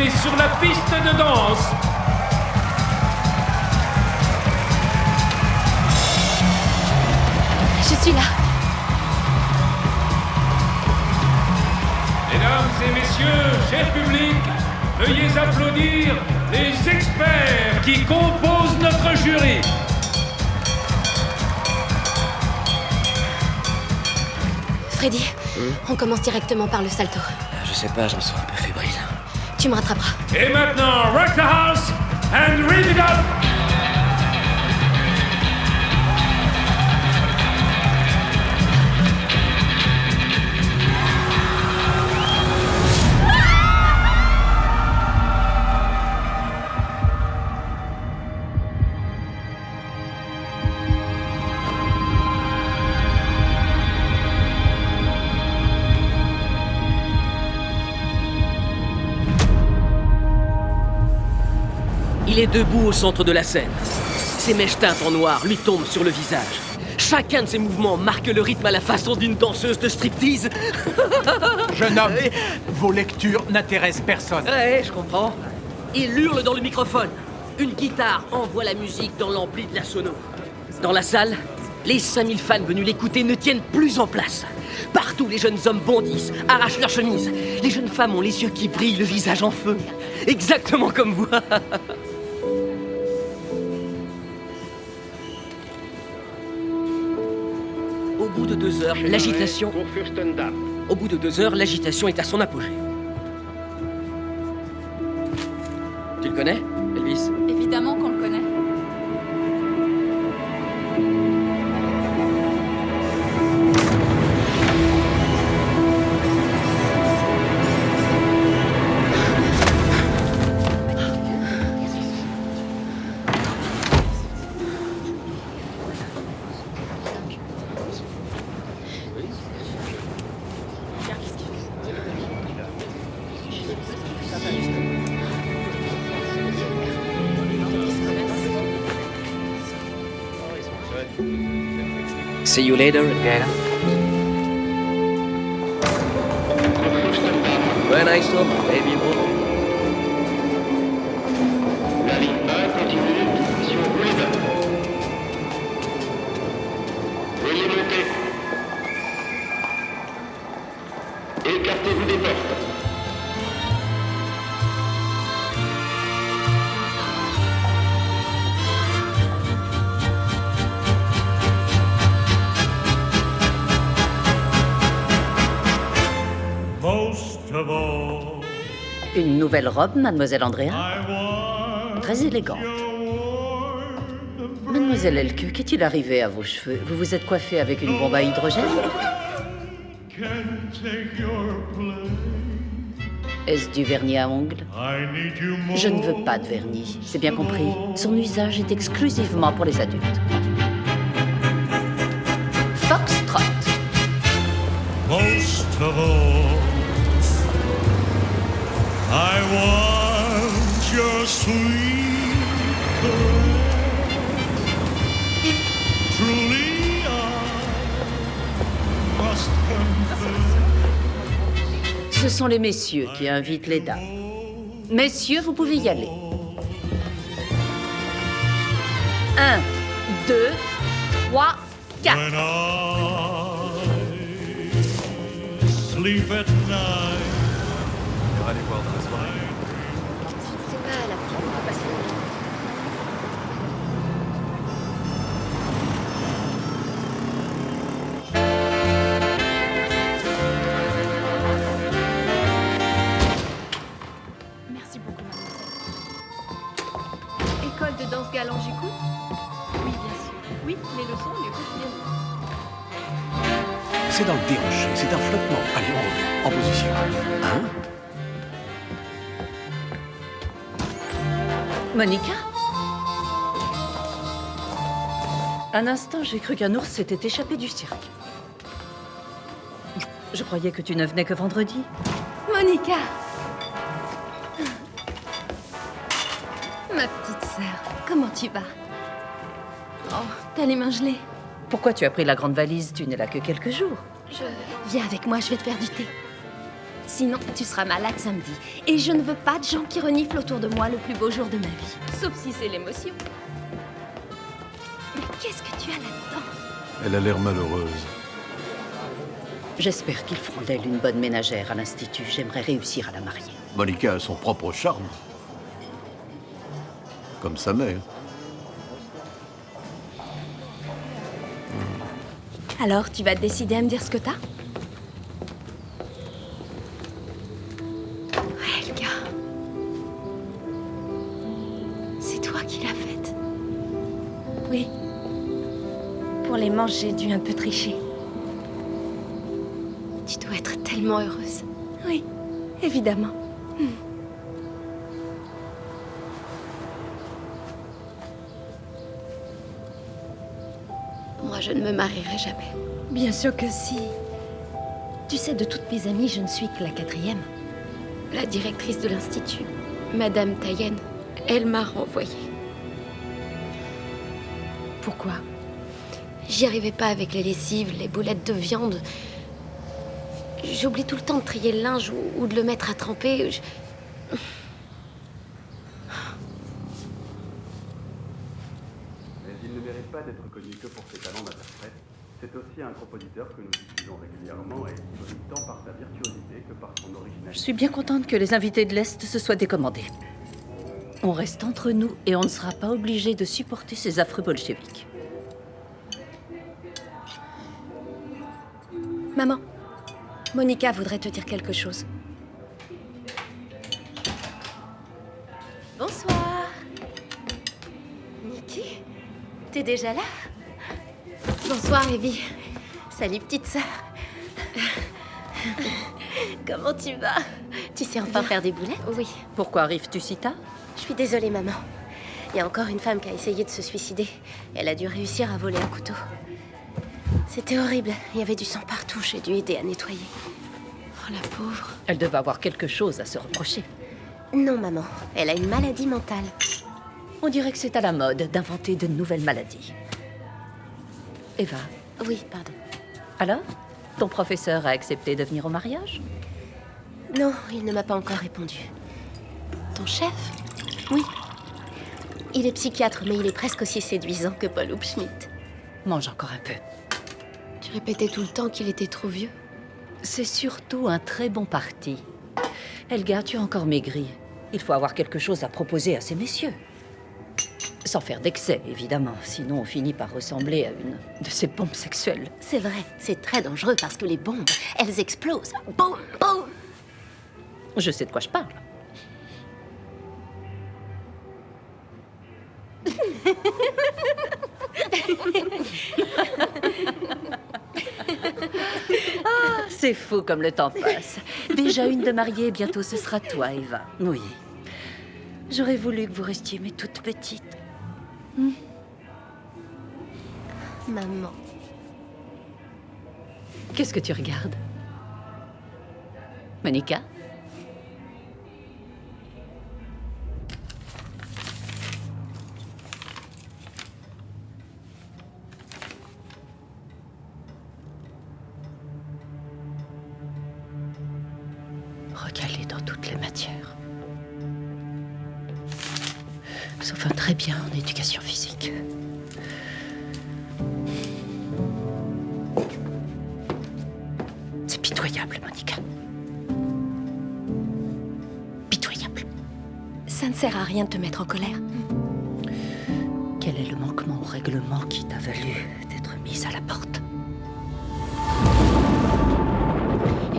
montez sur la piste de danse. Je suis là. Mesdames et messieurs, cher public, veuillez applaudir les experts qui composent notre jury. Freddy, on commence directement par le salto. Je sais pas, je me sens un peu fébrile. Tu me rattraperas. Et maintenant, rock the house and read it up. Il est debout au centre de la scène. Ses mèches teintes en noir lui tombent sur le visage. Chacun de ses mouvements marque le rythme à la façon d'une danseuse de striptease. Jeune homme, vos lectures n'intéressent personne. Ouais, je comprends. Il hurle dans le microphone. Une guitare envoie la musique dans l'ampli de la sono. Dans la salle, les 5000 fans venus l'écouter ne tiennent plus en place. Partout, les jeunes hommes bondissent, arrachent leurs chemises. Les jeunes femmes ont les yeux qui brillent, le visage en feu. Exactement comme vous. Au bout de 2 heures, l'agitation... Au bout de 2 heures, l'agitation est à son apogée. Tu le connais, Elvis? Évidemment qu'on le connaît. See you later, Indiana. When I stop, baby boy. La ligne 1 continue sur River. Veuillez monter. Écartez-vous des portes. Une nouvelle robe, mademoiselle Andrea? Très élégante. Mademoiselle Elke, qu'est-il arrivé à vos cheveux? Vous vous êtes coiffée avec une bombe à hydrogène? Est-ce du vernis à ongles? Je ne veux pas de vernis, c'est bien compris. Son usage est exclusivement pour les adultes. Foxtrot. Most of all, I want your sweet caress. Truly I must confess. Ce sont les messieurs qui invitent les dames. Messieurs, vous pouvez y aller. 1, 2, 3, 4. When I sleep at night. C'est pas la petite, faut passer. Merci beaucoup, mademoiselle. École de danse galant, j'écoute? Oui, bien sûr. Oui, les leçons, on écoute bien. C'est dans le déhanché, c'est un flottement. Allez, on revient. En position. 1. Monica? Un instant, j'ai cru qu'un ours s'était échappé du cirque. Je croyais que tu ne venais que vendredi. Monica! Ma petite sœur, comment tu vas? Oh, t'as les mains gelées. Pourquoi tu as pris la grande valise? Tu n'es là que quelques jours. Viens avec moi, je vais te faire du thé. Sinon, tu seras malade samedi. Et je ne veux pas de gens qui reniflent autour de moi le plus beau jour de ma vie. Sauf si c'est l'émotion. Mais qu'est-ce que tu as là-dedans? Elle a l'air malheureuse. J'espère qu'ils feront d'elle une bonne ménagère à l'Institut. J'aimerais réussir à la marier. Monica a son propre charme. Comme sa mère. Alors, tu vas te décider à me dire ce que t'as? Helga. C'est toi qui l'as faite? Oui. Pour les manches, j'ai dû un peu tricher. Tu dois être tellement heureuse. Oui, évidemment. Moi, je ne me marierai jamais. Bien sûr que si. Tu sais, de toutes mes amies, je ne suis que la 4e. La directrice de l'Institut, Madame Tayen, elle m'a renvoyée. Pourquoi? J'y arrivais pas avec les lessives, les boulettes de viande. J'oublie tout le temps de trier le linge ou de le mettre à tremper. Mais il ne mérite pas d'être connu que pour ses talents d'interprète. C'est aussi un compositeur que nous utilisons régulièrement et qui brille tant par sa virtuosité que par son originalité. Je suis bien contente que les invités de l'Est se soient décommandés. On reste entre nous et on ne sera pas obligé de supporter ces affreux bolcheviks. Maman, Monica voudrait te dire quelque chose. Bonsoir. Niki, t'es déjà là? Bonsoir, Evie. Salut, petite sœur. Comment tu vas? Tu sais enfin faire des boulettes? Oui. Pourquoi arrives-tu si tard? Je suis désolée, maman. Il y a encore une femme qui a essayé de se suicider. Elle a dû réussir à voler un couteau. C'était horrible. Il y avait du sang partout. J'ai dû aider à nettoyer. Oh, la pauvre. Elle devait avoir quelque chose à se reprocher. Non, maman. Elle a une maladie mentale. On dirait que c'est à la mode d'inventer de nouvelles maladies. Eva. Oui, pardon. Alors, ton professeur a accepté de venir au mariage? Non, il ne m'a pas encore répondu. Ton chef? Oui. Il est psychiatre, mais il est presque aussi séduisant que Paul Hubschmidt. Mange encore un peu. Tu répétais tout le temps qu'il était trop vieux? C'est surtout un très bon parti. Helga, tu as encore maigri. Il faut avoir quelque chose à proposer à ces messieurs. Sans faire d'excès, évidemment. Sinon, on finit par ressembler à une de ces bombes sexuelles. C'est vrai, c'est très dangereux parce que les bombes, elles explosent. Boum, boum! Je sais de quoi je parle. Ah, c'est fou comme le temps passe. Déjà une de mariée, bientôt ce sera toi, Eva. Oui. J'aurais voulu que vous restiez mes toutes petites. Maman. Qu'est-ce que tu regardes? Monica? Recalée dans toutes les matières. Sauf un très bien en éducation physique. C'est pitoyable, Monica. Pitoyable. Ça ne sert à rien de te mettre en colère. Quel est le manquement au règlement qui t'a valu d'être mise à la porte?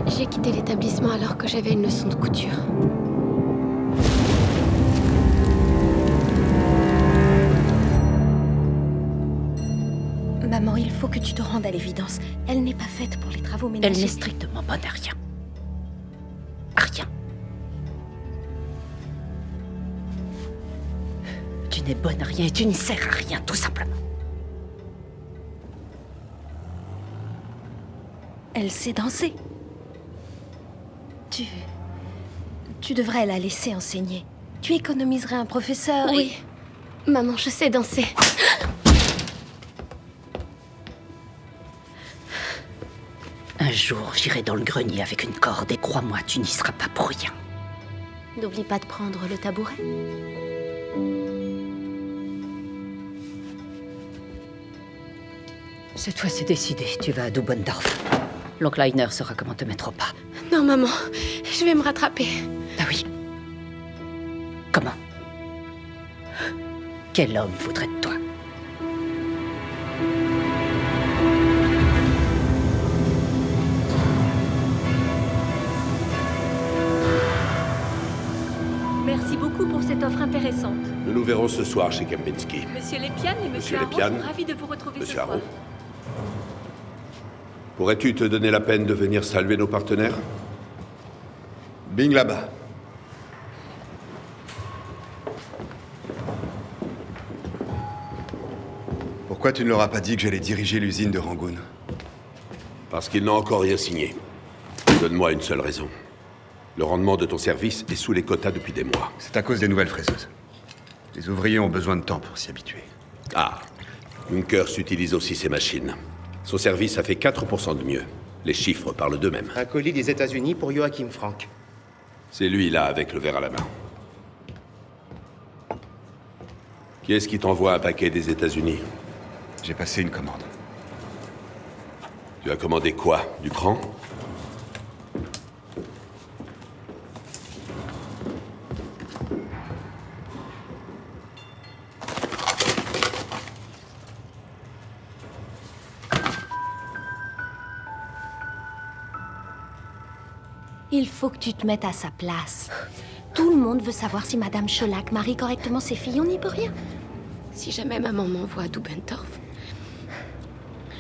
J'ai quitté l'établissement alors que j'avais une leçon de couture. Maman, il faut que tu te rendes à l'évidence. Elle n'est pas faite pour les travaux ménagers. Elle n'est strictement bonne à rien. À rien. Tu n'es bonne à rien et tu ne sers à rien, tout simplement. Elle sait danser. Tu devrais la laisser enseigner. Tu économiserais un professeur. Oui. Maman, je sais danser. Un jour, j'irai dans le grenier avec une corde et crois-moi, tu n'y seras pas pour rien. N'oublie pas de prendre le tabouret. Cette fois, c'est décidé. Tu vas à Dubendorf. L'oncle Heiner saura comment te mettre au pas. Non, maman, je vais me rattraper. Ah oui. Comment? Quel homme voudrait de toi? Merci beaucoup pour cette offre intéressante. Nous nous verrons ce soir chez Kempinski. Monsieur Lepiane et Monsieur Haro Lepiane, sont ravis de vous retrouver Monsieur ce soir. Haro. Pourrais-tu te donner la peine de venir saluer nos partenaires? Bing là-bas. Pourquoi tu ne leur as pas dit que j'allais diriger l'usine de Rangoon? Parce qu'ils n'ont encore rien signé. Donne-moi une seule raison. Le rendement de ton service est sous les quotas depuis des mois. C'est à cause des nouvelles fraiseuses. Les ouvriers ont besoin de temps pour s'y habituer. Ah, Junkers utilise aussi ces machines. Son service a fait 4% de mieux. Les chiffres parlent d'eux-mêmes. Un colis des États-Unis pour Joachim Frank. C'est lui, là, avec le verre à la main. Qui est-ce qui t'envoie un paquet des États-Unis? J'ai passé une commande. Tu as commandé quoi? Du cran? Il faut que tu te mettes à sa place. Tout le monde veut savoir si Madame Schellack marie correctement ses filles. On n'y peut rien. Si jamais maman m'envoie à Dubendorf,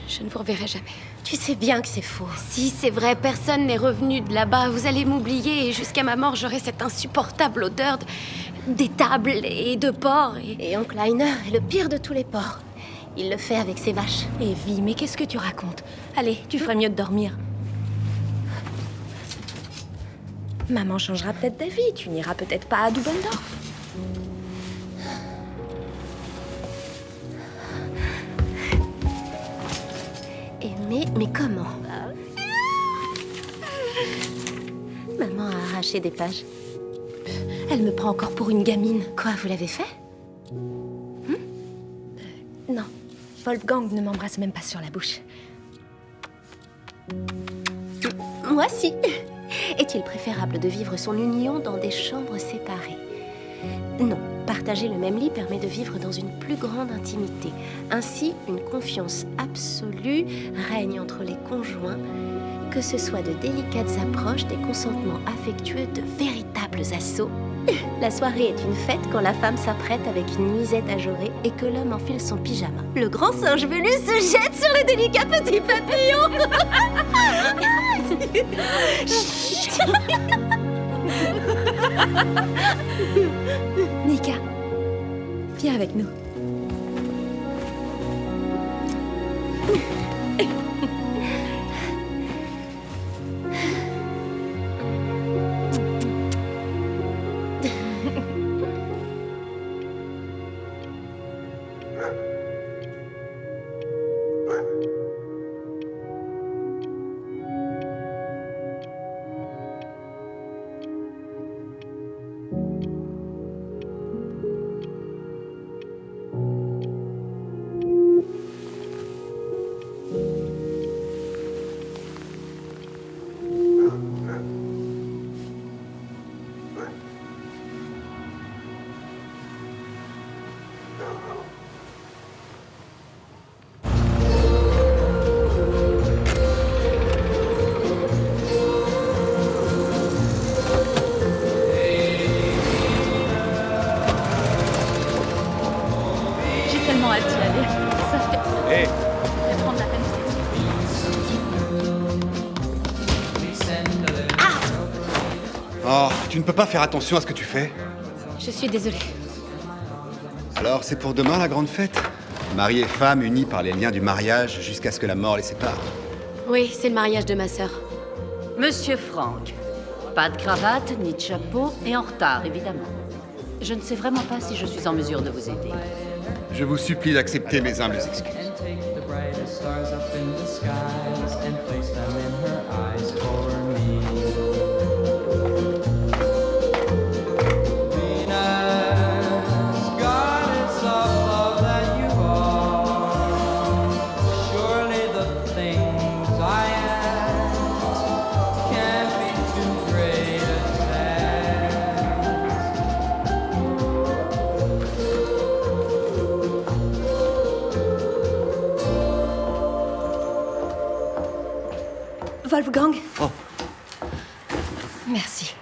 je ne vous reverrai jamais. Tu sais bien que c'est faux. Si, c'est vrai, personne n'est revenu de là-bas. Vous allez m'oublier et jusqu'à ma mort, j'aurai cette insupportable odeur d'étable et de porc. Et oncle Heiner est le pire de tous les porcs. Il le fait avec ses vaches. Evie, mais qu'est-ce que tu racontes? Allez, tu ferais mieux de dormir. Maman changera peut-être d'avis. Tu n'iras peut-être pas à Dubendorf. Mais comment? Maman a arraché des pages. Elle me prend encore pour une gamine. Quoi, vous l'avez fait? Non. Wolfgang ne m'embrasse même pas sur la bouche. Moi, si. Est-il préférable de vivre son union dans des chambres séparées? Non. Partager le même lit permet de vivre dans une plus grande intimité. Ainsi, une confiance absolue règne entre les conjoints, que ce soit de délicates approches, des consentements affectueux, de véritables assauts. La soirée est une fête quand la femme s'apprête avec une nuisette ajourée et que l'homme enfile son pyjama. Le grand singe velu se jette sur les délicats petits papillons. Nika, viens avec nous. Oh, tu ne peux pas faire attention à ce que tu fais? Je suis désolée. Alors, c'est pour demain la grande fête? Mari et femme unis par les liens du mariage jusqu'à ce que la mort les sépare. Oui, c'est le mariage de ma sœur. Monsieur Frank, pas de cravate, ni de chapeau, et en retard, évidemment. Je ne sais vraiment pas si je suis en mesure de vous aider. Je vous supplie d'accepter mes humbles excuses. eyes for me. Venus, goddess of love that you are, surely the things I ask can't be too great a Wolfgang. Oh. Merci.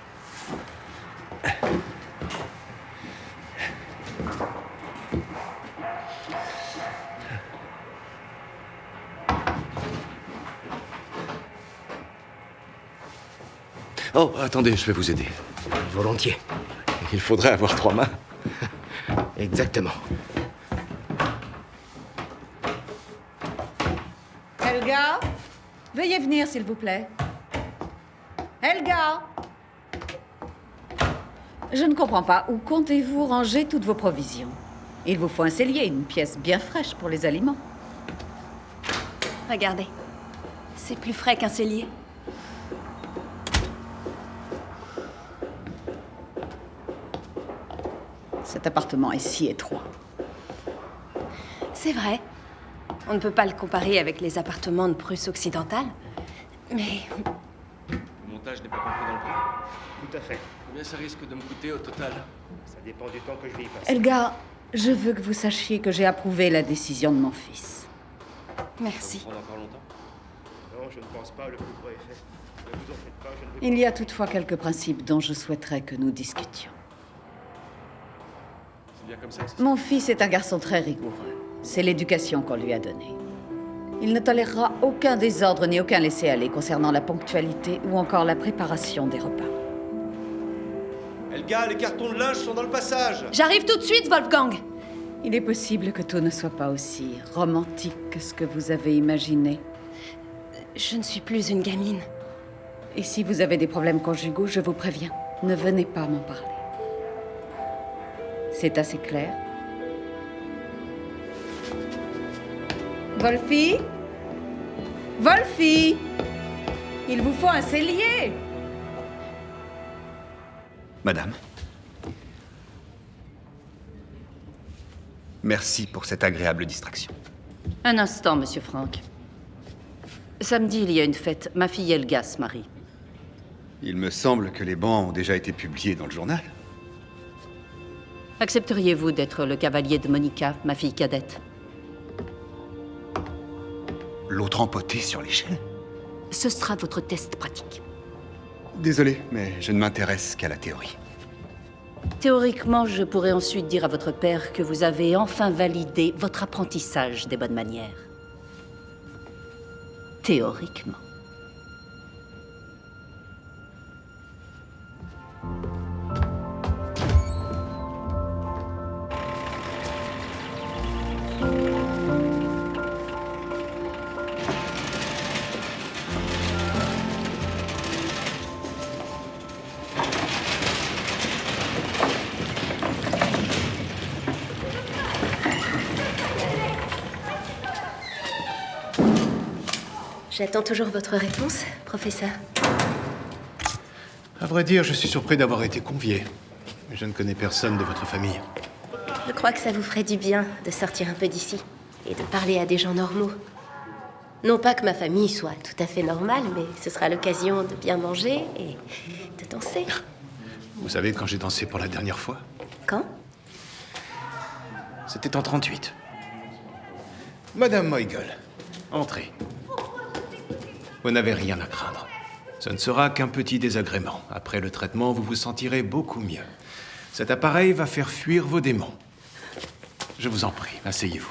Oh, attendez, je vais vous aider. Volontiers. Il faudrait avoir 3 mains. Exactement. Helga, veuillez venir, s'il vous plaît. Helga! Je ne comprends pas. Où comptez-vous ranger toutes vos provisions? Il vous faut un cellier, une pièce bien fraîche pour les aliments. Regardez. C'est plus frais qu'un cellier. Cet appartement est si étroit. C'est vrai. On ne peut pas le comparer avec les appartements de Prusse occidentale. Mais Le montage n'est pas compris dans le prix? Tout à fait. Combien ça risque de me coûter au total? Ça dépend du temps que je vais y passer. Elga, je veux que vous sachiez que j'ai approuvé la décision de mon fils. Merci. Ça va prendre encore longtemps? Non, je ne pense pas. Le plus gros est fait. Ne vous en faites pas, je ne vais Il y a toutefois quelques principes dont je souhaiterais que nous discutions. C'est bien comme ça que ça se Mon fils est un garçon très rigoureux. C'est l'éducation qu'on lui a donnée. Il ne tolérera aucun désordre ni aucun laisser-aller concernant la ponctualité ou encore la préparation des repas. Elga, les cartons de linge sont dans le passage. J'arrive tout de suite, Wolfgang. Il est possible que tout ne soit pas aussi romantique que ce que vous avez imaginé. Je ne suis plus une gamine. Et si vous avez des problèmes conjugaux, je vous préviens, ne venez pas m'en parler. C'est assez clair? Wolfie? Wolfie? Il vous faut un cellier! Madame. Merci pour cette agréable distraction. Un instant, monsieur Franck. Samedi, il y a une fête. Ma fille Elga se marie. Il me semble que les bans ont déjà été publiés dans le journal. Accepteriez-vous d'être le cavalier de Monica, ma fille cadette? L'autre empoté sur l'échelle? Ce sera votre test pratique. Désolé, mais je ne m'intéresse qu'à la théorie. Théoriquement, je pourrais ensuite dire à votre père que vous avez enfin validé votre apprentissage des bonnes manières. Théoriquement. J'attends toujours votre réponse, professeur. À vrai dire, je suis surpris d'avoir été convié. Je ne connais personne de votre famille. Je crois que ça vous ferait du bien de sortir un peu d'ici et de parler à des gens normaux. Non pas que ma famille soit tout à fait normale, mais ce sera l'occasion de bien manger et de danser. Vous savez quand j'ai dansé pour la dernière fois? Quand? C'était en 38. Madame Moigol, entrez. Vous n'avez rien à craindre. Ce ne sera qu'un petit désagrément. Après le traitement, vous vous sentirez beaucoup mieux. Cet appareil va faire fuir vos démons. Je vous en prie, asseyez-vous.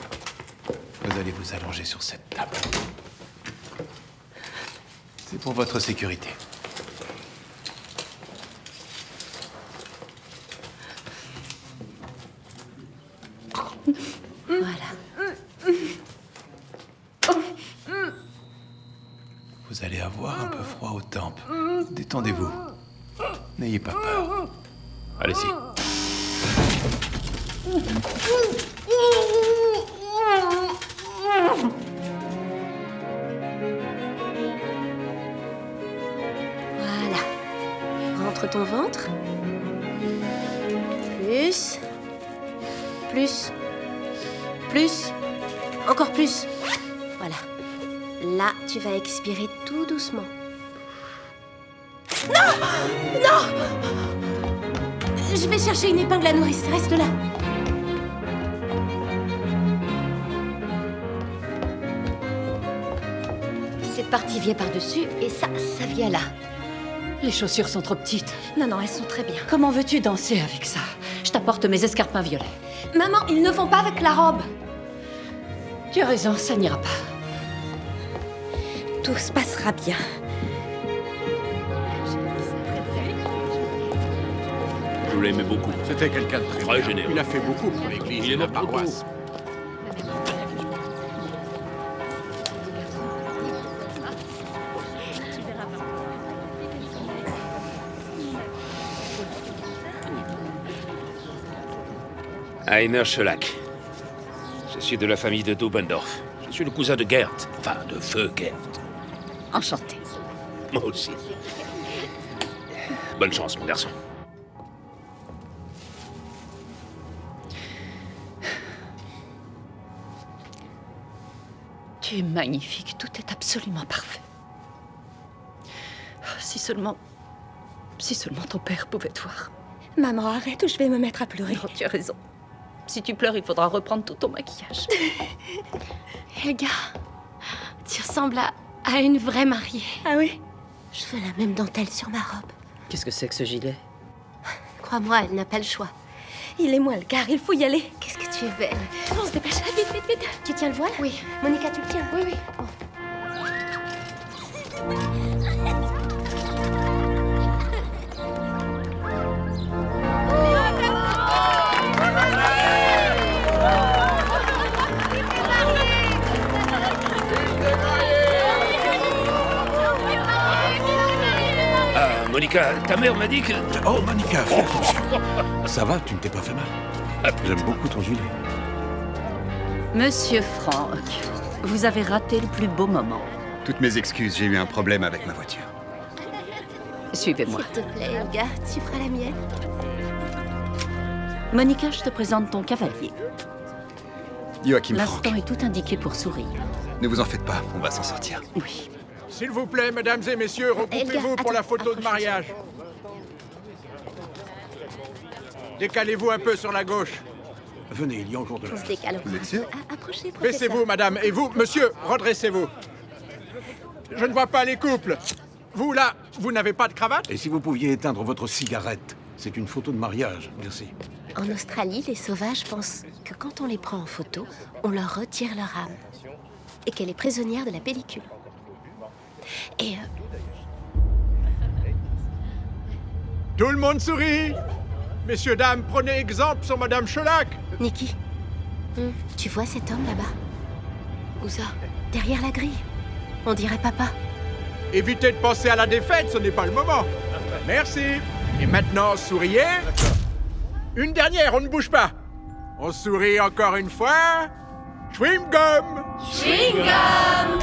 Vous allez vous allonger sur cette table. C'est pour votre sécurité. Voilà. Vous allez avoir un peu froid aux tempes. Détendez-vous. N'ayez pas peur. Allez-y. ton ventre. Plus. Plus. Plus. Encore plus. Voilà. Là, tu vas expirer tout doucement. Non! Non! Je vais chercher une épingle à nourrice. Reste là. Cette partie vient par-dessus et ça vient là. Les chaussures sont trop petites. Non, non, elles sont très bien. Comment veux-tu danser avec ça? Je t'apporte mes escarpins violets. Maman, ils ne vont pas avec la robe. Tu as raison, ça n'ira pas. Tout se passera bien. Je l'aimais beaucoup. C'était quelqu'un de très Très bien. généreux. Il a fait beaucoup pour l'église Il et est la notre paroisse. Heiner Schöllack. Je suis de la famille de Dobendorf. Je suis le cousin de Gerd. Enfin, de feu Gerd. Enchantée. Moi aussi. Bonne chance, mon garçon. Tu es magnifique, tout est absolument parfait. Si seulement ton père pouvait te voir. Maman, arrête ou je vais me mettre à pleurer. Non, tu as raison. Si tu pleures, il faudra reprendre tout ton maquillage. Helga, tu ressembles à une vraie mariée. Ah oui? Je veux la même dentelle sur ma robe. Qu'est-ce que c'est que ce gilet? Crois-moi, elle n'a pas le choix. Il est moins le quart, il faut y aller. Qu'est-ce que tu es belle. On se dépêche, vite, vite, vite. Tu tiens le voile? Oui. Monica, tu le tiens? Oui, oui. Bon. Ah, Monica, ta mère m'a dit que... Oh, Monica, fais attention. Ça va, tu ne t'es pas fait mal. J'aime beaucoup ton gilet. Monsieur Franck, vous avez raté le plus beau moment. Toutes mes excuses, j'ai eu un problème avec ma voiture. Suivez-moi. S'il te plaît, Helga, tu feras la mienne. Monica, je te présente ton cavalier. Joachim Franck. L'instant est tout indiqué pour sourire. Ne vous en faites pas, on va s'en sortir. Oui. S'il vous plaît, mesdames et messieurs, regroupez-vous pour la photo de mariage. Décalez-vous un peu sur la gauche. Venez, il y a encore de On la... se décale. Vous êtes sûr? Approchez, professeur. Baissez-vous, madame. Et vous, monsieur, redressez-vous. Je ne vois pas les couples. Vous, là, vous n'avez pas de cravate? Et si vous pouviez éteindre votre cigarette? C'est une photo de mariage, merci. En Australie, les sauvages pensent que quand on les prend en photo, on leur retire leur âme. Et qu'elle est prisonnière de la pellicule. Et Tout le monde sourit. Messieurs, dames, prenez exemple sur Madame Schöllack. Nikki, tu vois cet homme là-bas? Où ça? Derrière la grille. On dirait papa. Évitez de penser à la défaite, ce n'est pas le moment. Merci. Et maintenant, souriez. Une dernière, on ne bouge pas. On sourit encore une fois. Chewing gum. Chewing gum.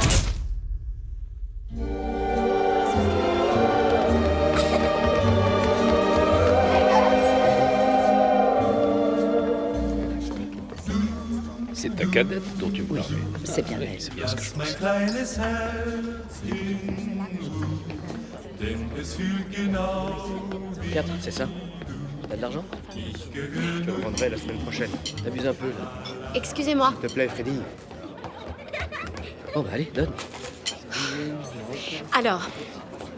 C'est ta cadette dont tu me parlais. C'est bien elle. C'est bien ce que je pense. Quatre, c'est ça? T'as de l'argent? Je te revendrai la semaine prochaine. T'abuses un peu, là. Excusez-moi. S'il te plaît, Freddy. Bon, bah allez, donne. Alors,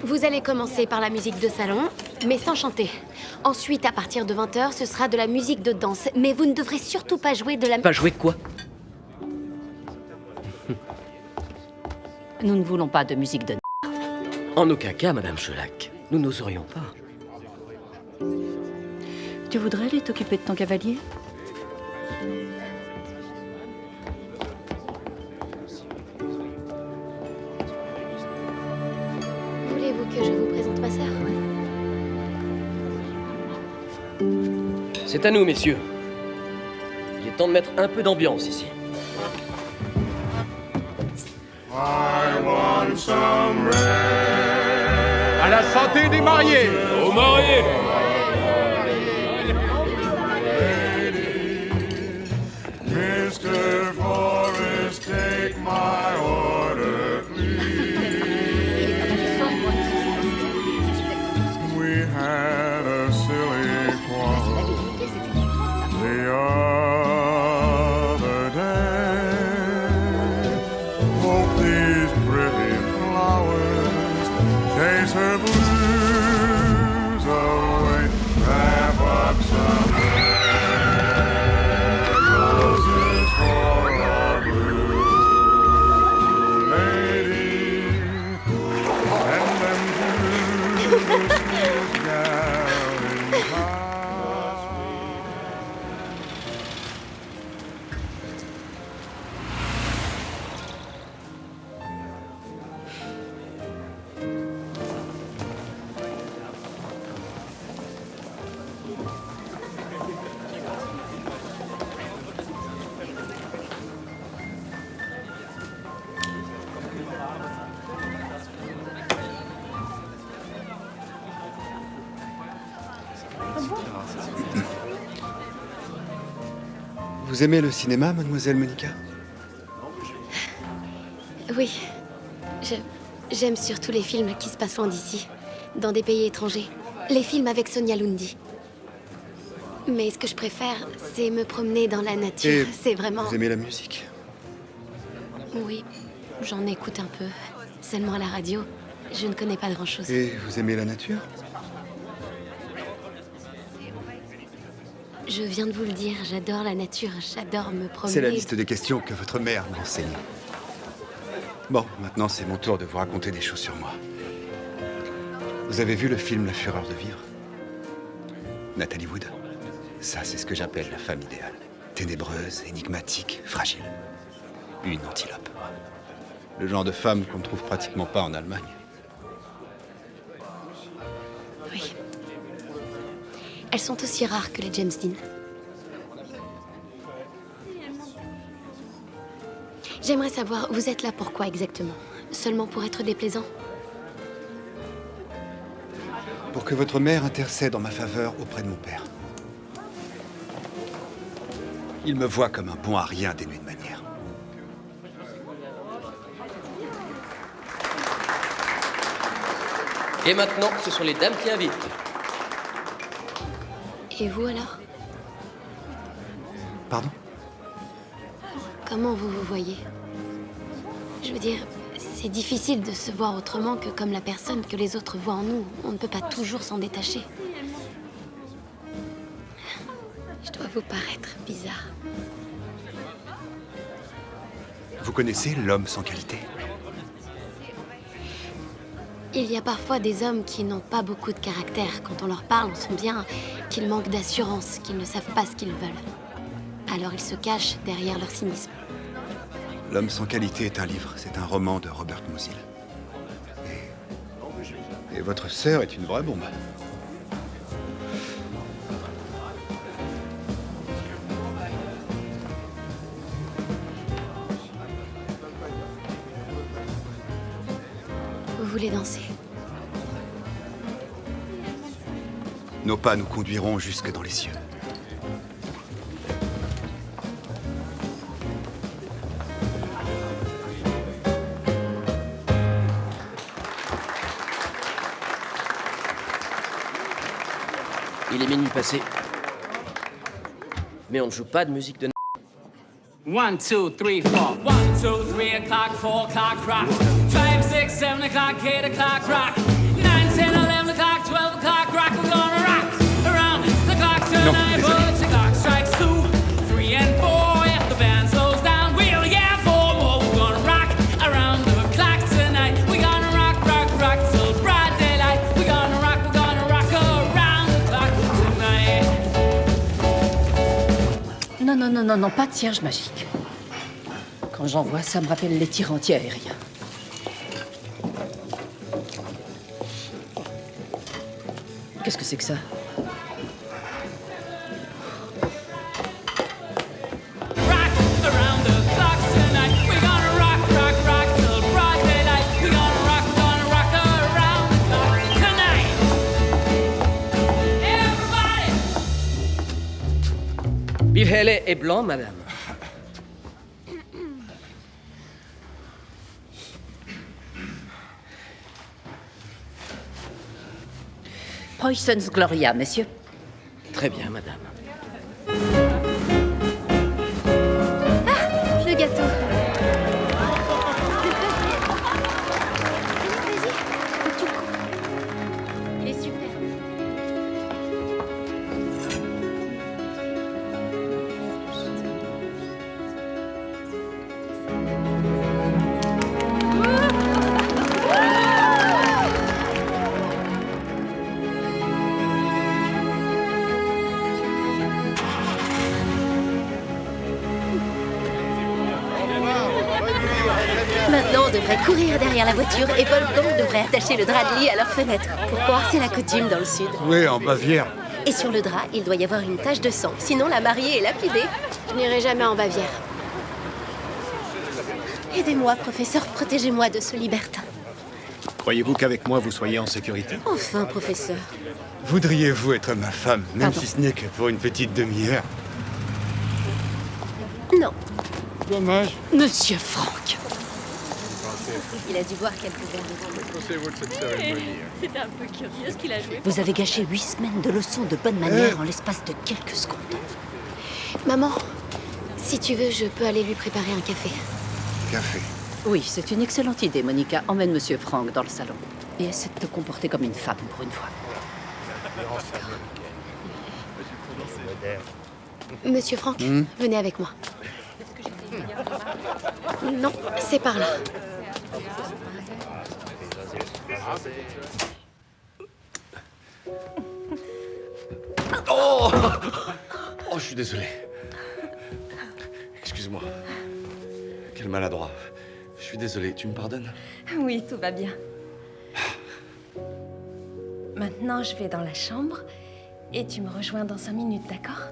vous allez commencer par la musique de salon, mais sans chanter. Ensuite, à partir de 20h, ce sera de la musique de danse. Mais vous ne devrez surtout pas jouer de la... Pas jouer quoi? Nous ne voulons pas de musique de... En aucun cas, Madame Schöllack. Nous n'oserions pas. Tu voudrais aller t'occuper de ton cavalier? Voulez-vous que je vous présente ma sœur? C'est à nous, messieurs. Il est temps de mettre un peu d'ambiance ici. À la santé des mariés. Au vous marier. Mr. Forrest, take my order, please. We had a silly quarrel the other day. Hope these pretty flowers chase her blues away. Wrap up some roses for our blue lady. Send them to the sweet gal in town. Vous aimez le cinéma, mademoiselle Monica? Oui. J'aime surtout les films qui se passent loin d'ici, dans des pays étrangers. Les films avec Sonia Lundi. Mais ce que je préfère, c'est me promener dans la nature. Et c'est vraiment... vous aimez la musique? Oui, j'en écoute un peu. Seulement à la radio. Je ne connais pas grand-chose. Et vous aimez la nature? Je viens de vous le dire, j'adore la nature, j'adore me promener. C'est la liste des questions que votre mère m'a enseignée. Bon, maintenant c'est mon tour de vous raconter des choses sur moi. Vous avez vu le film La Fureur de vivre? Nathalie Wood? Ça, c'est ce que j'appelle la femme idéale. Ténébreuse, énigmatique, fragile. Une antilope. Le genre de femme qu'on ne trouve pratiquement pas en Allemagne. Oui. Elles sont aussi rares que les James Dean. J'aimerais savoir, vous êtes là pourquoi exactement? Seulement pour être déplaisant? Pour que votre mère intercède en ma faveur auprès de mon père. Il me voit comme un bon à rien dénué de manière. Et maintenant, ce sont les dames qui invitent. Et vous alors? Pardon? Comment vous vous voyez? Je veux dire, c'est difficile de se voir autrement que comme la personne que les autres voient en nous. On ne peut pas toujours s'en détacher. Je dois vous paraître bizarre. Vous connaissez l'homme sans qualité? Il y a parfois des hommes qui n'ont pas beaucoup de caractère. Quand on leur parle, on sent bien qu'ils manquent d'assurance, qu'ils ne savent pas ce qu'ils veulent. Alors ils se cachent derrière leur cynisme. L'homme sans qualité est un livre. C'est un roman de Robert Musil. Et votre sœur est une vraie bombe. Vous voulez danser? Nos pas nous conduiront jusque dans les cieux. Il est minuit passé. Mais on ne joue pas de musique de... 1, 2, 3, 4. 1, 2, 3 o'clock, 4 o'clock, rock. 5, 6, 7 o'clock, 8 o'clock, rock. 9, 10, 11 o'clock, 12 o'clock, rock. We're gonna rock around the clock tonight. But the clock strikes 2, 3, and 4. If the band slows down, we'll yeah 4 more. We're gonna rock around the clock tonight. We're gonna rock, rock, rock till broad daylight. We're gonna rock around the clock tonight. Non, non, non, non, non, pas de cierge magique. Quand j'en vois, ça me rappelle les tirs anti-aériens. Qu'est-ce que c'est que ça? Il est blanc, madame. Preußens Gloria, messieurs. Très bien, madame. Ah, le gâteau. Il est super. Maintenant, on devrait courir derrière la voiture et Wolfgang devrait attacher le drap de lit à leur fenêtre. Pourquoi? C'est la coutume dans le sud. Oui, en Bavière. Et sur le drap, il doit y avoir une tache de sang. Sinon, la mariée est lapidée. Je n'irai jamais en Bavière. Aidez-moi, professeur. Protégez-moi de ce libertin. Croyez-vous qu'avec moi, vous soyez en sécurité? Enfin, professeur. Voudriez-vous être ma femme, même Pardon. si ce n'est que pour une petite demi-heure? Non. Dommage. Monsieur Franck. Il a dû boire quelques verres de vin. Pensez-vous de cette cérémonie? C'était un peu curieux ce qu'il a joué. Vous avez gâché 8 semaines de leçons de bonne manière en l'espace de quelques secondes. Maman, si tu veux, je peux aller lui préparer un café. Café. Oui, c'est une excellente idée, Monica. Emmène Monsieur Franck dans le salon. Et essaie de te comporter comme une femme pour une fois. Monsieur Franck, venez avec moi. Non, c'est par là. Oh, je suis désolé. Excuse-moi. Quel maladroit. Je suis désolé, tu me pardonnes? Oui, tout va bien. Maintenant, je vais dans la chambre et tu me rejoins dans 5 minutes, d'accord?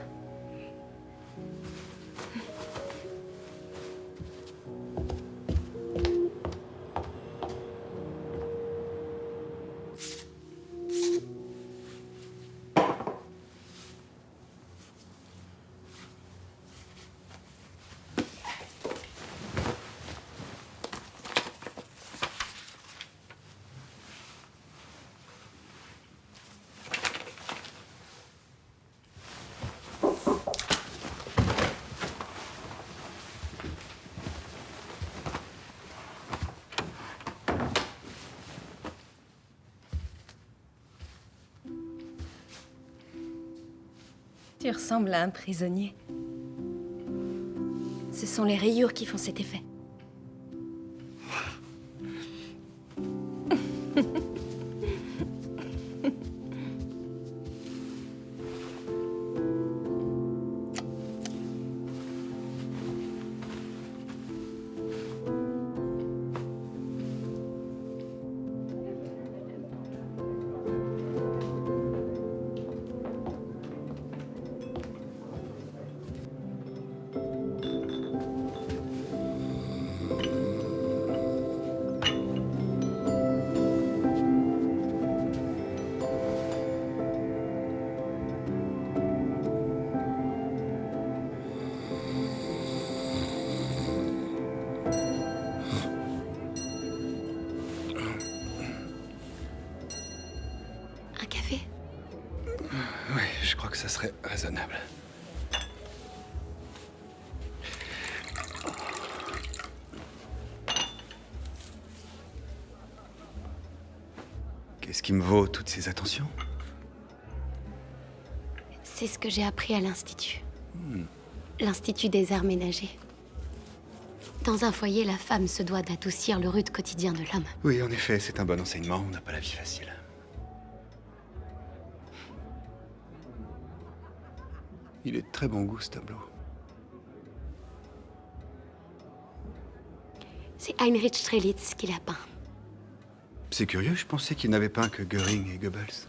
Tu ressembles à un prisonnier. Ce sont les rayures qui font cet effet. Un café? Oui, je crois que ça serait raisonnable. Qu'est-ce qui me vaut toutes ces attentions? C'est ce que j'ai appris à l'Institut. L'Institut des arts ménagers. Dans un foyer, la femme se doit d'adoucir le rude quotidien de l'homme. Oui, en effet, c'est un bon enseignement. On n'a pas la vie facile. Il est de très bon goût, ce tableau. C'est Heinrich Strelitz qui l'a peint. C'est curieux, je pensais qu'il n'avait peint que Göring et Goebbels.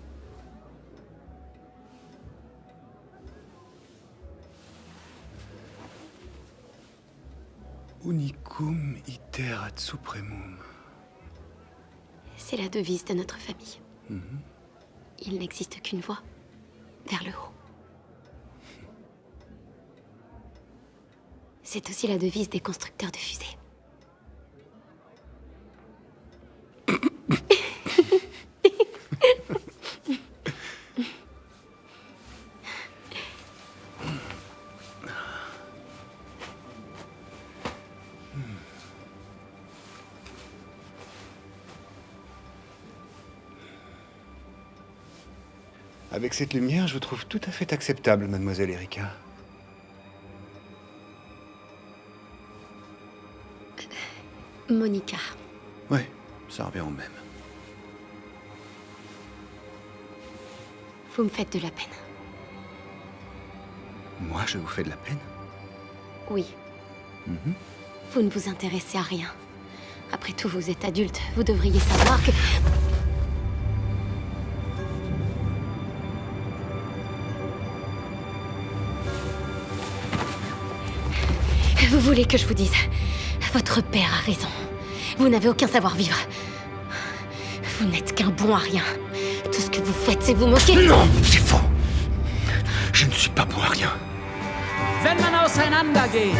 Unicum iter ad supremum. C'est la devise de notre famille. Il n'existe qu'une voie, vers le haut. C'est aussi la devise des constructeurs de fusées. Avec cette lumière, je vous trouve tout à fait acceptable, mademoiselle Erika. Monica. Ouais, ça revient au même. Vous me faites de la peine. Moi, je vous fais de la peine? Oui. Vous ne vous intéressez à rien. Après tout, vous êtes adulte. Vous devriez savoir que... Vous voulez que je vous dise? Votre père a raison. Vous n'avez aucun savoir-vivre. Vous n'êtes qu'un bon à rien. Tout ce que vous faites, c'est vous moquer. Non, c'est faux. Je ne suis pas bon à rien. Wenn man auseinandergeht,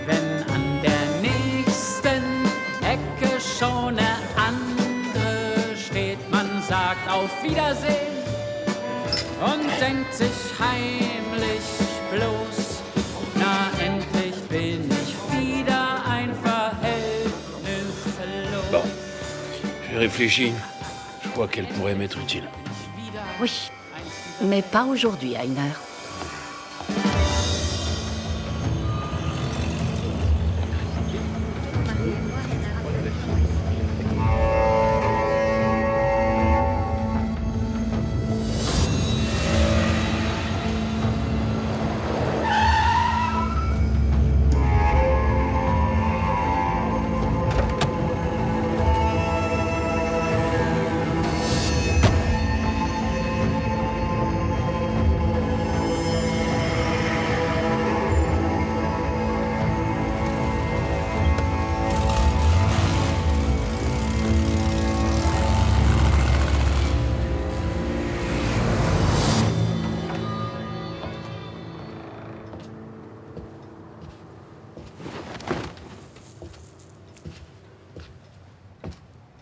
wenn an der nächsten Ecke schon eine andere steht, man sagt auf Wiedersehen und denkt sich heimlich bloß, na endlich bin ich wieder ein Verhältnislos. Bon, j'ai réfléchi. Je crois qu'elle pourrait m'être utile. Oui, mais pas aujourd'hui, Einer.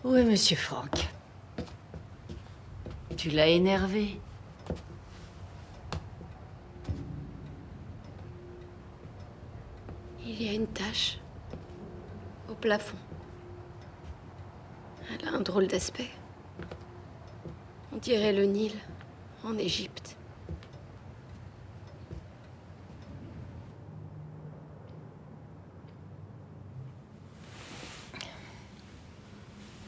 Où est Monsieur Franck? Tu l'as énervé. Il y a une tache au plafond. Elle a un drôle d'aspect. On dirait le Nil en Égypte.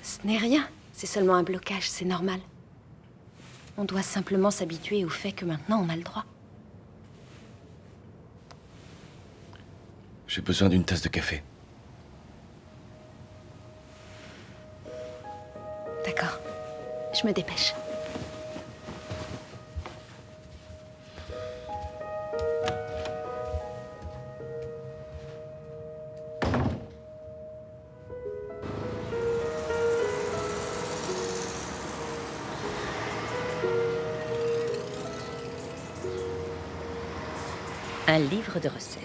Ce n'est rien. C'est seulement un blocage, c'est normal. On doit simplement s'habituer au fait que maintenant on a le droit. J'ai besoin d'une tasse de café. D'accord. Je me dépêche. Un livre de recettes.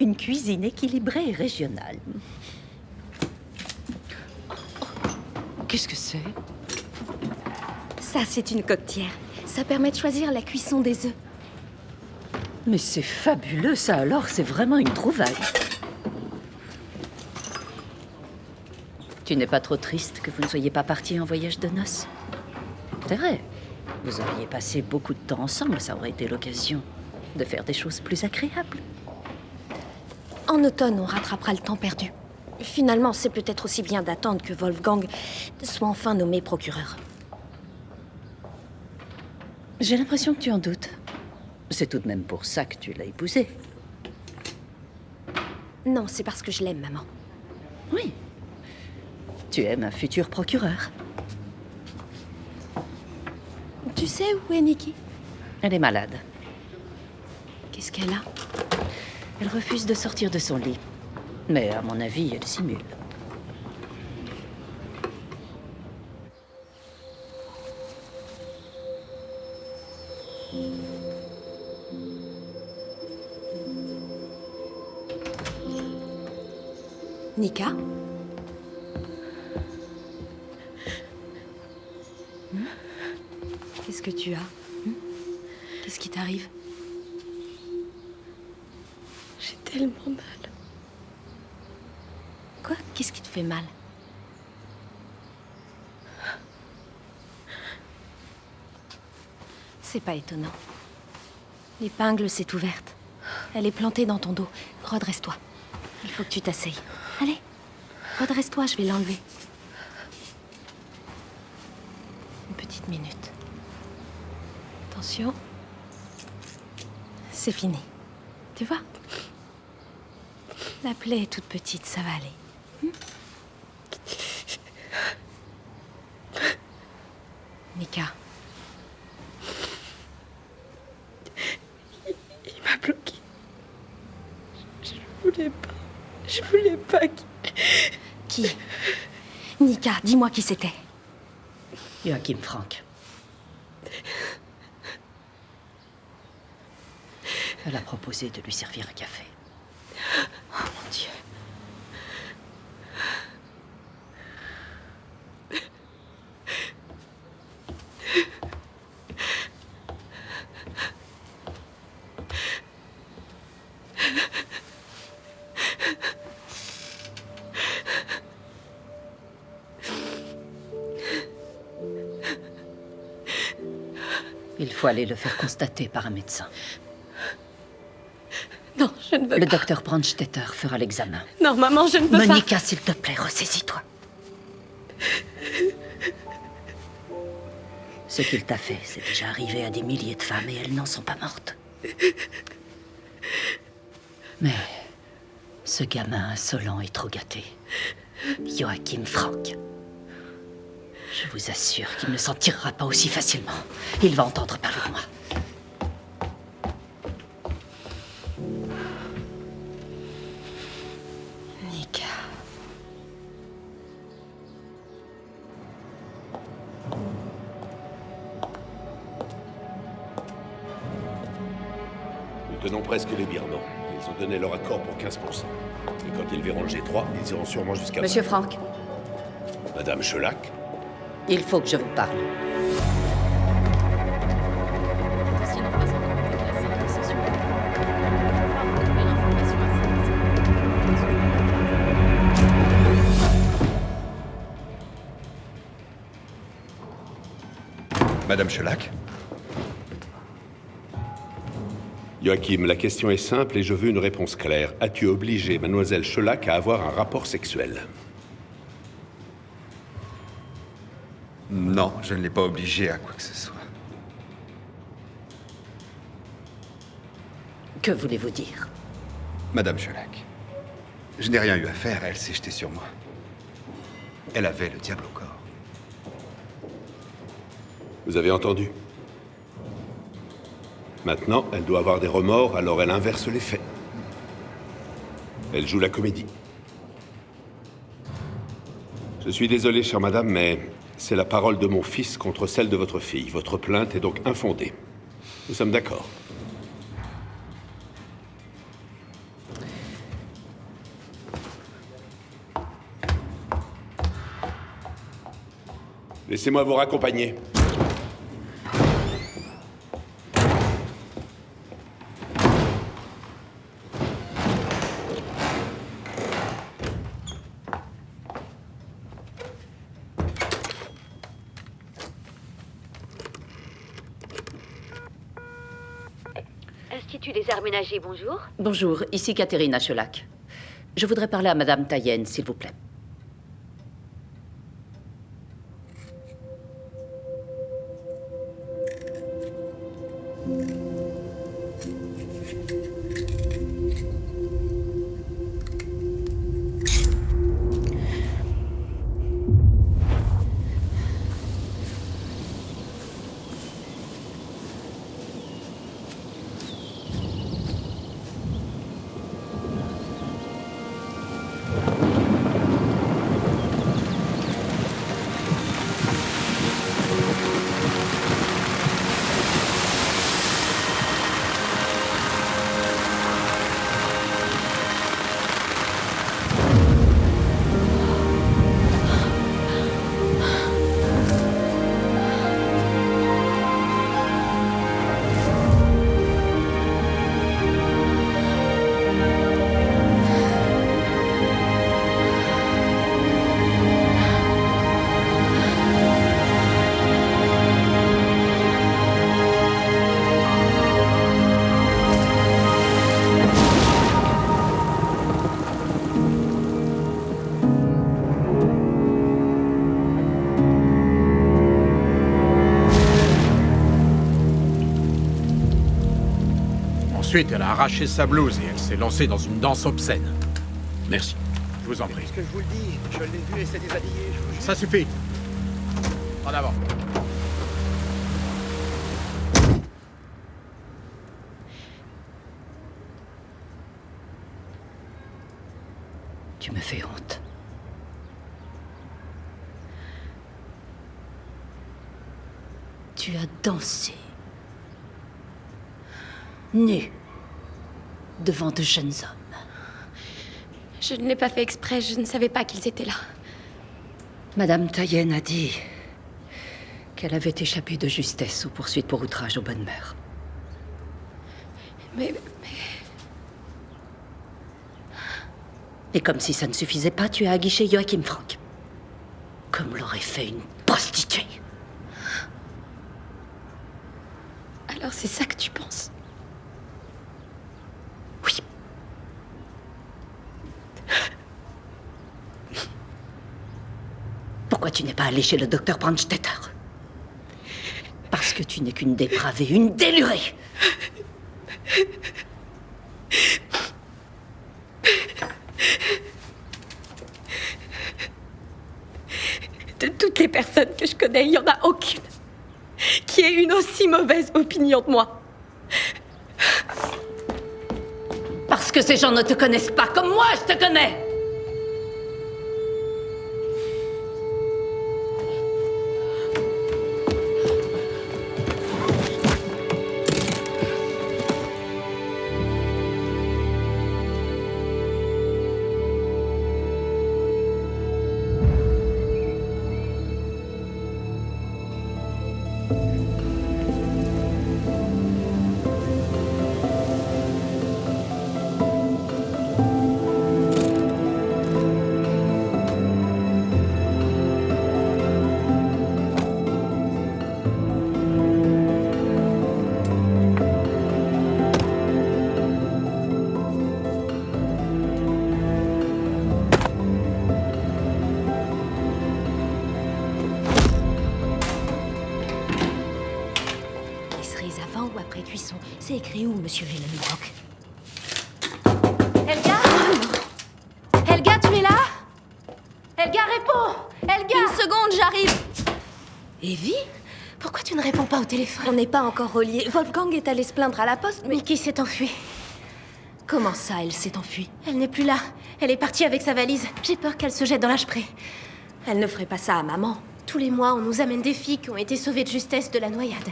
Une cuisine équilibrée et régionale. Qu'est-ce que c'est? Ça, c'est une coquetière. Ça permet de choisir la cuisson des œufs. Mais c'est fabuleux, ça alors, c'est vraiment une trouvaille. Tu n'es pas trop triste que vous ne soyez pas partis en voyage de noces? C'est vrai, vous auriez passé beaucoup de temps ensemble, ça aurait été l'occasion de faire des choses plus agréables. En automne, on rattrapera le temps perdu. Finalement, c'est peut-être aussi bien d'attendre que Wolfgang soit enfin nommé procureur. J'ai l'impression que tu en doutes. C'est tout de même pour ça que tu l'as épousé. Non, c'est parce que je l'aime, maman. Oui. Tu aimes un futur procureur. Tu sais où est Nikki? Elle est malade. Qu'est-ce qu'elle a? Elle refuse de sortir de son lit. Mais à mon avis, elle simule. Nika? Qu'est-ce que tu as? Qu'est-ce qui t'arrive? J'ai tellement mal. Quoi? Qu'est-ce qui te fait mal? C'est pas étonnant. L'épingle s'est ouverte. Elle est plantée dans ton dos. Redresse-toi. Il faut que tu t'asseyes. Allez, redresse-toi, je vais l'enlever. Une petite minute. Attention. C'est fini. Tu vois? La plaie est toute petite, ça va aller. Nika. Il m'a bloqué. Je voulais pas Qui? Nika, dis-moi qui c'était. Joachim Frank. Elle a proposé de lui servir un café. Oh mon Dieu. Il faut aller le faire constater par un médecin. Non, je ne veux Le pas. docteur Brandstetter fera l'examen. Non, maman, je ne veux pas. Monica, s'il te plaît, ressaisis-toi. Ce qu'il t'a fait, c'est déjà arrivé à des milliers de femmes et elles n'en sont pas mortes. Mais ce gamin insolent est trop gâté. Joachim Frank. Je vous assure qu'il ne s'en tirera pas aussi facilement. Il va entendre parler de moi. Nika. Nous tenons presque les Birmans. Ils ont donné leur accord pour 15%. Et quand ils verront le G3, ils iront sûrement jusqu'à... Monsieur Frank, Madame Chelac? il faut que je vous parle. Madame Chelac? Joachim, la question est simple et je veux une réponse claire. As-tu obligé mademoiselle Chelac à avoir un rapport sexuel? Non, je ne l'ai pas obligée à quoi que ce soit. Que voulez-vous dire? Madame Chelac, je n'ai rien eu à faire, elle s'est jetée sur moi. Elle avait le diable au corps. Vous avez entendu? Maintenant, elle doit avoir des remords, alors elle inverse les faits. Elle joue la comédie. Je suis désolé, chère madame, mais c'est la parole de mon fils contre celle de votre fille. Votre plainte est donc infondée. Nous sommes d'accord. Laissez-moi vous raccompagner. Institut des Arts Ménagers, bonjour. Bonjour, ici Catherine Chelac. Je voudrais parler à Madame Tayenne, s'il vous plaît. Ensuite, elle a arraché sa blouse et elle s'est lancée dans une danse obscène. Merci. Je vous en prie. Qu'est-ce que je vous le dis? Je l'ai vue et s'est déshabillée, je vous jure. Ça suffit. En avant. Tu me fais honte. Tu as dansé. Nu. Devant de jeunes hommes. Je ne l'ai pas fait exprès, je ne savais pas qu'ils étaient là. Madame Tayen a dit qu'elle avait échappé de justesse aux poursuites pour outrage aux bonnes mœurs. Mais... Et comme si ça ne suffisait pas, tu as aguiché Joachim Frank. Comme l'aurait fait une prostituée. Alors c'est ça que tu penses? Oui. Pourquoi tu n'es pas allé chez le docteur Brandstetter? Parce que tu n'es qu'une dépravée, une délurée. De toutes les personnes que je connais, il n'y en a aucune qui ait une aussi mauvaise opinion de moi. Parce que ces gens ne te connaissent pas comme moi, je te connais. C'est écrit où, monsieur Villeneuve? Helga? Helga, tu es là? Helga, réponds! Helga! Une seconde, j'arrive. Evie? Pourquoi tu ne réponds pas au téléphone? On n'est pas encore reliés. Wolfgang est allé se plaindre à la poste, mais... Mickey s'est enfuie. Comment ça, elle s'est enfuie? Elle n'est plus là. Elle est partie avec sa valise. J'ai peur qu'elle se jette dans l'âge-pré. Elle ne ferait pas ça à maman. Tous les mois, on nous amène des filles qui ont été sauvées de justesse de la noyade.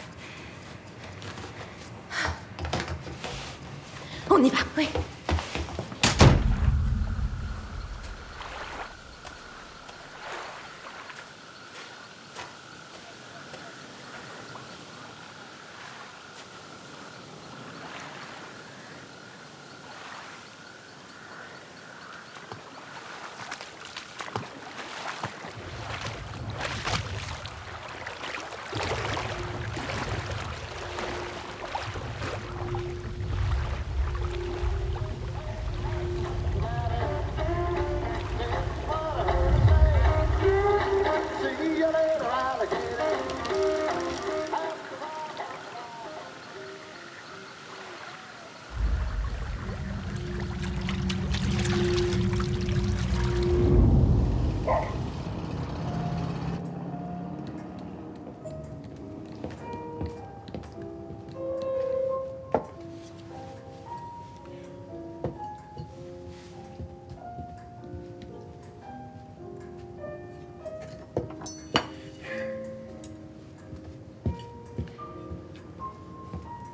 On y va, oui.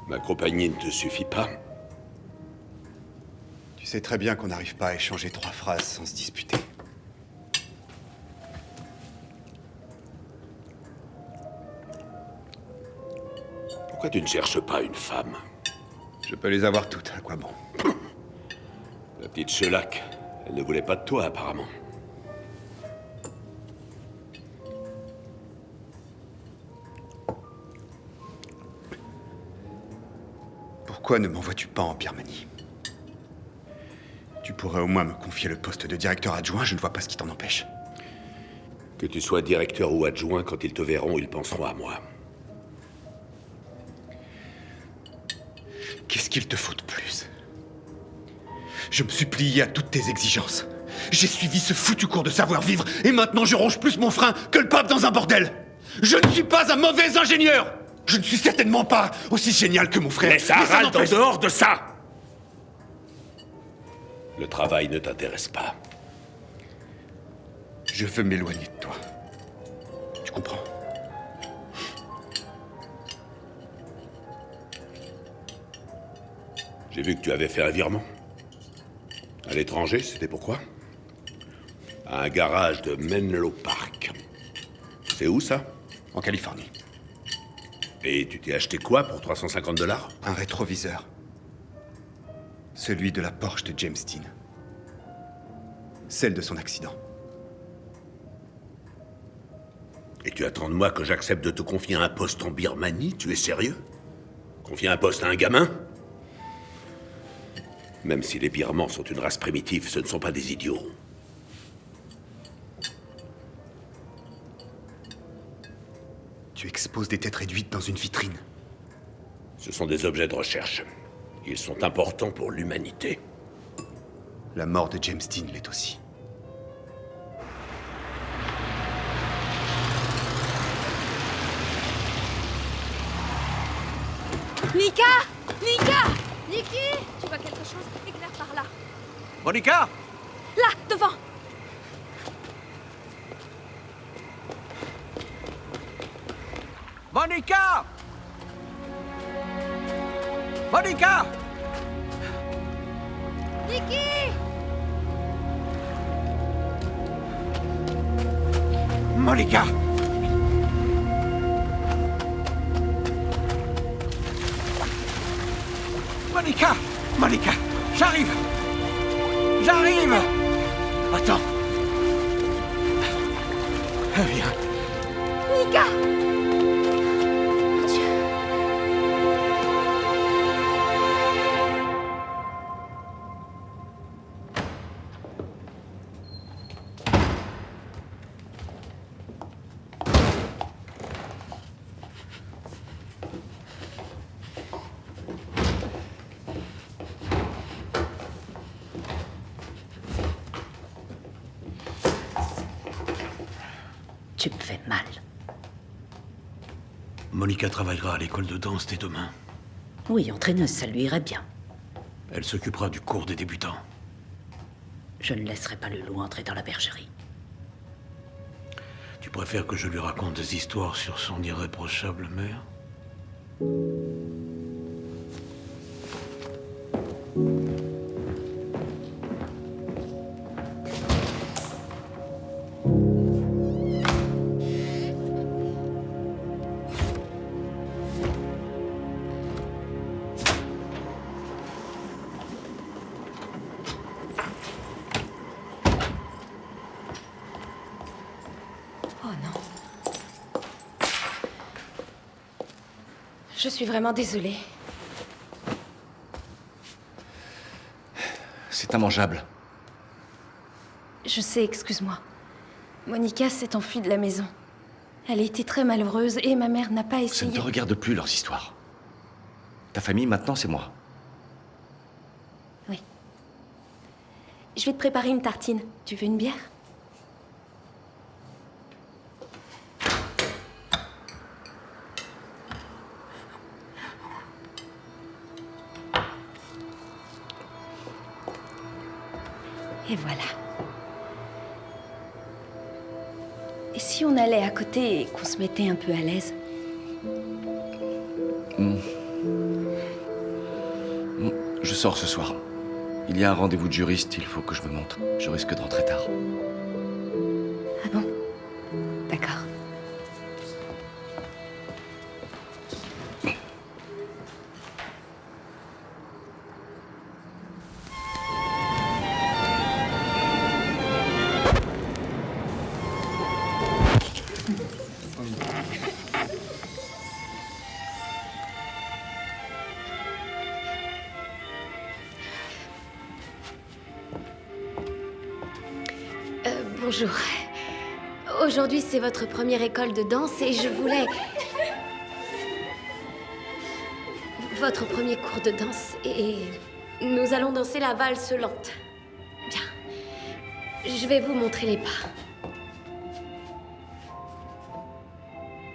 Ma compagnie ne te suffit pas? Tu sais très bien qu'on n'arrive pas à échanger 3 phrases sans se disputer. Pourquoi tu ne cherches pas une femme? Je peux les avoir toutes, à quoi bon? La petite Shellac, elle ne voulait pas de toi, apparemment. Pourquoi ne m'envoies-tu pas en Birmanie? Tu pourrais au moins me confier le poste de directeur adjoint, je ne vois pas ce qui t'en empêche. Que tu sois directeur ou adjoint, quand ils te verront, ils penseront à moi. Qu'est-ce qu'il te faut de plus? Je me suis plié à toutes tes exigences. J'ai suivi ce foutu cours de savoir-vivre et maintenant je ronge plus mon frein que le pape dans un bordel. Je ne suis pas un mauvais ingénieur. Je ne suis certainement pas aussi génial que mon frère. Mais ça râle en dehors de ça. Le travail ne t'intéresse pas. Je veux m'éloigner de toi. Tu comprends? J'ai vu que tu avais fait un virement. À l'étranger, c'était pourquoi? À un garage de Menlo Park. C'est où ça? En Californie. Et tu t'es acheté quoi pour 350 $? Un rétroviseur. Celui de la Porsche de James Dean. Celle de son accident. Et tu attends de moi que j'accepte de te confier un poste en Birmanie? Tu es sérieux? Confier un poste à un gamin? Même si les Birmans sont une race primitive, ce ne sont pas des idiots. Tu exposes des têtes réduites dans une vitrine. Ce sont des objets de recherche. Ils sont importants pour l'humanité. La mort de James Dean l'est aussi. Nika! Nika! Niki! Tu vois quelque chose? Éclaire par là. Monica! Là, devant! Monica! Monica! Niki! Monica! Monica! Monica! J'arrive! J'arrive! Attends! Viens! Nika! Tu me fais mal. Monica travaillera à l'école de danse dès demain. Oui, entraîneuse, ça lui irait bien. Elle s'occupera du cours des débutants. Je ne laisserai pas le loup entrer dans la bergerie. Tu préfères que je lui raconte des histoires sur son irréprochable mère? Oh non. Je suis vraiment désolée. C'est immangeable. Je sais, excuse-moi. Monica s'est enfuie de la maison. Elle a été très malheureuse et ma mère n'a pas Ça essayé... ne te regarde plus, leurs histoires. Ta famille, maintenant, c'est moi. Oui. Je vais te préparer une tartine. Tu veux une bière? Et voilà. Et si on allait à côté et qu'on se mettait un peu à l'aise? Je sors ce soir. Il y a un rendez-vous de juriste, il faut que je me montre. Je risque de rentrer tard. Ah bon? D'accord. Bonjour. Aujourd'hui, c'est votre première école de danse et je voulais... votre premier cours de danse et nous allons danser la valse lente. Bien. Je vais vous montrer les pas.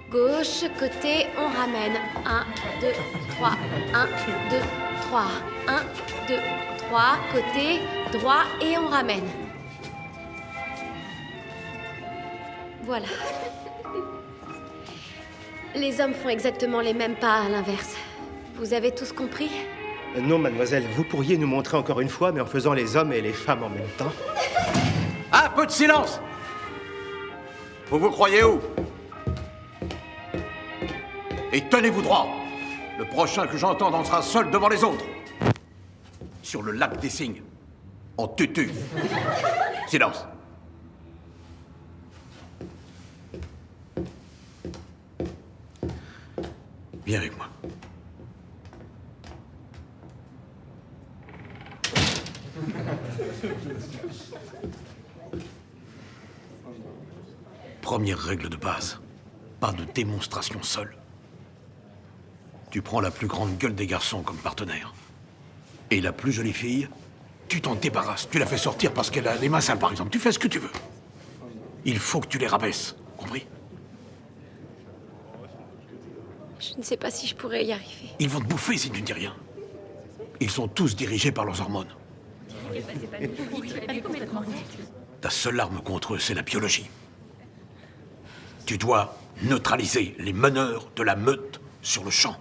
Gauche, côté, on ramène. 1, 2, 3. 1, 2, 3. 1, 2, 3. Côté, droit et on ramène. Voilà. Les hommes font exactement les mêmes pas à l'inverse. Vous avez tous compris? Non, mademoiselle, vous pourriez nous montrer encore une fois, mais en faisant les hommes et les femmes en même temps. Un peu de silence! Vous vous croyez où? Et tenez-vous droit! Le prochain que j'entends dansera seul devant les autres. Sur le lac des Cygnes. En tutu. Silence. Viens avec moi. Première règle de base. Pas de démonstration seule. Tu prends la plus grande gueule des garçons comme partenaire. Et la plus jolie fille, tu t'en débarrasses. Tu la fais sortir parce qu'elle a les mains sales, par exemple. Tu fais ce que tu veux. Il faut que tu les rabaisses. Compris? Je ne sais pas si je pourrais y arriver. Ils vont te bouffer si tu ne dis rien. Ils sont tous dirigés par leurs hormones. Ta seule arme contre eux, c'est la biologie. Tu dois neutraliser les meneurs de la meute sur le champ.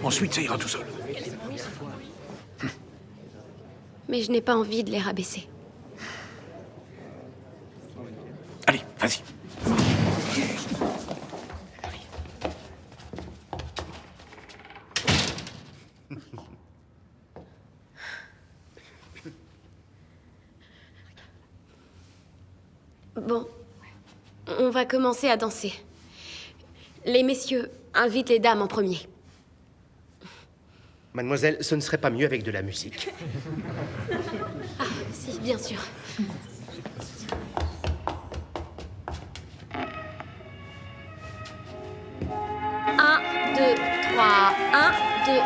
Ensuite, ça ira tout seul. Mais je n'ai pas envie de les rabaisser. Allez, vas-y. Bon, on va commencer à danser. Les messieurs, invitent les dames en premier. Mademoiselle, ce ne serait pas mieux avec de la musique? Ah, si, bien sûr. Un, deux, trois. 1, 2,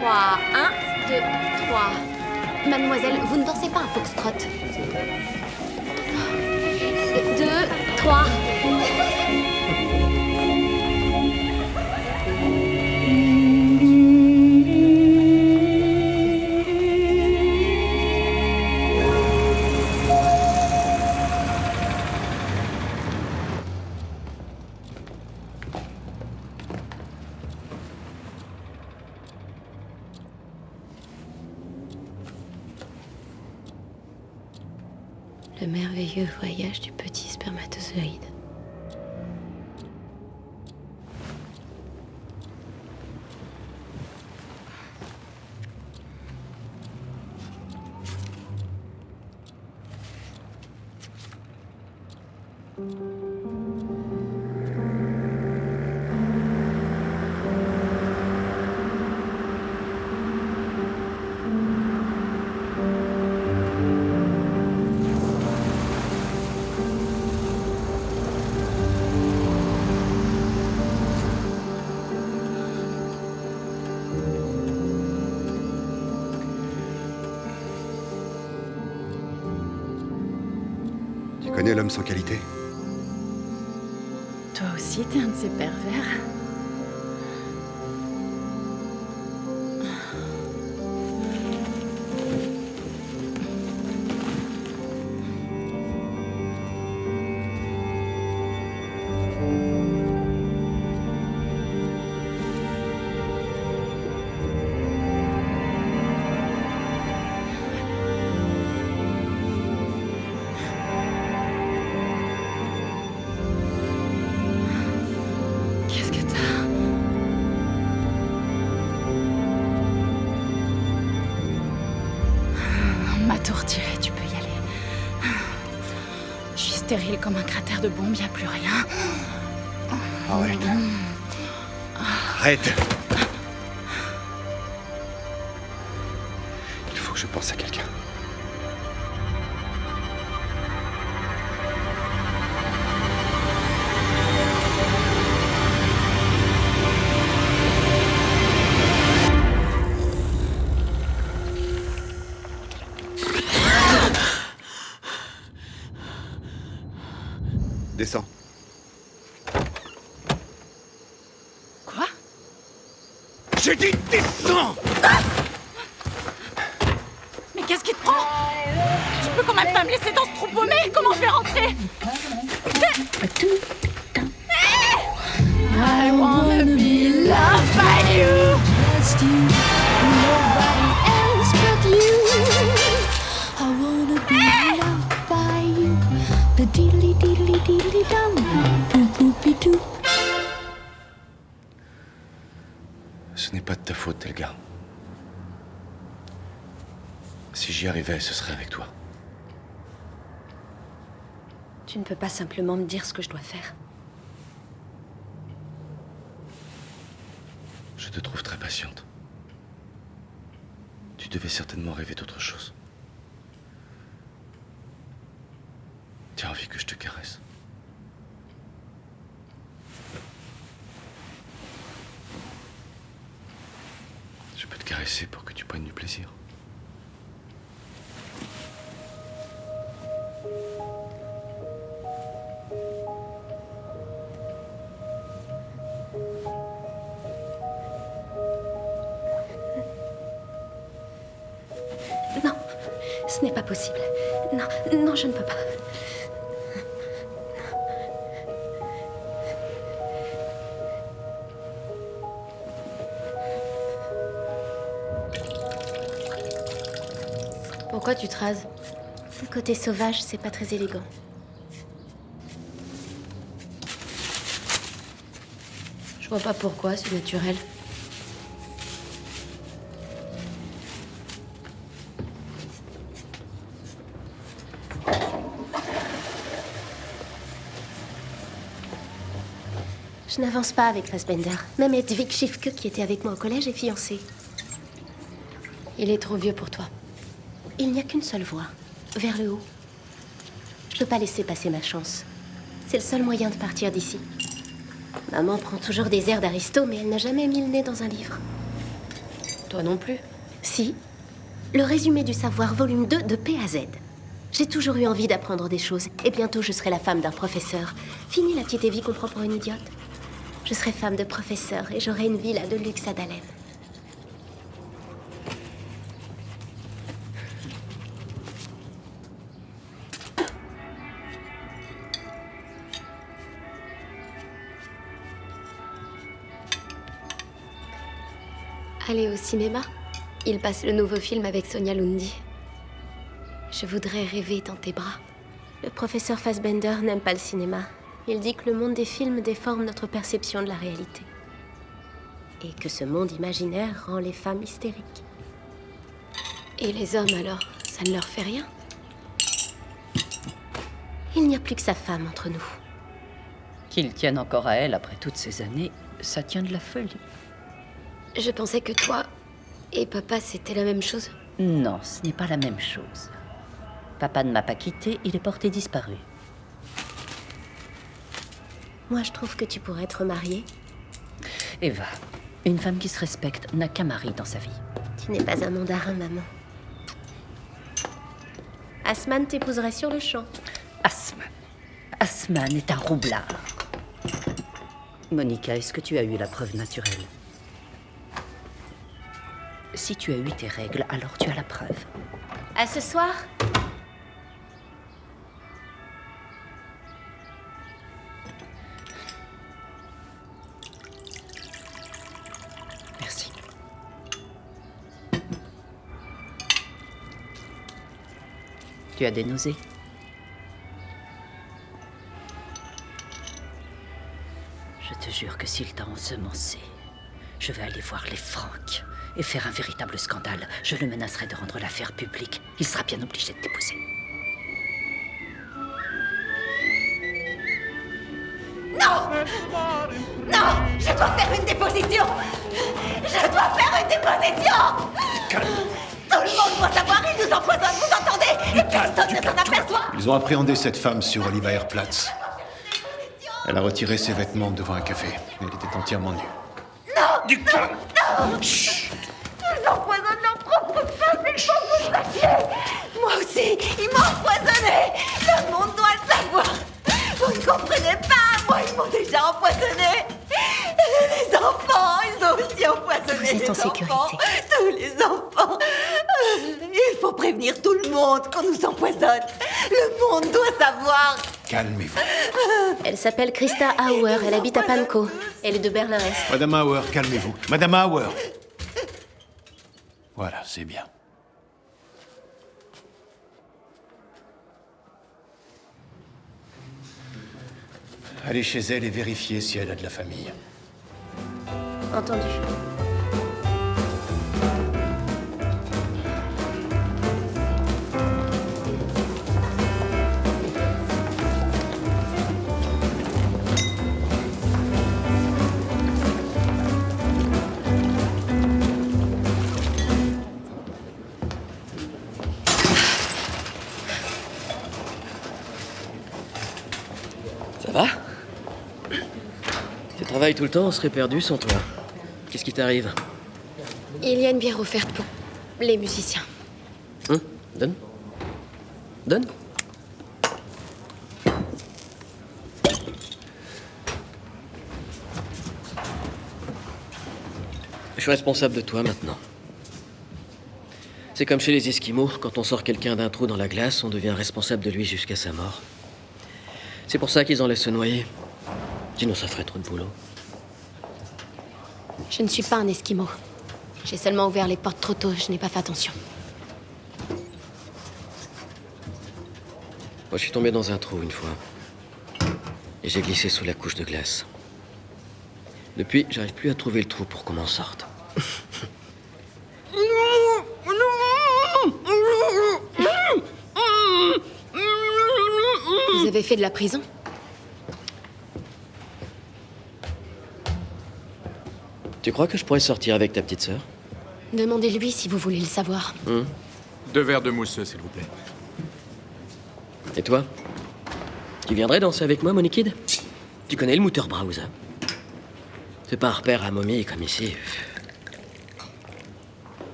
3. 1, 2, 3. Mademoiselle, vous ne dansez pas un foxtrot. 2, 3. Le merveilleux voyage du petit spermatozoïde. Tu connais l'homme sans qualité? Toi aussi, t'es un de ces pervers. Qu'est-ce que t'as? On m'a tout retiré, tu peux y aller. Je suis stérile comme un cratère de bombe, y a plus rien. Arrête. Arrête. Il faut que je pense à quelqu'un. Descends. Quoi? J'ai dit descends! Mais qu'est-ce qui te prend? Tu peux quand même pas me laisser dans ce trou paumé? Comment je vais rentrer? I wanna be loved by you. Just you, nobody else but you. I wanna be loved by you. The diddly diddly diddly dum, boop boopy doo. Ce n'est pas de ta faute, Elga. Si j'y arrivais, ce serait avec toi. Tu ne peux pas simplement me dire ce que je dois faire. Je te trouve très patiente. Tu devais certainement rêver d'autre chose. Tu as envie que je te caresse? Je peux te caresser pour que tu prennes du plaisir. Non, ce n'est pas possible. Non, non, je ne peux pas. Pourquoi tu te rases? Le côté sauvage, c'est pas très élégant. Je vois pas pourquoi, c'est naturel. Je n'avance pas avec Fassbender. Même Hedwig Schiffke, qui était avec moi au collège, est fiancé. Il est trop vieux pour toi. Il n'y a qu'une seule voie, vers le haut. Je peux pas laisser passer ma chance. C'est le seul moyen de partir d'ici. Maman prend toujours des airs d'Aristo, mais elle n'a jamais mis le nez dans un livre. Toi non plus? Si. Le résumé du savoir, volume 2, de P à Z. J'ai toujours eu envie d'apprendre des choses, et bientôt je serai la femme d'un professeur. Fini la petite Evie qu'on prend pour une idiote. Je serai femme de professeur, et j'aurai une villa de luxe à Dahlem. Aller au cinéma? Il passe le nouveau film avec Sonia Lundi. Je voudrais rêver dans tes bras. Le professeur Fassbender n'aime pas le cinéma. Il dit que le monde des films déforme notre perception de la réalité. Et que ce monde imaginaire rend les femmes hystériques. Et les hommes alors? Ça ne leur fait rien? Il n'y a plus que sa femme entre nous. Qu'il tienne encore à elle après toutes ces années, ça tient de la folie. Je pensais que toi et papa, c'était la même chose. Non, ce n'est pas la même chose. Papa ne m'a pas quitté, il est porté disparu. Moi, je trouve que tu pourrais être mariée. Eva, une femme qui se respecte n'a qu'un mari dans sa vie. Tu n'es pas un mandarin, maman. Asman t'épouserait sur le champ. Asman est un roublard. Monica, est-ce que tu as eu la preuve naturelle? Si tu as eu tes règles, alors tu as la preuve. À ce soir. Merci. Tu as des nausées? Je te jure que s'il t'a ensemencé, je vais aller voir les Franks et faire un véritable scandale. Je le menacerai de rendre l'affaire publique. Il sera bien obligé de t'épouser. Non! Non! Je dois faire une déposition! Je dois faire une déposition! Tout le monde doit savoir, ils nous empoisonnent, vous entendez? Et personne ne s'en aperçoit! Ils ont appréhendé cette femme sur Oliva Airplatz. Elle a retiré ses vêtements devant un café. Elle était entièrement nue. Non! Du calme! Non! Chut! Ils empoisonnent leur propre femme, il faut que vous le sachiez! Moi aussi, ils m'ont empoisonné! Le monde doit le savoir! Vous ne comprenez sécurité. Tous les enfants. Il faut prévenir tout le monde qu'on nous empoisonne. Le monde doit savoir. Calmez-vous. Elle s'appelle Christa Auer, elle habite à Pankow. Elle est de Berlin-Est. Madame Auer, calmez-vous. Madame Auer. Voilà, c'est bien. Allez chez elle et vérifiez si elle a de la famille. Entendu. Ça va? Tu travailles tout le temps, on serait perdu sans toi. Qu'est-ce qui t'arrive? Il y a une bière offerte pour les musiciens. Donne. Donne. Je suis responsable de toi maintenant. C'est comme chez les Esquimaux, quand on sort quelqu'un d'un trou dans la glace, on devient responsable de lui jusqu'à sa mort. C'est pour ça qu'ils en laissent se noyer. Sinon, ça ferait trop de boulot. Je ne suis pas un Esquimau. J'ai seulement ouvert les portes trop tôt, je n'ai pas fait attention. Moi, je suis tombé dans un trou une fois. Et j'ai glissé sous la couche de glace. Depuis, j'arrive plus à trouver le trou pour qu'on m'en sorte. Vous avez fait de la prison? Tu crois que je pourrais sortir avec ta petite sœur? Demandez-lui si vous voulez le savoir. 2 verres de mousseux, s'il vous plaît. Et toi? Tu viendrais danser avec moi, mon kid? Tu connais le Mutterbrause? C'est pas un repère à momie comme ici.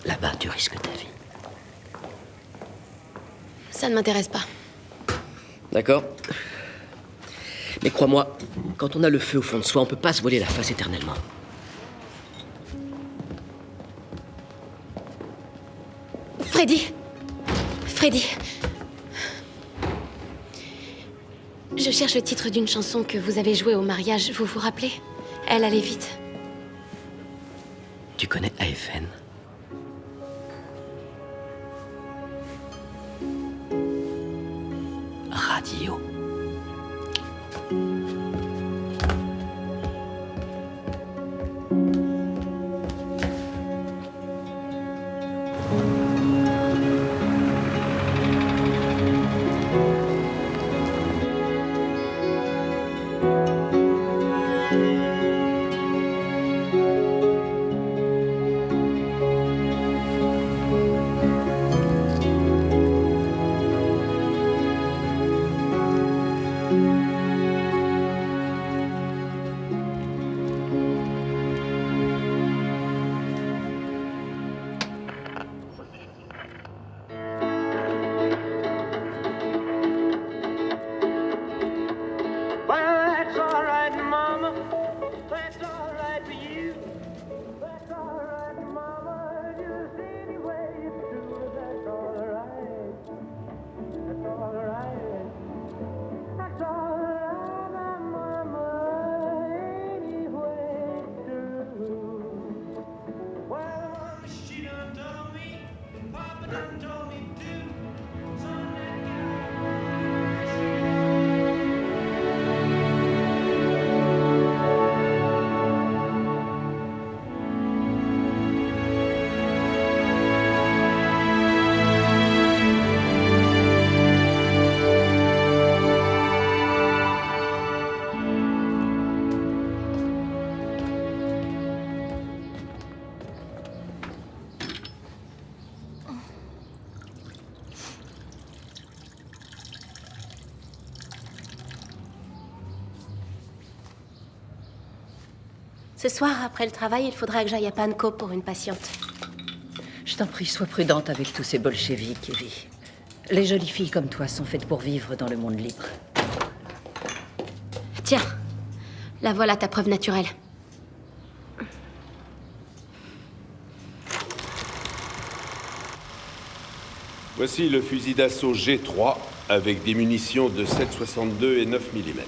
Là-bas, tu risques ta vie. Ça ne m'intéresse pas. D'accord? Mais crois-moi, quand on a le feu au fond de soi, on peut pas se voiler la face éternellement. Freddy! Freddy! Je cherche le titre d'une chanson que vous avez jouée au mariage, vous vous rappelez? Elle allait vite. Tu connais AFN? Radio. Ce soir, après le travail, il faudra que j'aille à Pankow pour une patiente. Je t'en prie, sois prudente avec tous ces bolcheviks, Evie. Les jolies filles comme toi sont faites pour vivre dans le monde libre. Tiens, la voilà ta preuve naturelle. Voici le fusil d'assaut G3 avec des munitions de 7,62 et 9 mm.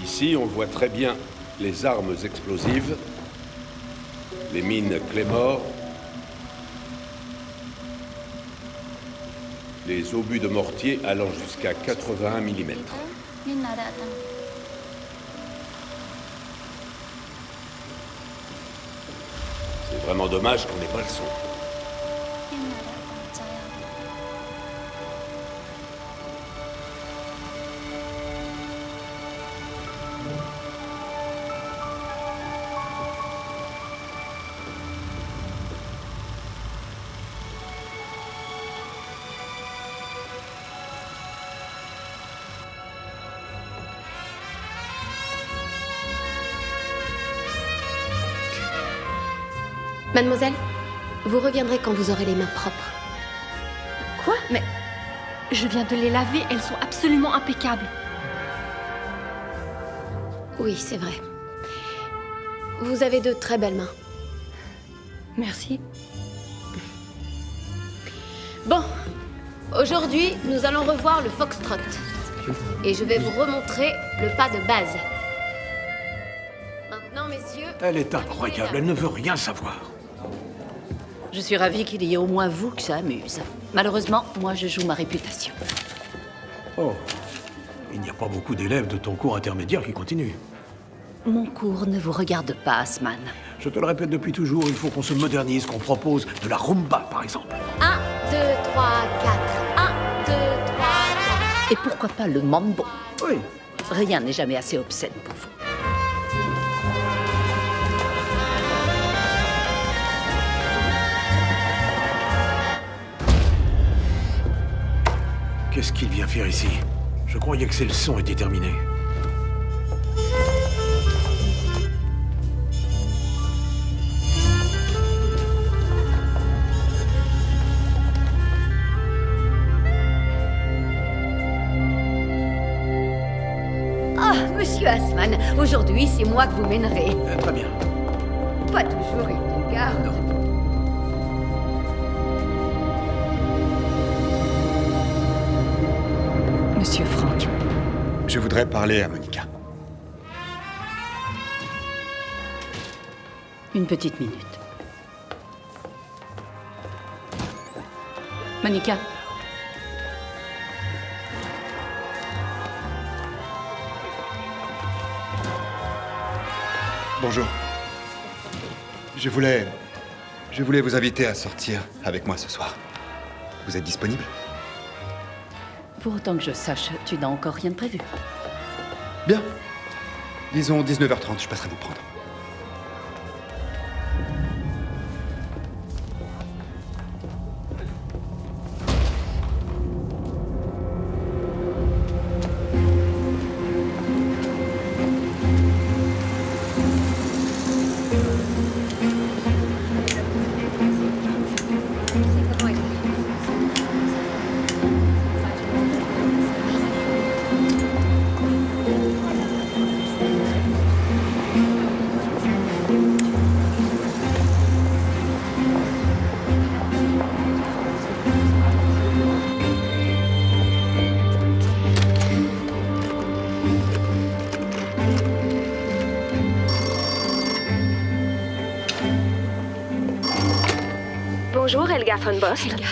Ici, on voit très bien les armes explosives, les mines Claymore, les obus de mortier allant jusqu'à 81 mm. C'est vraiment dommage qu'on n'ait pas le son. Mademoiselle, vous reviendrez quand vous aurez les mains propres. Quoi? Mais je viens de les laver, elles sont absolument impeccables. Oui, c'est vrai. Vous avez de très belles mains. Merci. Bon, aujourd'hui, nous allons revoir le foxtrot. Et je vais vous remontrer le pas de base. Maintenant, messieurs... Elle est incroyable, elle ne veut rien savoir. Je suis ravie qu'il y ait au moins vous que ça amuse. Malheureusement, moi, je joue ma réputation. Oh, il n'y a pas beaucoup d'élèves de ton cours intermédiaire qui continuent. Mon cours ne vous regarde pas, Asman. Je te le répète depuis toujours, il faut qu'on se modernise, qu'on propose de la rumba, par exemple. 1, 2, 3, 4. 1, 2, 3, 4. Et pourquoi pas le mambo? Oui. Rien n'est jamais assez obscène pour vous. Qu'est-ce qu'il vient faire ici? Je croyais que ces leçons étaient terminées. Ah, monsieur Asman, aujourd'hui, c'est moi que vous mènerez. Très bien. Pas toujours une garde. Monsieur Franck. Je voudrais parler à Monica. Une petite minute. Monica. Bonjour. Je voulais vous inviter à sortir avec moi ce soir. Vous êtes disponible? Pour autant que je sache, tu n'as encore rien de prévu. Bien. Disons 19h30, je passerai vous prendre. Bonjour, Helga von Bost. Helga,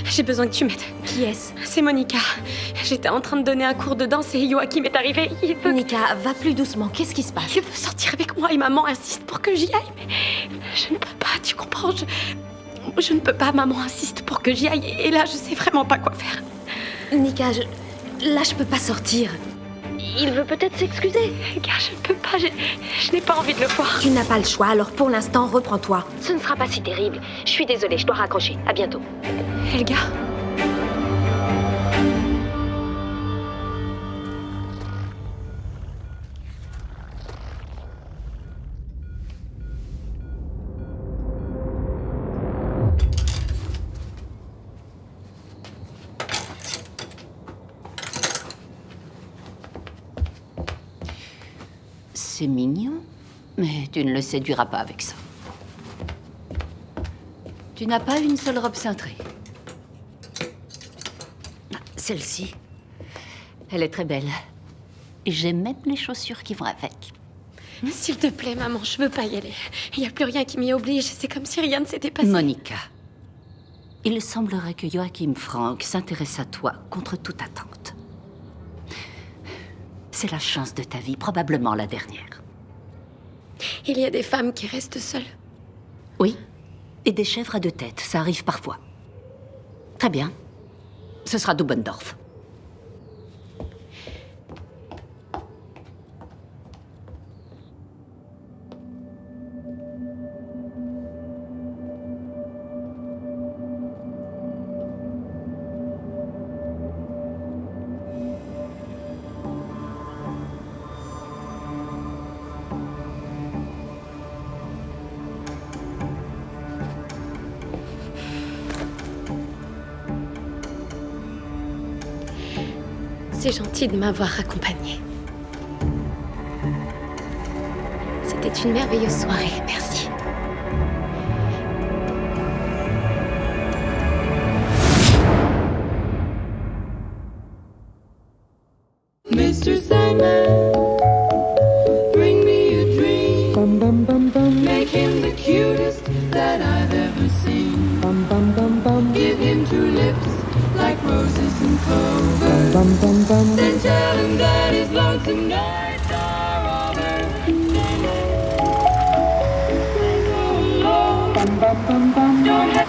j'ai besoin que tu m'aides. Qui est-ce? C'est Monica. J'étais en train de donner un cours de danse et Joachim est arrivé. Il veut... Monica, va plus doucement. Qu'est-ce qui se passe? Il veut sortir avec moi et maman insiste pour que j'y aille, mais je ne peux pas, tu comprends? Je ne peux pas, maman insiste pour que j'y aille et là, je sais vraiment pas quoi faire. Nika, là, je peux pas sortir. Il veut peut-être s'excuser. Helga, je ne peux pas, je n'ai pas envie de le voir. Tu n'as pas le choix, alors pour l'instant, reprends-toi. Ce ne sera pas si terrible. Je suis désolée, je dois raccrocher. À bientôt. Helga. C'est mignon, mais tu ne le séduiras pas avec ça. Tu n'as pas une seule robe cintrée. Celle-ci. Elle est très belle. Et j'ai même les chaussures qui vont avec. S'il te plaît, maman, je veux pas y aller. Il n'y a plus rien qui m'y oblige. C'est comme si rien ne s'était passé. Monica, il semblerait que Joachim Frank s'intéresse à toi contre toute attente. C'est la chance de ta vie, probablement la dernière. Il y a des femmes qui restent seules. Oui, et des chèvres à deux têtes, ça arrive parfois. Très bien. Ce sera Dubendorf. C'est gentil de m'avoir accompagnée. C'était une merveilleuse soirée, merci. Mr. Sandman, bring me a dream. Make him the cutest that I've ever seen. Give him two lips like roses and clover. Then tell him that his lonesome nights are over. So alone. Don't have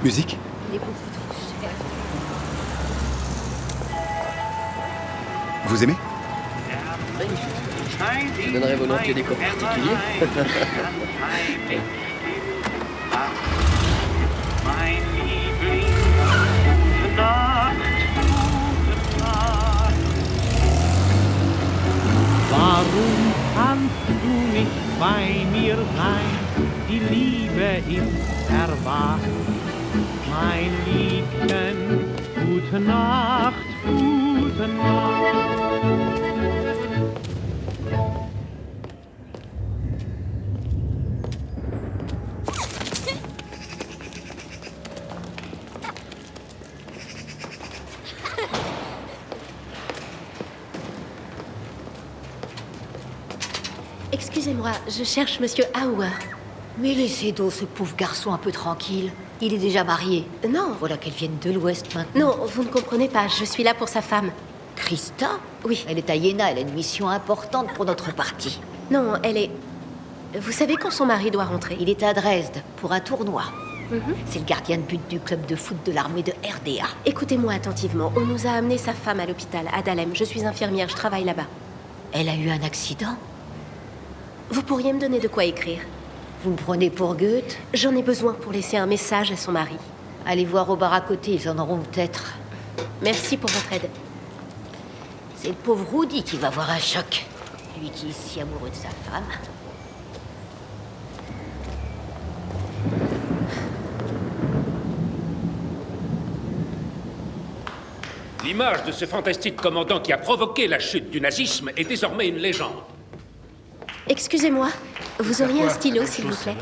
Musique? Vous aimez? Je donnerais volontiers des cours particuliers. Warum kannst du nicht bei mir sein? Die Liebe ist erwacht. Mein Liebchen, gute Nacht, gute Nacht. Excusez-moi, je cherche Monsieur Auer. Mais laissez donc ce pauvre garçon un peu tranquille. Il est déjà marié. Non. Voilà qu'elle vienne de l'Ouest maintenant. Non, vous ne comprenez pas, je suis là pour sa femme. Christa? Oui. Elle est à Iéna, elle a une mission importante pour notre parti. Non, elle est... Vous savez quand son mari doit rentrer? Il est à Dresde pour un tournoi. Mhm. C'est le gardien de but du club de foot de l'armée de RDA. Écoutez-moi attentivement, on nous a amené sa femme à l'hôpital, à Dahlem. Je suis infirmière, je travaille là-bas. Elle a eu un accident? Vous pourriez me donner de quoi écrire? Vous me prenez pour Goethe? J'en ai besoin pour laisser un message à son mari. Allez voir au bar à côté, ils en auront peut-être. Merci pour votre aide. C'est le pauvre Rudy qui va avoir un choc. Lui qui est si amoureux de sa femme. L'image de ce fantastique commandant qui a provoqué la chute du nazisme est désormais une légende. Excusez-moi, vous auriez un stylo, s'il vous plaît?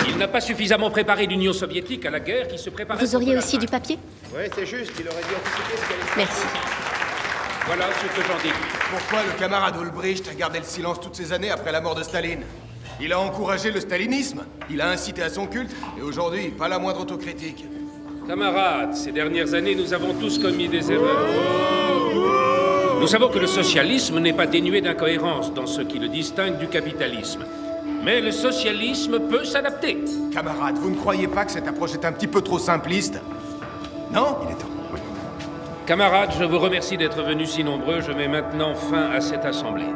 Il n'a pas suffisamment préparé l'Union soviétique à la guerre qui se préparait. Vous auriez aussi du papier? Oui, c'est juste, il aurait dû anticiper ce qu'elle... Merci. Voilà ce que j'en déduis. Pourquoi le camarade Ulbricht a gardé le silence toutes ces années après la mort de Staline? Il a encouragé le stalinisme, il a incité à son culte, et aujourd'hui, pas la moindre autocritique. Camarades, ces dernières années, nous avons tous commis des erreurs. Nous savons que le socialisme n'est pas dénué d'incohérence dans ce qui le distingue du capitalisme. Mais le socialisme peut s'adapter. Camarade, vous ne croyez pas que cette approche est un petit peu trop simpliste? Non? Il est temps. Oui. Camarades, je vous remercie d'être venus si nombreux. Je mets maintenant fin à cette assemblée.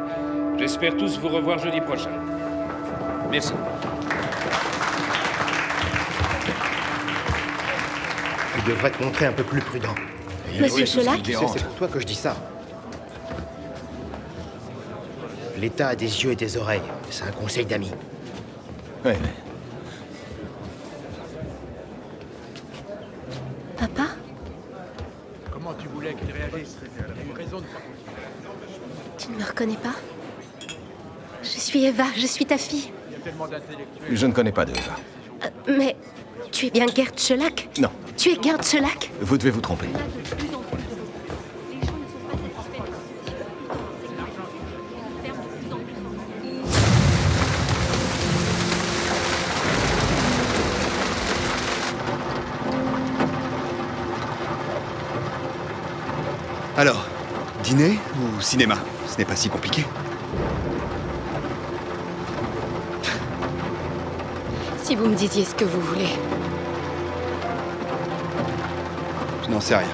J'espère tous vous revoir jeudi prochain. Merci. Tu devrais te montrer un peu plus prudent. Monsieur Chelac ? Tu sais, c'est pour toi que je dis ça. L'État a des yeux et des oreilles. C'est un conseil d'amis. Ouais. Papa ? Comment tu voulais qu'il réagisse? Il a eu raison de pas continuer. Tu ne me reconnais pas ? Je suis Eva, je suis ta fille. Il y a tellement d'intellectuels. Je ne connais pas de Eva. Mais tu es bien Gerd Chelac ? Non, Tu es Gerd Chelac ? vous devez vous tromper. Alors, dîner ou cinéma? Ce n'est pas si compliqué. Si vous me disiez ce que vous voulez. Je n'en sais rien.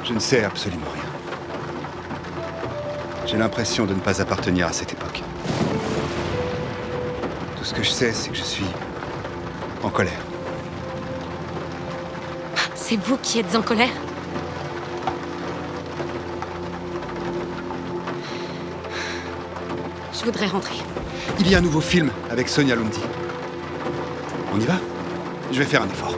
Je ne sais absolument rien. J'ai l'impression de ne pas appartenir à cette époque. Tout ce que je sais, c'est que je suis en colère. C'est vous qui êtes en colère ? Je voudrais rentrer. Il y a un nouveau film avec Sonia Lundi. On y va? Je vais faire un effort.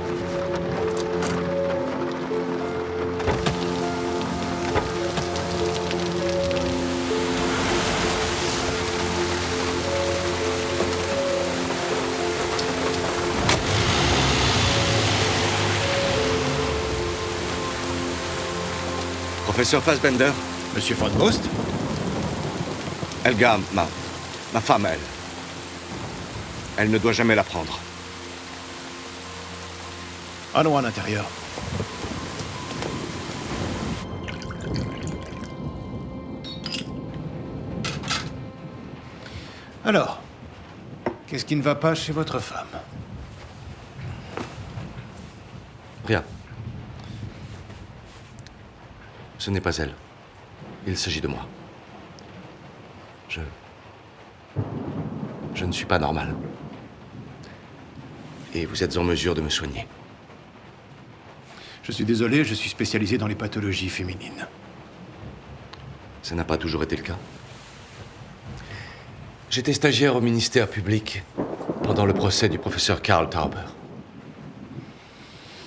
Professeur Fassbender? Monsieur Von Most? Elga, ma femme, elle ne doit jamais l'apprendre. Allons à l'intérieur. Alors, qu'est-ce qui ne va pas chez votre femme? Rien. Ce n'est pas elle. Il s'agit de moi. Je ne suis pas normal. Et vous êtes en mesure de me soigner. Je suis désolé, je suis spécialisé dans les pathologies féminines. Ça n'a pas toujours été le cas. J'étais stagiaire au ministère public pendant le procès du professeur Karl Tauber.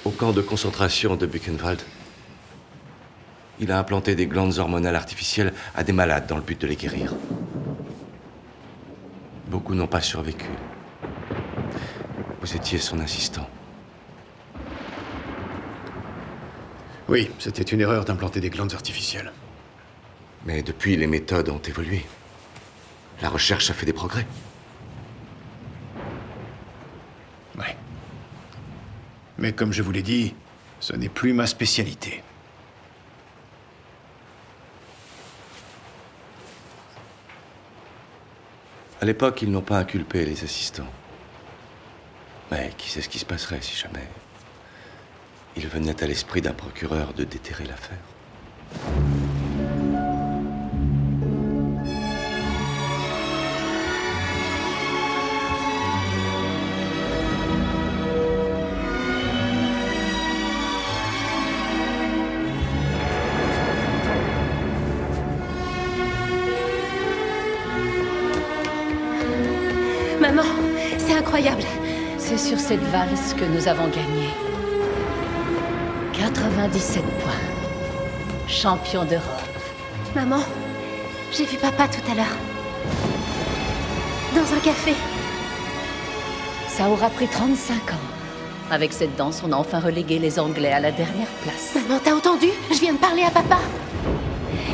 Au camp de concentration de Buchenwald, il a implanté des glandes hormonales artificielles à des malades dans le but de les guérir. Beaucoup n'ont pas survécu. Vous étiez son assistant. Oui, c'était une erreur d'implanter des glandes artificielles. Mais depuis, les méthodes ont évolué. La recherche a fait des progrès. Ouais. Mais comme je vous l'ai dit, ce n'est plus ma spécialité. À l'époque, ils n'ont pas inculpé les assistants. Mais qui sait ce qui se passerait si jamais il venait à l'esprit d'un procureur de déterrer l'affaire. Maman, c'est incroyable. C'est sur cette valse que nous avons gagné. 97 points. Champion d'Europe. Maman, j'ai vu papa tout à l'heure. Dans un café. Ça aura pris 35 ans. Avec cette danse, on a enfin relégué les Anglais à la dernière place. Maman, t'as entendu? Je viens de parler à papa.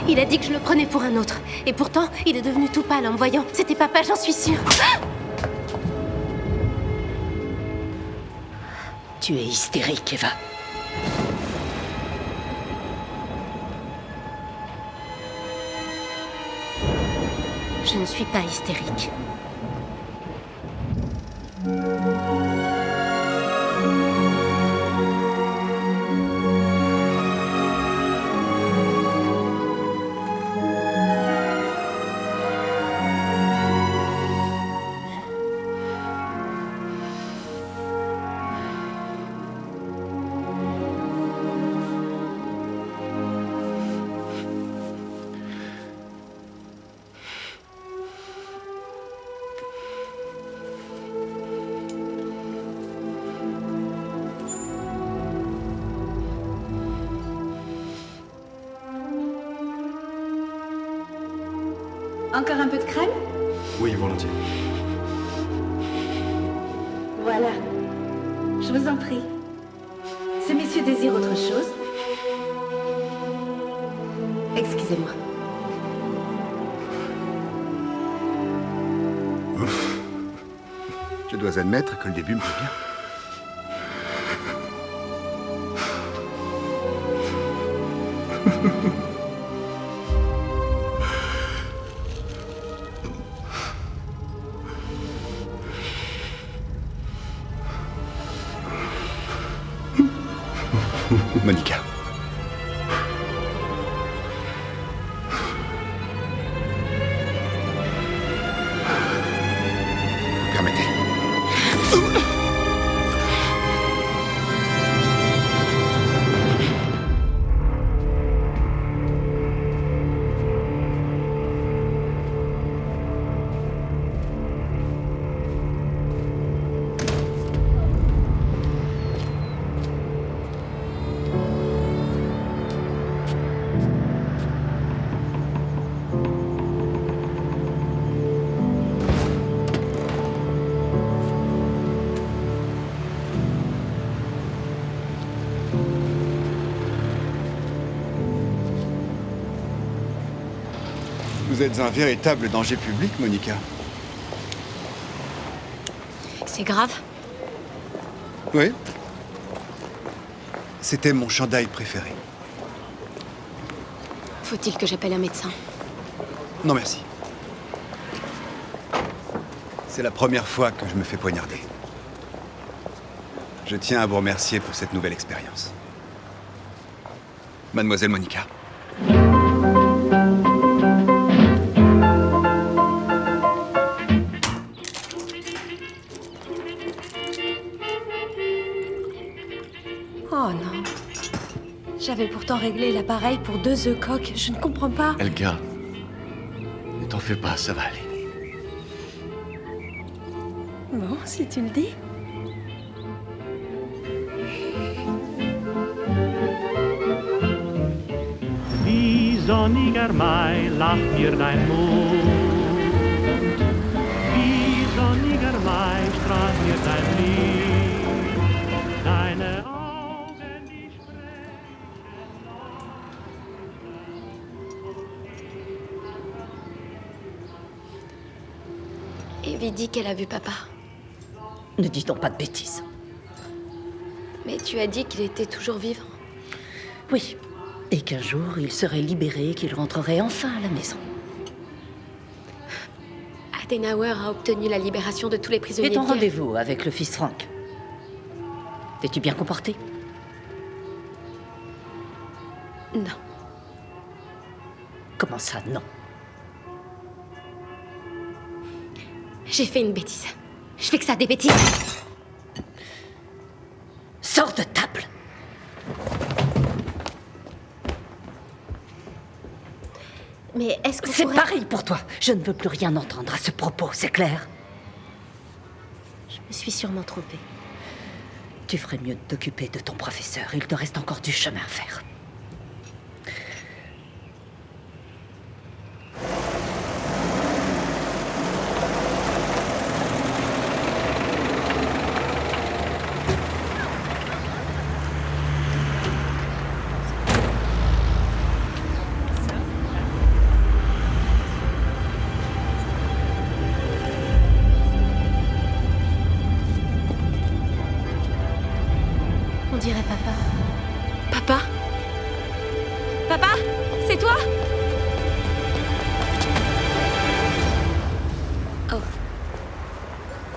Il a dit que je le prenais pour un autre. Et pourtant, il est devenu tout pâle en me voyant. C'était papa, j'en suis sûre. Tu es hystérique, Eva. Je ne suis pas hystérique. Encore un peu de crème? Oui, volontiers. Voilà. Je vous en prie. Ces messieurs désirent autre chose? Excusez-moi. Je dois admettre que le début me plaît bien. Monica. Permettez. Vous êtes un véritable danger public, Monica. C'est grave. Oui. C'était mon chandail préféré. Faut-il que j'appelle un médecin? Non, merci. C'est la première fois que je me fais poignarder. Je tiens à vous remercier pour cette nouvelle expérience. Mademoiselle Monica. Oh non. J'avais pourtant réglé l'appareil pour 2 œufs coques. Je ne comprends pas. Elga, ne t'en fais pas, ça va aller. Bon, si tu le dis. Wie sonniger Mai lacht mir dein Mond. Wie sonniger Mai strahlt mir dein Licht. Deine Augen, die Evie dit qu'elle a vu papa. Ne dis donc pas de bêtises. Mais tu as dit qu'il était toujours vivant. Oui. Et qu'un jour, il serait libéré, qu'il rentrerait enfin à la maison. Adenauer a obtenu la libération de tous les prisonniers Et ton de guerre. rendez-vous avec le fils Frank? T'es-tu bien comporté? Non. Comment ça, non? J'ai fait une bêtise. Je fais que ça, des bêtises. Sors de table! Mais est-ce que C'est pareil pour toi. Je ne veux plus rien entendre à ce propos, c'est clair? Je me suis sûrement trompée. Tu ferais mieux de t'occuper de ton professeur. Il te reste encore du chemin à faire. On dirait papa. Papa? Papa? C'est toi? Oh.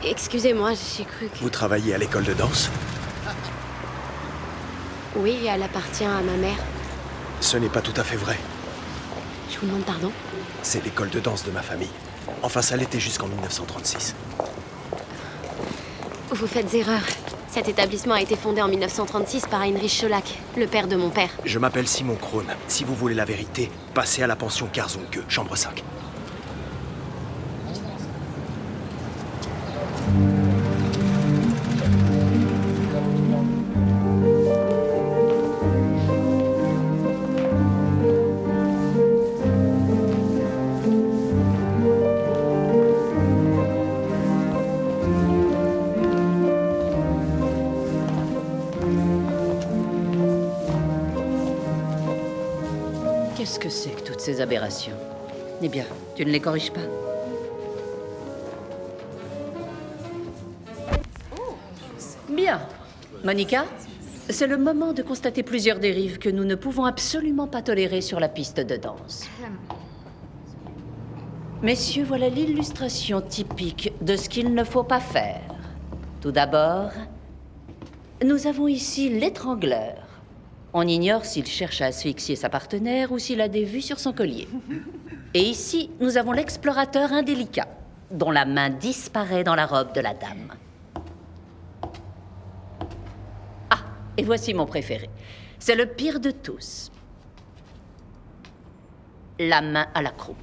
Excusez-moi, j'ai cru que... Vous travaillez à l'école de danse? Oui, elle appartient à ma mère. Ce n'est pas tout à fait vrai. Je vous demande pardon? C'est l'école de danse de ma famille. Enfin, ça l'était jusqu'en 1936. Vous faites erreur. Cet établissement a été fondé en 1936 par Heinrich Schollack, le père de mon père. Je m'appelle Simon Krohn. Si vous voulez la vérité, passez à la pension Karzonke, chambre 5. ces aberrations. Eh bien, tu ne les corriges pas? Bien. Monica, c'est le moment de constater plusieurs dérives que nous ne pouvons absolument pas tolérer sur la piste de danse. Messieurs, voilà l'illustration typique de ce qu'il ne faut pas faire. Tout d'abord, nous avons ici l'étrangleur. On ignore s'il cherche à asphyxier sa partenaire ou s'il a des vues sur son collier. Et ici, nous avons l'explorateur indélicat, dont la main disparaît dans la robe de la dame. Ah, et voici mon préféré. C'est le pire de tous. La main à la croupe.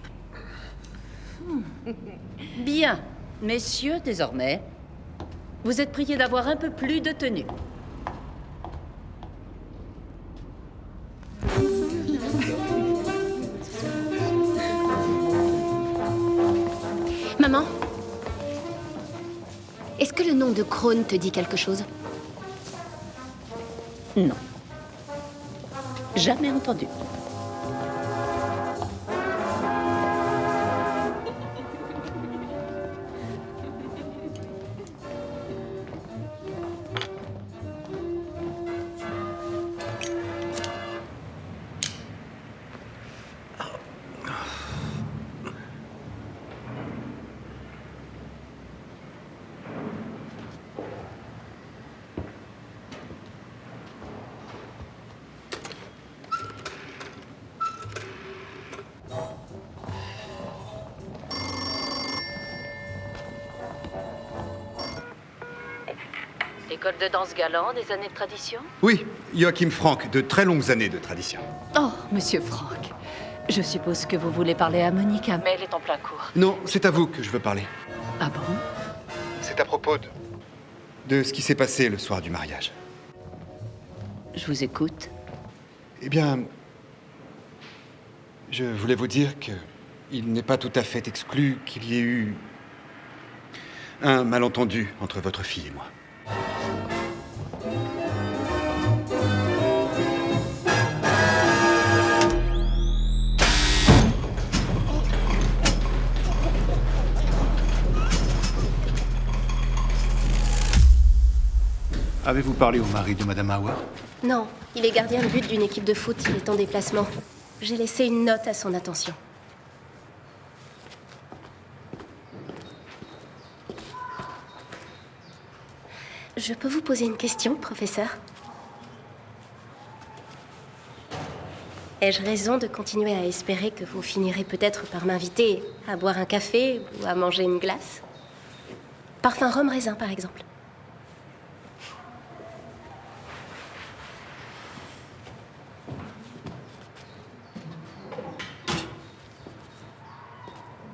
Bien, messieurs, désormais, vous êtes priés d'avoir un peu plus de tenue. Maman, est-ce que le nom de Krone te dit quelque chose? Non. Jamais entendu. École de danse galant, des années de tradition? Oui, Joachim Frank, de très longues années de tradition. Oh, monsieur Frank. Je suppose que vous voulez parler à Monica, mais elle est en plein cours. Non, c'est à vous que je veux parler. Ah bon? C'est à propos de ce qui s'est passé le soir du mariage. Je vous écoute. Eh bien, je voulais vous dire que il n'est pas tout à fait exclu qu'il y ait eu un malentendu entre votre fille et moi. Avez-vous parlé au mari de Madame Hauer? Non, il est gardien de but d'une équipe de foot. Il est en déplacement. J'ai laissé une note à son attention. Je peux vous poser une question, professeur? Ai-je raison de continuer à espérer que vous finirez peut-être par m'inviter à boire un café ou à manger une glace? Parfum rhum raisin, par exemple.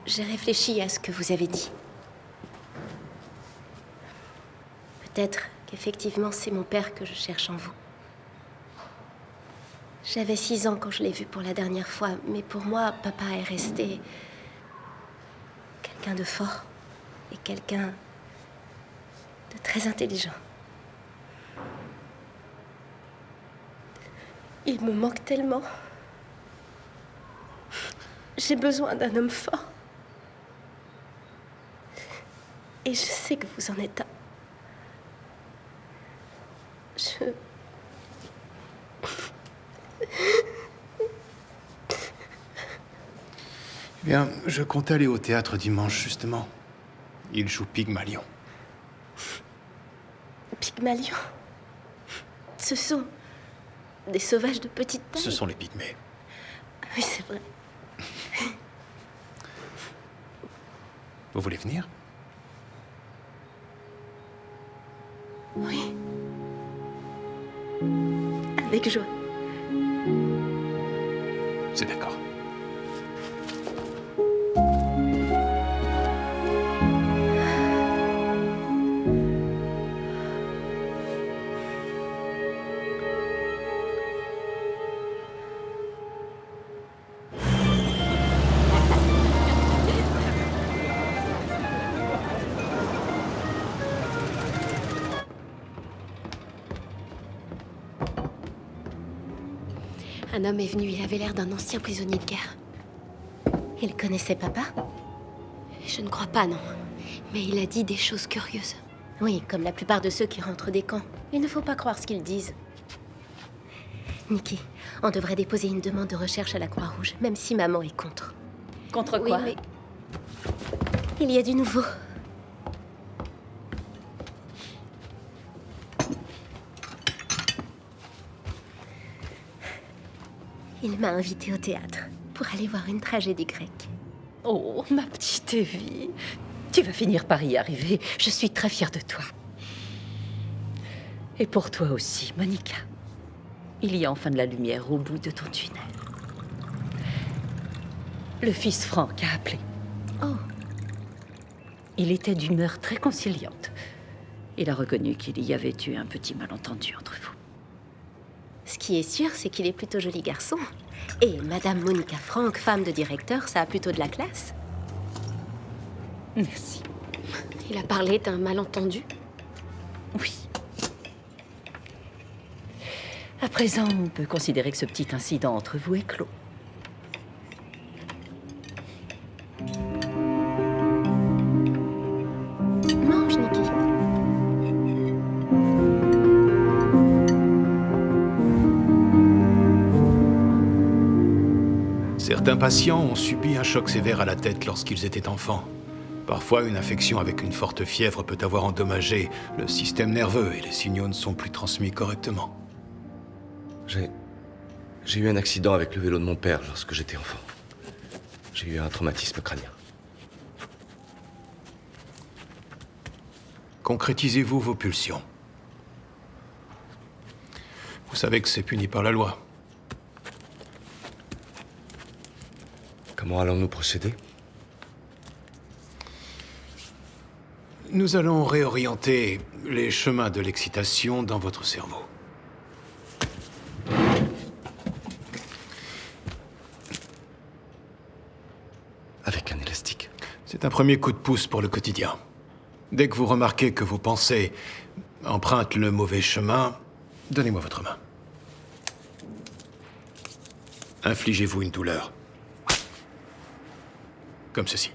J'ai réfléchi à ce que vous avez dit. Peut-être qu'effectivement, c'est mon père que je cherche en vous. J'avais 6 ans quand je l'ai vu pour la dernière fois, mais pour moi, papa est resté quelqu'un de fort et quelqu'un de très intelligent. Il me manque tellement. J'ai besoin d'un homme fort. Et je sais que vous en êtes un. Eh bien, je comptais aller au théâtre dimanche, justement. Il joue Pygmalion. Pygmalion? Ce sont des sauvages de petite taille. Ce sont les Pygmées. Oui, c'est vrai. Vous voulez venir? Oui. Avec joie. C'est d'accord. Un homme est venu, il avait l'air d'un ancien prisonnier de guerre. Il connaissait papa? Je ne crois pas, non. Mais il a dit des choses curieuses. Oui, comme la plupart de ceux qui rentrent des camps. Il ne faut pas croire ce qu'ils disent. Nikki, on devrait déposer une demande de recherche à la Croix-Rouge, même si maman est contre. Contre quoi? Oui, mais... il y a du nouveau. Il m'a invitée au théâtre pour aller voir une tragédie grecque. Oh, ma petite Evie. Tu vas finir par y arriver. Je suis très fière de toi. Et pour toi aussi, Monica. Il y a enfin de la lumière au bout de ton tunnel. Le fils Franck a appelé. Oh. Il était d'humeur très conciliante. Il a reconnu qu'il y avait eu un petit malentendu entre vous. Ce qui est sûr, c'est qu'il est plutôt joli garçon. Et Madame Monica Franck, femme de directeur, ça a plutôt de la classe. Merci. Il a parlé d'un malentendu? Oui. À présent, on peut considérer que ce petit incident entre vous est clos. Mange, Nikki. Certains patients ont subi un choc sévère à la tête lorsqu'ils étaient enfants. Parfois, une infection avec une forte fièvre peut avoir endommagé le système nerveux et les signaux ne sont plus transmis correctement. J'ai eu un accident avec le vélo de mon père lorsque j'étais enfant. J'ai eu un traumatisme crânien. Concrétisez-vous vos pulsions. Vous savez que c'est puni par la loi. Comment allons-nous procéder? Nous allons réorienter les chemins de l'excitation dans votre cerveau. Avec un élastique. C'est un premier coup de pouce pour le quotidien. Dès que vous remarquez que vos pensées empruntent le mauvais chemin, donnez-moi votre main. Infligez-vous une douleur. Comme ceci.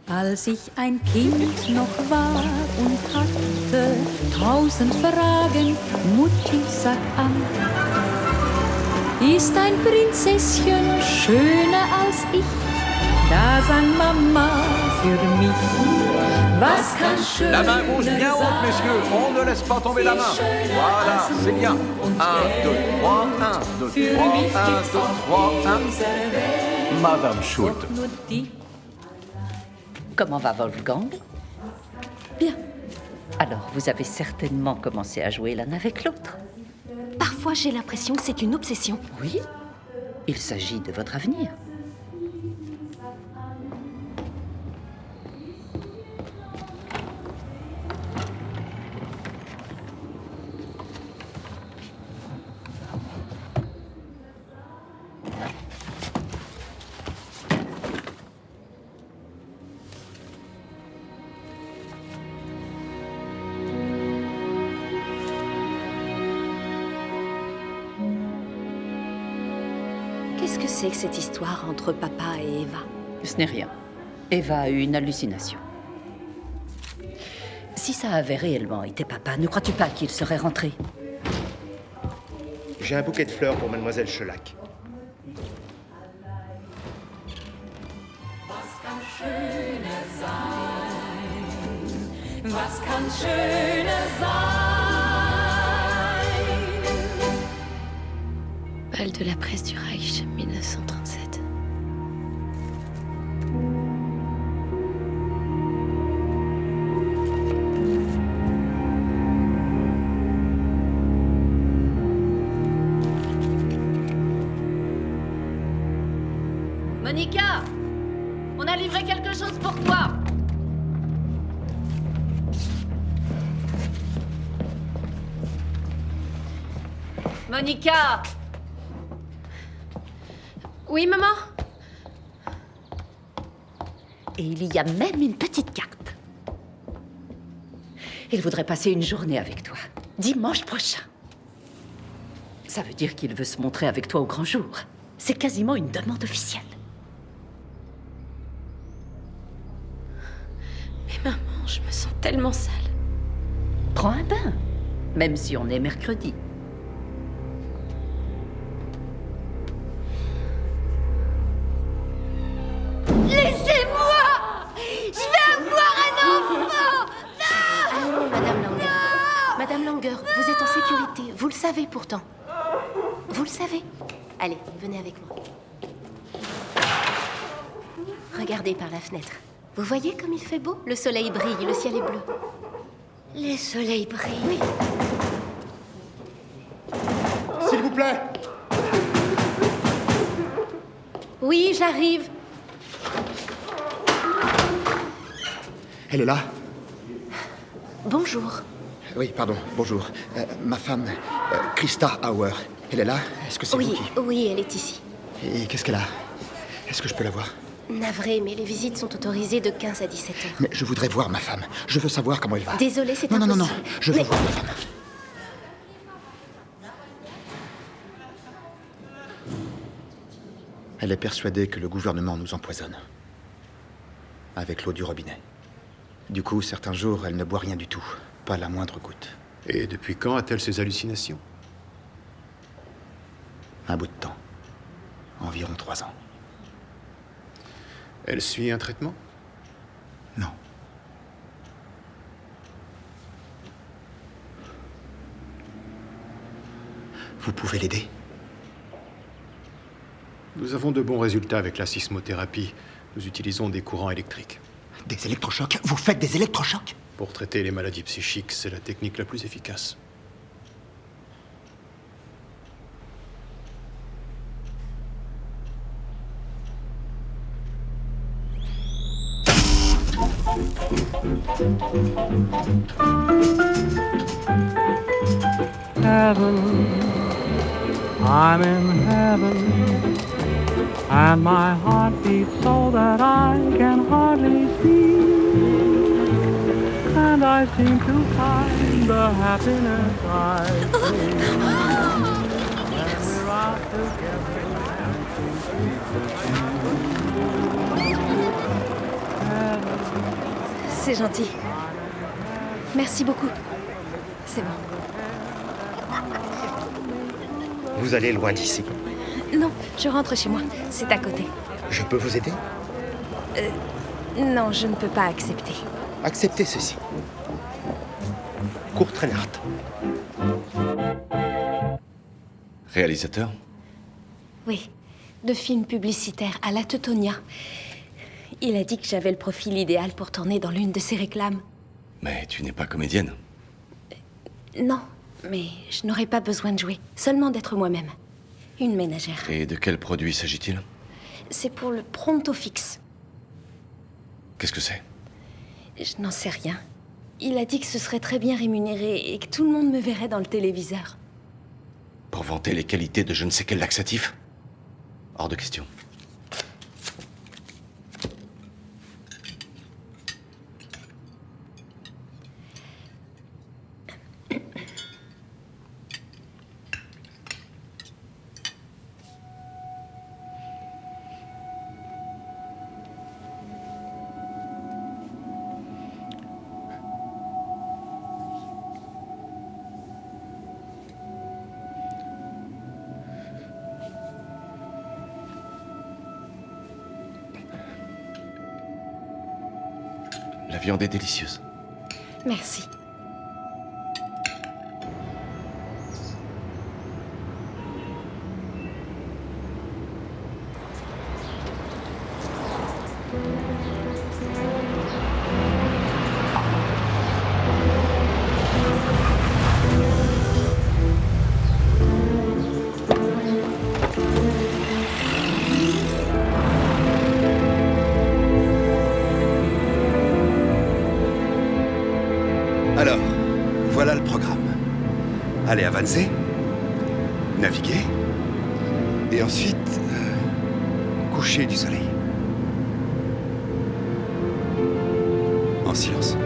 Als ich ein Kind noch war und hatte 1000 Fragen, Mutti, sag an. Ist ein Prinzesschen schöner als ich? Da sang Mama für mich. Was kann schön La main gauche bien haute, messieurs. On ne laisse pas tomber la main. Voilà, c'est bien. 1, 2, 3, 1, 2, 3, 1, 2, 3, 1. Madame Schulte. Comment va Wolfgang? Bien. Alors, vous avez certainement commencé à jouer l'un avec l'autre. Parfois, j'ai l'impression que c'est une obsession. Oui. Il s'agit de votre avenir. Qu'est-ce que c'est que cette histoire entre papa et Eva? Ce n'est rien. Eva a eu une hallucination. Si ça avait réellement été papa, ne crois-tu pas qu'il serait rentré? J'ai un bouquet de fleurs pour Mademoiselle Shellac. Was kann schöner sein? Bal de la presse du Reich, 1937. Monica! On a livré quelque chose pour toi! Monica! Oui, maman? Et il y a même une petite carte. Il voudrait passer une journée avec toi, dimanche prochain. Ça veut dire qu'il veut se montrer avec toi au grand jour. C'est quasiment une demande officielle. Mais maman, je me sens tellement sale. Prends un bain, même si on est mercredi. Laissez-moi! Je vais avoir un enfant! Allons, Madame Langer. Madame Langer, vous êtes en sécurité. Vous le savez pourtant. Vous le savez. Allez, venez avec moi. Regardez par la fenêtre. Vous voyez comme il fait beau? Le soleil brille, le ciel est bleu. Le soleil brille. Oui. S'il vous plaît! Oui, j'arrive. Elle est là? Bonjour. Oui, pardon, bonjour. Ma femme, Krista Hauer, elle est là? Est-ce que c'est vous qui... Oui, elle est ici. Et qu'est-ce qu'elle a? Est-ce que je peux la voir? Navré, mais les visites sont autorisées de 15 à 17 heures. Mais je voudrais voir ma femme. Je veux savoir comment elle va. Désolée, c'est non, impossible. Non, je veux voir ma femme. Elle est persuadée que le gouvernement nous empoisonne. Avec l'eau du robinet. Du coup, certains jours, elle ne boit rien du tout. Pas la moindre goutte. Et depuis quand a-t-elle ces hallucinations? Un bout de temps. Environ 3 ans. Elle suit un traitement? Non. Vous pouvez l'aider? Nous avons de bons résultats avec la sismothérapie. Nous utilisons des courants électriques. Des électrochocs? Vous faites des électrochocs? Pour traiter les maladies psychiques, c'est la technique la plus efficace. Heaven, I'm in heaven, and my heart beats so that I can hardly speak, and I seem to find the happiness I seek when we're out together. C'est gentil. Merci beaucoup. C'est bon. Vous allez loin d'ici. Non, je rentre chez moi. C'est à côté. Je peux vous aider? Non, je ne peux pas accepter. Acceptez ceci. Kurt Reinhardt. Réalisateur? Oui, de films publicitaires à la Teutonia. Il a dit que j'avais le profil idéal pour tourner dans l'une de ses réclames. Mais tu n'es pas comédienne. Non, mais je n'aurais pas besoin de jouer, seulement d'être moi-même. Une ménagère. Et de quel produit s'agit-il? C'est pour le Pronto Fixe. Qu'est-ce que c'est? Je n'en sais rien. Il a dit que ce serait très bien rémunéré et que tout le monde me verrait dans le téléviseur. Pour vanter les qualités de je ne sais quel laxatif? Hors de question. La viande est délicieuse. Merci. Alors, voilà le programme. Allez, avancez, naviguez, et ensuite, coucher du soleil. En silence.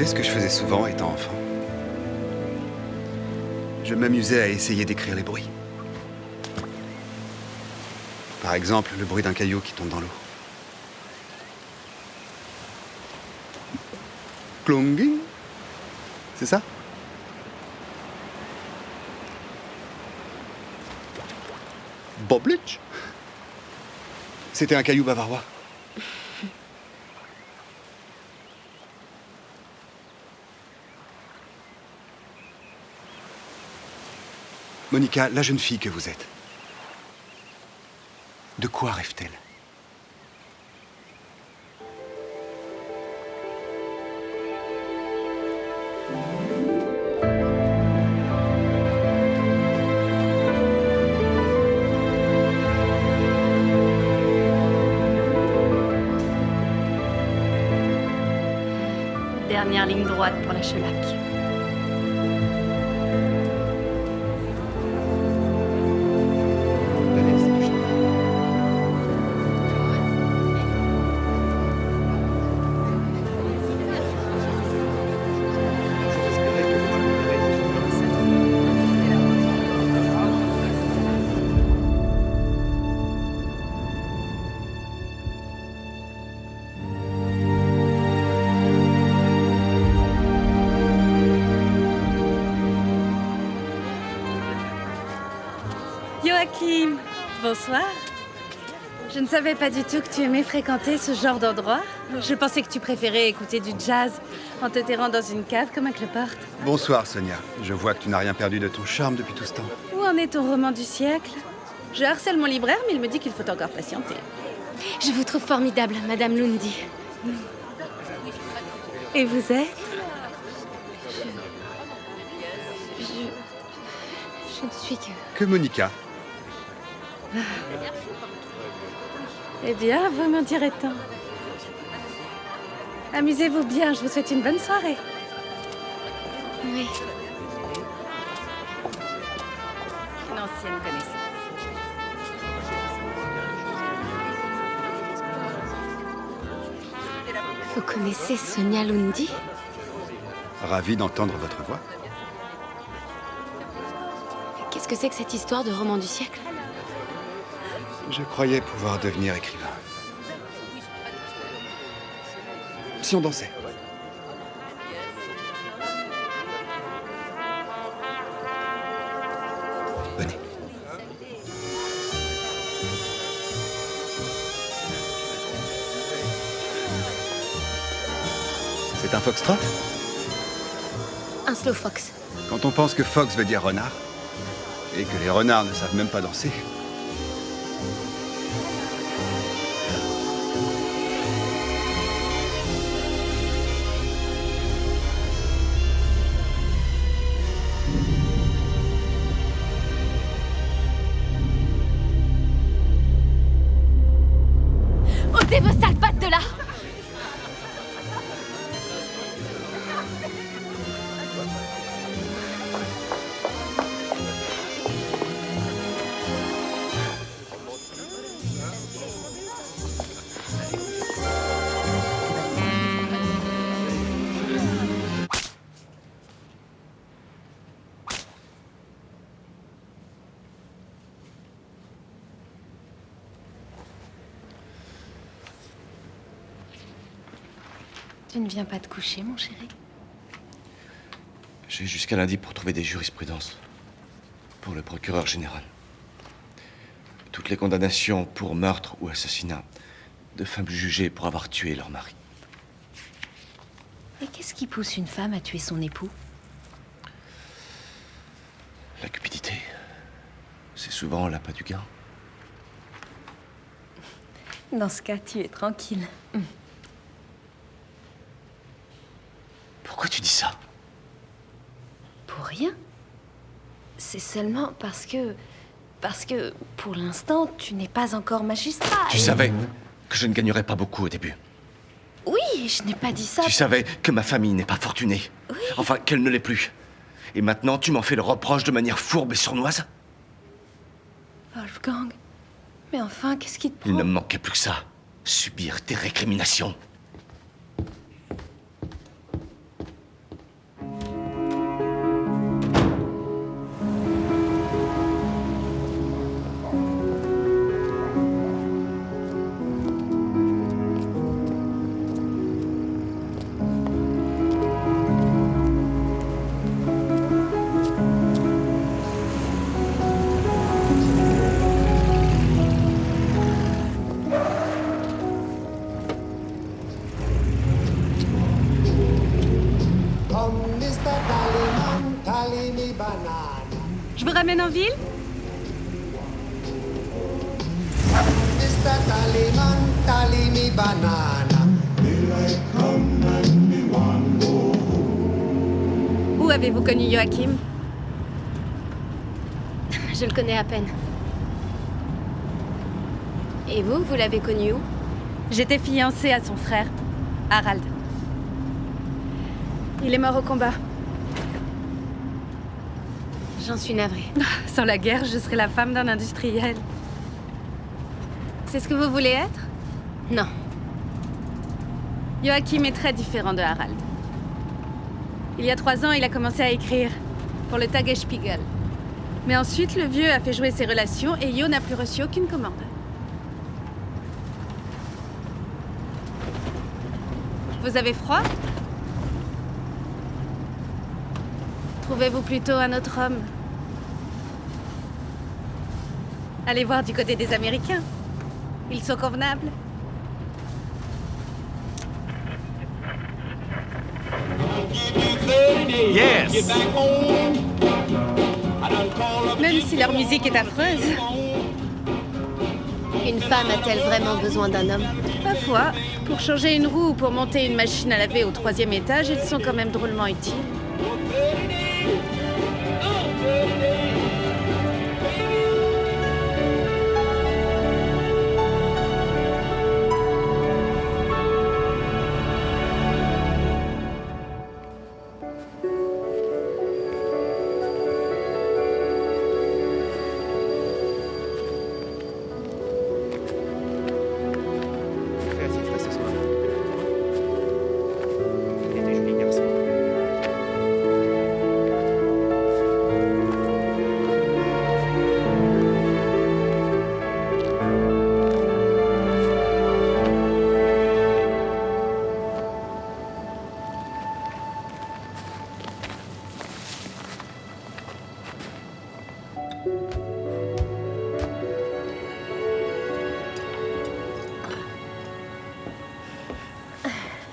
savez ce que je faisais souvent étant enfant? Je m'amusais à essayer d'écrire les bruits. Par exemple, le bruit d'un caillou qui tombe dans l'eau. Klonging? C'est ça? Boblitch? C'était un caillou bavarois. Monica, la jeune fille que vous êtes, de quoi rêve-t-elle? Dernière ligne droite pour la Chelac. Joachim, bonsoir. Je ne savais pas du tout que tu aimais fréquenter ce genre d'endroit. Je pensais que tu préférais écouter du jazz en te terrant dans une cave comme un cloporte. Bonsoir, Sonia. Je vois que tu n'as rien perdu de ton charme depuis tout ce temps. Où en est ton roman du siècle? Je harcèle mon libraire, mais il me dit qu'il faut encore patienter. Je vous trouve formidable, Madame Lundy. Et vous êtes? Je ne suis que... Que Monica. Eh bien, vous m'en direz tant. Amusez-vous bien, je vous souhaite une bonne soirée. Oui. Une ancienne connaissance. Vous connaissez Sonia Lundy? Ravi d'entendre votre voix. Qu'est-ce que c'est que cette histoire de roman du siècle? Je croyais pouvoir devenir écrivain. Si on dansait. Venez. C'est un foxtrot? Un slow fox. Quand on pense que fox veut dire renard, et que les renards ne savent même pas danser. Ôtez vos sales pattes de là! Tu ne viens pas te coucher, mon chéri? J'ai jusqu'à lundi pour trouver des jurisprudences. Pour le procureur général. Toutes les condamnations pour meurtre ou assassinat de femmes jugées pour avoir tué leur mari. Et qu'est-ce qui pousse une femme à tuer son époux? La cupidité. C'est souvent l'appât du gain. Dans ce cas, tu es tranquille. Pourquoi tu dis ça? Pour rien. C'est seulement parce que, pour l'instant, tu n'es pas encore magistrat. Tu savais que je ne gagnerais pas beaucoup au début. Oui, je n'ai pas dit ça. Tu savais que ma famille n'est pas fortunée. Oui. Enfin, qu'elle ne l'est plus. Et maintenant, tu m'en fais le reproche de manière fourbe et sournoise? Wolfgang, mais enfin, qu'est-ce qui te prend? Il ne me manquait plus que ça. Subir tes récriminations. Je vous ramène en ville? Où avez-vous connu Joachim? Je le connais à peine. Et vous, vous l'avez connu où? J'étais fiancée à son frère, Harald. Il est mort au combat. J'en suis navrée. Sans la guerre, je serais la femme d'un industriel. C'est ce que vous voulez être? Non. Joachim est très différent de Harald. Il y a 3 ans, il a commencé à écrire pour le Tagesspiegel. Mais ensuite, le vieux a fait jouer ses relations et Jo n'a plus reçu aucune commande. Vous avez froid? Trouvez-vous plutôt un autre homme? Allez voir du côté des Américains. Ils sont convenables. Yes! Même si leur musique est affreuse. Une femme a-t-elle vraiment besoin d'un homme? Parfois, pour changer une roue ou pour monter une machine à laver au 3e étage, ils sont quand même drôlement utiles.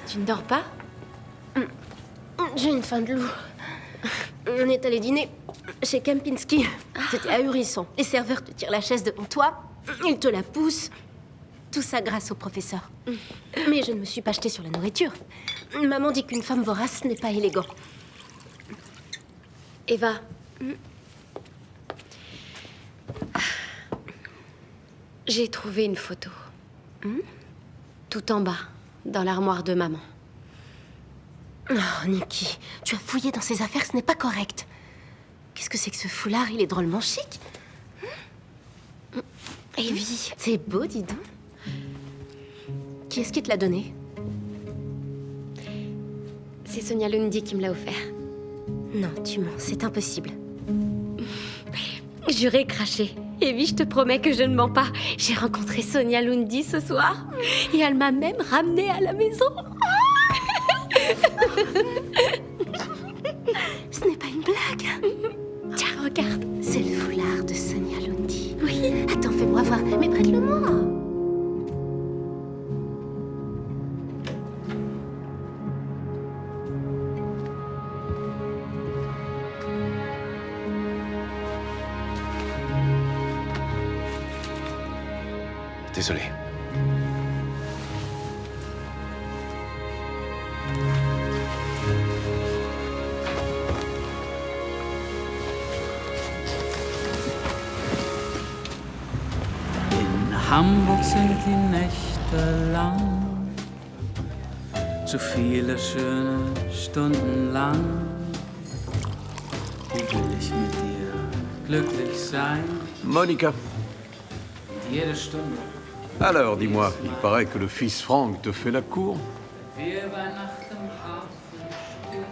Tu ne dors pas? J'ai une faim de loup. On est allé dîner chez Kempinski. C'était ahurissant. Les serveurs te tirent la chaise devant toi, ils te la poussent. Tout ça grâce au professeur. Mais je ne me suis pas jetée sur la nourriture. Maman dit qu'une femme vorace n'est pas élégant. Eva. J'ai trouvé une photo. Tout en bas, dans l'armoire de maman. Oh, Nikki, tu as fouillé dans ses affaires, ce n'est pas correct. Qu'est-ce que c'est que ce foulard? Il est drôlement chic. Evie, c'est beau, dis donc. Qui est-ce qui te l'a donné? C'est Sonia Lundy qui me l'a offert. Non, tu mens, c'est impossible. J'aurais craché. Evie, je te promets que je ne mens pas. J'ai rencontré Sonia Lundy ce soir. Et elle m'a même ramenée à la maison. Ce n'est pas une blague. Tiens, regarde. C'est le foulard de Sonia Lundy. Oui. Attends, fais-moi voir. Mais prête-le-moi. Désolé. In Hamburg sind die Nächte lang, so viele schöne Stunden lang. Wie will ich mit dir glücklich sein? Monica. Jede Stunde. Alors, dis-moi, il paraît que le fils Frank te fait la cour. Wir bei Nacht im Hafen stehen.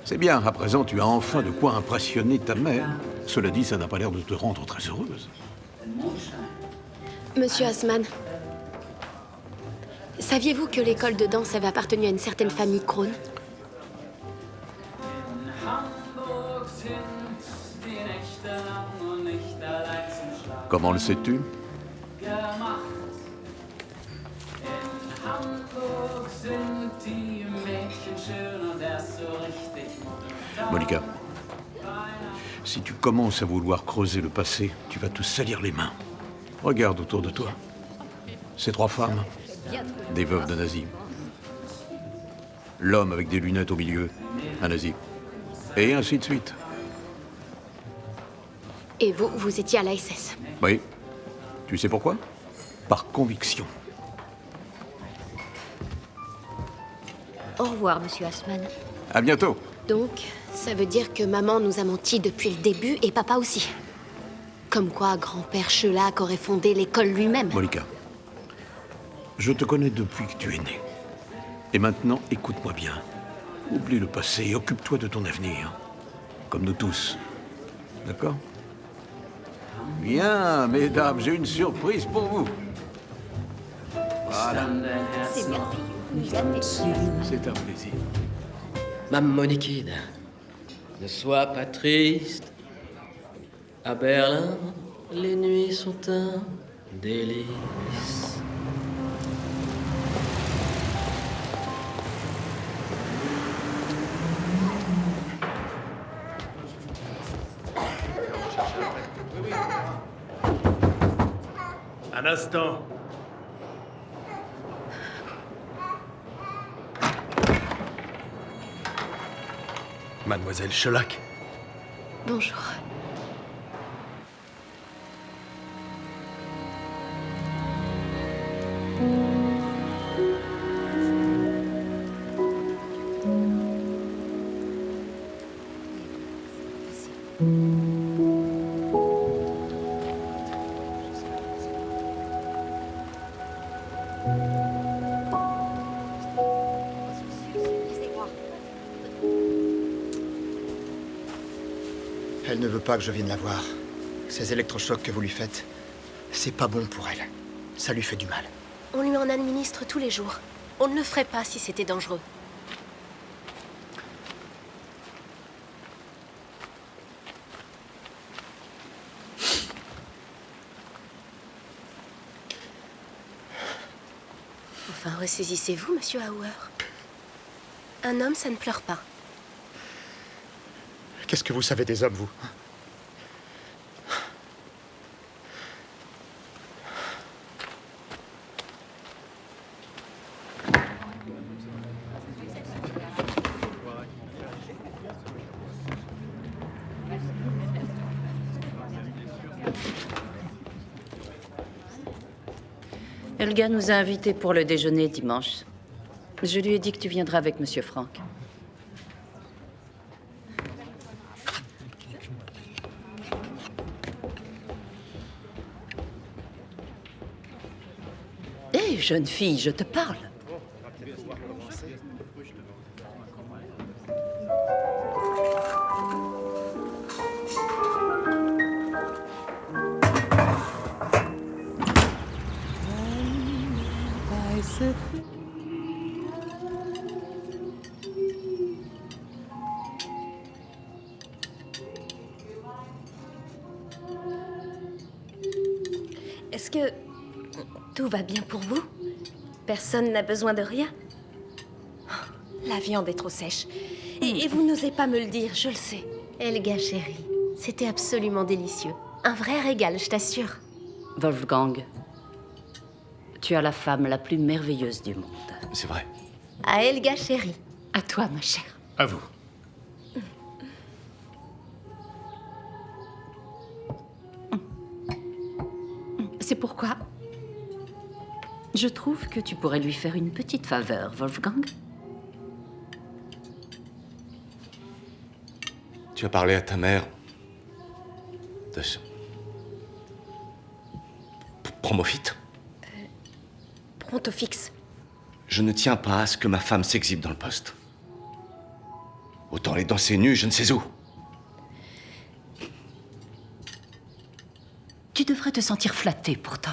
C'est bien, à présent tu as enfin de quoi impressionner ta mère. Cela dit, ça n'a pas l'air de te rendre très heureuse. Monsieur Hassman, saviez-vous que l'école de danse avait appartenu à une certaine famille Krohn? In Hamburg sind die Nächte lang und nicht allein. Comment le sais-tu? Monica, si tu commences à vouloir creuser le passé, tu vas te salir les mains. Regarde autour de toi. Ces 3 femmes, des veuves de nazis. L'homme avec des lunettes au milieu, un nazi. Et ainsi de suite. Et vous, vous étiez à la SS. Oui. Tu sais pourquoi? Par conviction. Au revoir, monsieur Haussmann. À bientôt. Donc, ça veut dire que maman nous a menti depuis le début et papa aussi. Comme quoi, grand-père Chelac aurait fondé l'école lui-même. Monica, je te connais depuis que tu es née. Et maintenant, écoute-moi bien. Oublie le passé et occupe-toi de ton avenir. Comme nous tous. D'accord? Bien, mesdames, j'ai une surprise pour vous. Voilà. C'est merveilleux. C'est un plaisir. Maman Moniquide, ne sois pas triste. À Berlin, les nuits sont un délice. Un instant. Mademoiselle Chelac. Bonjour. Elle ne veut pas que je vienne la voir. Ces électrochocs que vous lui faites, c'est pas bon pour elle. Ça lui fait du mal. On lui en administre tous les jours. On ne le ferait pas si c'était dangereux. Enfin, ressaisissez-vous, monsieur Hauer. Un homme, ça ne pleure pas. Qu'est-ce que vous savez des hommes, vous? Helga nous a invités pour le déjeuner dimanche. Je lui ai dit que tu viendras avec Monsieur Franck. Hé, jeune fille, je te parle. Est-ce que tout va bien pour vous? Personne n'a besoin de rien? La viande est trop sèche. Et vous n'osez pas me le dire, je le sais. Helga, chérie, c'était absolument délicieux. Un vrai régal, je t'assure. Wolfgang, tu as la femme la plus merveilleuse du monde. C'est vrai. À Helga, chérie. À toi, ma chère. À vous. C'est pourquoi je trouve que tu pourrais lui faire une petite faveur, Wolfgang. Tu as parlé à ta mère de ce Promofite? Prontofix. Je ne tiens pas à ce que ma femme s'exhibe dans le poste. Autant les danser nues, je ne sais où. Tu devrais te sentir flatté, pourtant,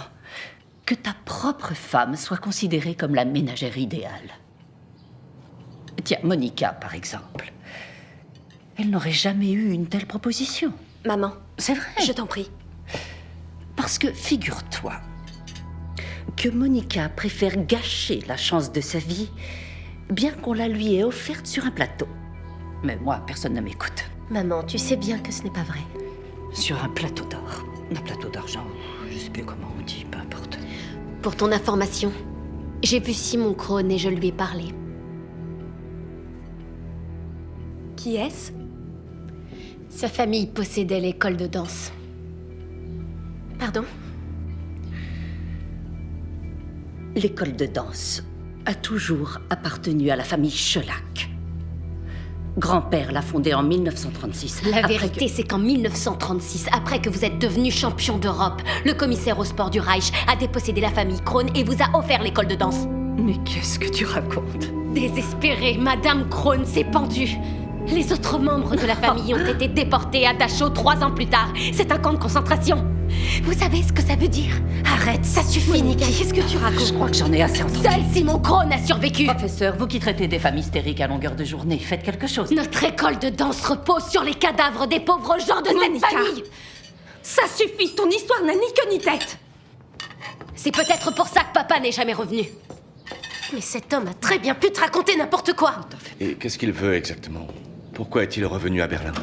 que ta propre femme soit considérée comme la ménagère idéale. Tiens, Monica, par exemple. Elle n'aurait jamais eu une telle proposition. Maman. C'est vrai. Je t'en prie. Parce Parce que figure-toi que Monica préfère gâcher la chance de sa vie, bien qu'on la lui ait offerte sur un plateau. Mais moi, personne ne m'écoute. Maman, tu sais bien que ce n'est pas vrai. Sur un plateau d'or. Un plateau d'argent, je sais plus comment on dit, peu importe. Pour ton information, j'ai vu Simon Crone et je lui ai parlé. Qui est-ce? Sa famille possédait l'école de danse. Pardon? L'école de danse a toujours appartenu à la famille Shellac. Grand-père l'a fondée en 1936. La vérité, c'est qu'en 1936, après que vous êtes devenu champion d'Europe, le commissaire au sport du Reich a dépossédé la famille Crone et vous a offert l'école de danse. Mais qu'est-ce que tu racontes? Désespérée, Madame Crone s'est pendue. Les autres membres de la famille ont été déportés à Dachau 3 ans plus tard. C'est un camp de concentration. Vous savez ce que ça veut dire? Arrête, ça suffit, Nikki. Qu'est-ce que tu racontes? Je crois que j'en ai assez entendu. Seul Simon Crone a survécu. Professeur, vous qui traitez des femmes hystériques à longueur de journée, faites quelque chose. Notre école de danse repose sur les cadavres des pauvres gens de cette famille. Ça suffit, ton histoire n'a ni queue ni tête. C'est peut-être pour ça que papa n'est jamais revenu. Mais cet homme a très bien pu te raconter n'importe quoi. Et qu'est-ce qu'il veut exactement? Pourquoi est-il revenu à Berlin?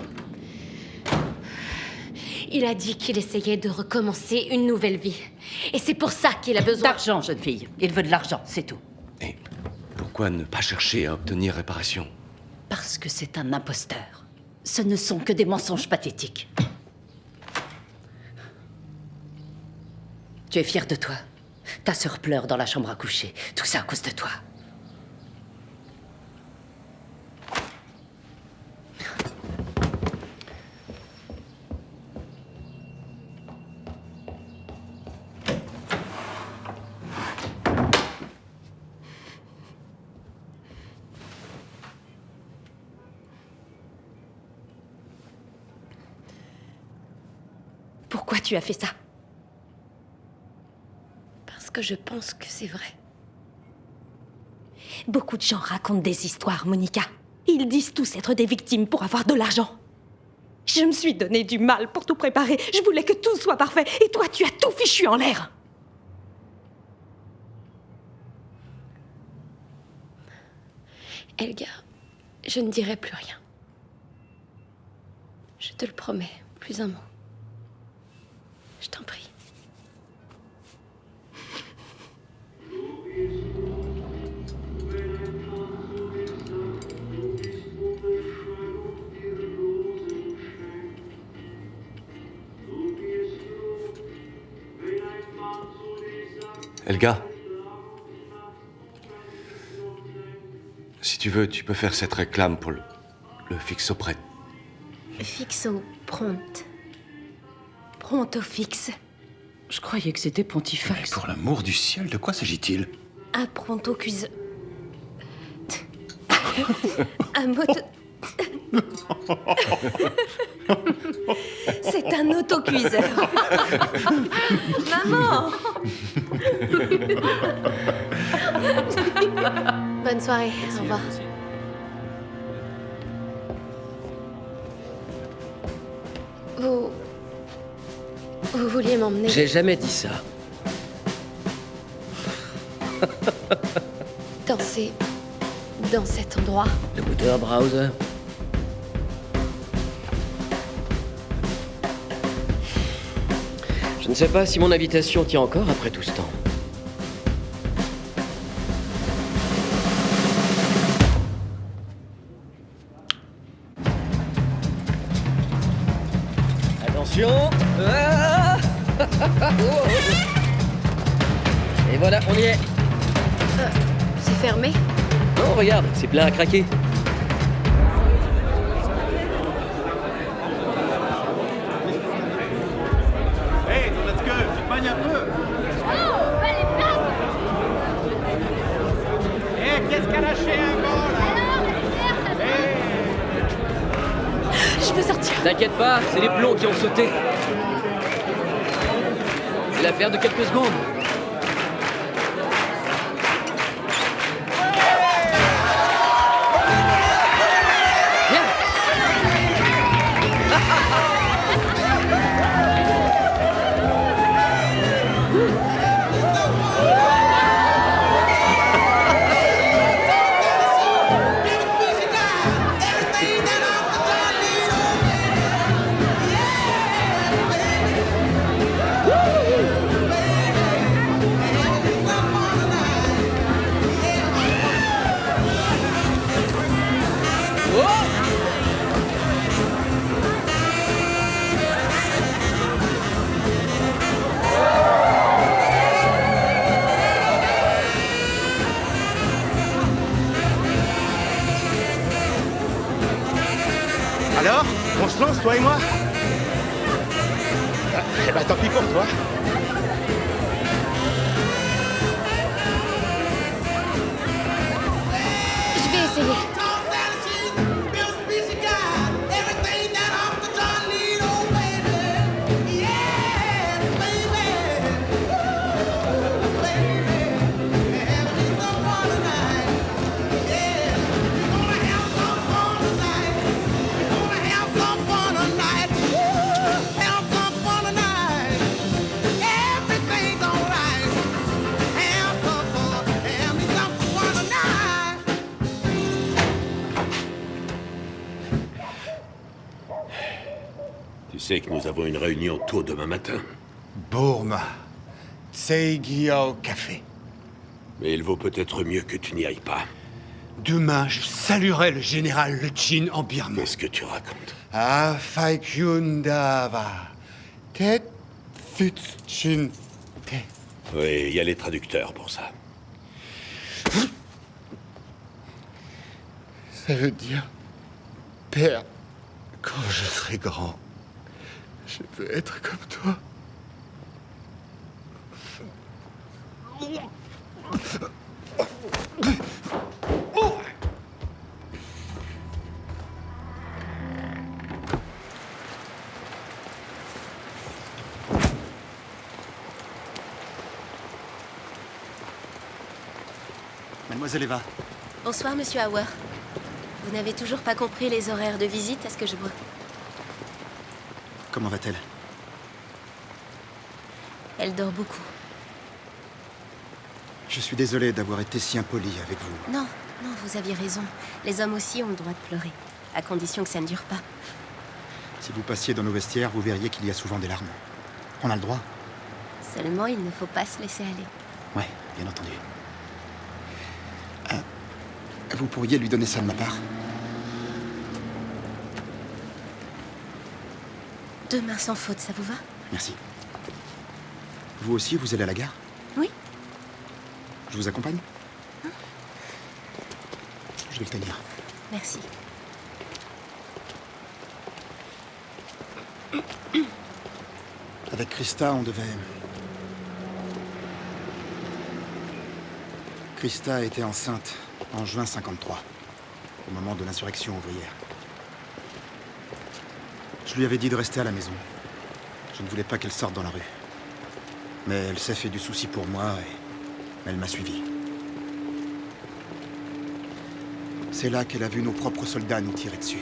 Il a dit qu'il essayait de recommencer une nouvelle vie. Et c'est pour ça qu'il a besoin... D'argent, jeune fille. Il veut de l'argent, c'est tout. Et pourquoi ne pas chercher à obtenir réparation? Parce que c'est un imposteur. Ce ne sont que des mensonges pathétiques. Tu es fière de toi. Ta sœur pleure dans la chambre à coucher. Tout ça à cause de toi. Pourquoi tu as fait ça? Parce que je pense que c'est vrai. Beaucoup de gens racontent des histoires, Monica. Ils disent tous être des victimes pour avoir de l'argent. Je me suis donné du mal pour tout préparer. Je voulais que tout soit parfait. Et toi, tu as tout fichu en l'air. Elga, je ne dirai plus rien. Je te le promets, plus un mot. Je t'en prie. Elga, si tu veux, tu peux faire cette réclame pour le fixe au prêt. Fixe au prompt. Pronto fixe. Je croyais que c'était Pontifex. Mais pour l'amour du ciel, de quoi s'agit-il? Un pronto cuise. Un mot de... C'est un autocuiseur. Maman! Bonne soirée, au revoir. Vous vouliez m'emmener... J'ai jamais dit ça. Danser dans cet endroit. Le moteur browser. Je ne sais pas si mon invitation tient encore après tout ce temps. Attention. Ah. Et voilà, on y est. C'est fermé? Non, regarde, c'est plein à craquer. Hey, let's go, tu te magnes un peu. Oh, belle place. Eh, qu'est-ce qu'elle a lâché un gars, là? Je veux sortir. T'inquiète pas, c'est les plombs qui ont sauté. C'est l'affaire de quelques secondes. toi et moi? Eh ben, tant pis pour toi. Je vais essayer. Tu sais que nous avons une réunion tôt demain matin. Bourma. Seigyo Café. Mais il vaut peut-être mieux que tu n'y ailles pas. Demain, je saluerai le général Le Jin en Birmanie. Qu'est-ce que tu racontes? Ah, Faikyundava. Tet Futchin Te. Oui, il y a les traducteurs pour ça. Ça veut dire, Père, quand je serai grand, je veux être comme toi. Mademoiselle Eva, Bonsoir, monsieur Hauer. Vous n'avez toujours pas compris les horaires de visite, à ce que je vois. comment va-t-elle? Elle dort beaucoup. Je suis désolé d'avoir été si impoli avec vous. Non, non, vous aviez raison. Les hommes aussi ont le droit de pleurer, à condition que ça ne dure pas. Si vous passiez dans nos vestiaires, vous verriez qu'il y a souvent des larmes. On a le droit. Seulement, il ne faut pas se laisser aller. Ouais, bien entendu. Vous pourriez lui donner ça de ma part? Demain sans faute, ça vous va? Merci. Vous aussi, vous allez à la gare? Oui. Je vous accompagne? Je vais le tenir. Merci. Avec Christa, on devait... Christa était enceinte en juin 53, au moment de l'insurrection ouvrière. Je lui avais dit de rester à la maison. Je ne voulais pas qu'elle sorte dans la rue. Mais elle s'est fait du souci pour moi et elle m'a suivi. C'est là qu'elle a vu nos propres soldats nous tirer dessus.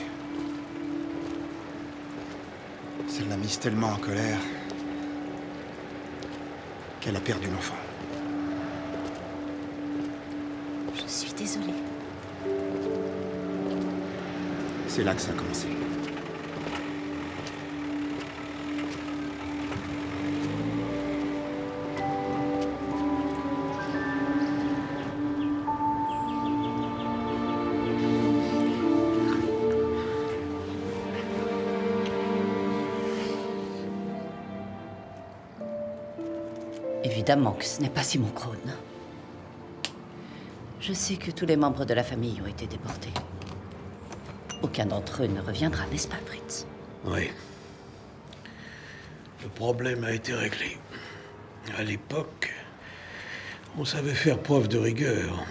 Ça l'a mise tellement en colère qu'elle a perdu l'enfant. Je suis désolée. C'est là que ça a commencé. Évidemment que ce n'est pas Simon Krone. Je sais que tous les membres de la famille ont été déportés. Aucun d'entre eux ne reviendra, n'est-ce pas, Fritz? Oui. Le problème a été réglé. À l'époque, on savait faire preuve de rigueur.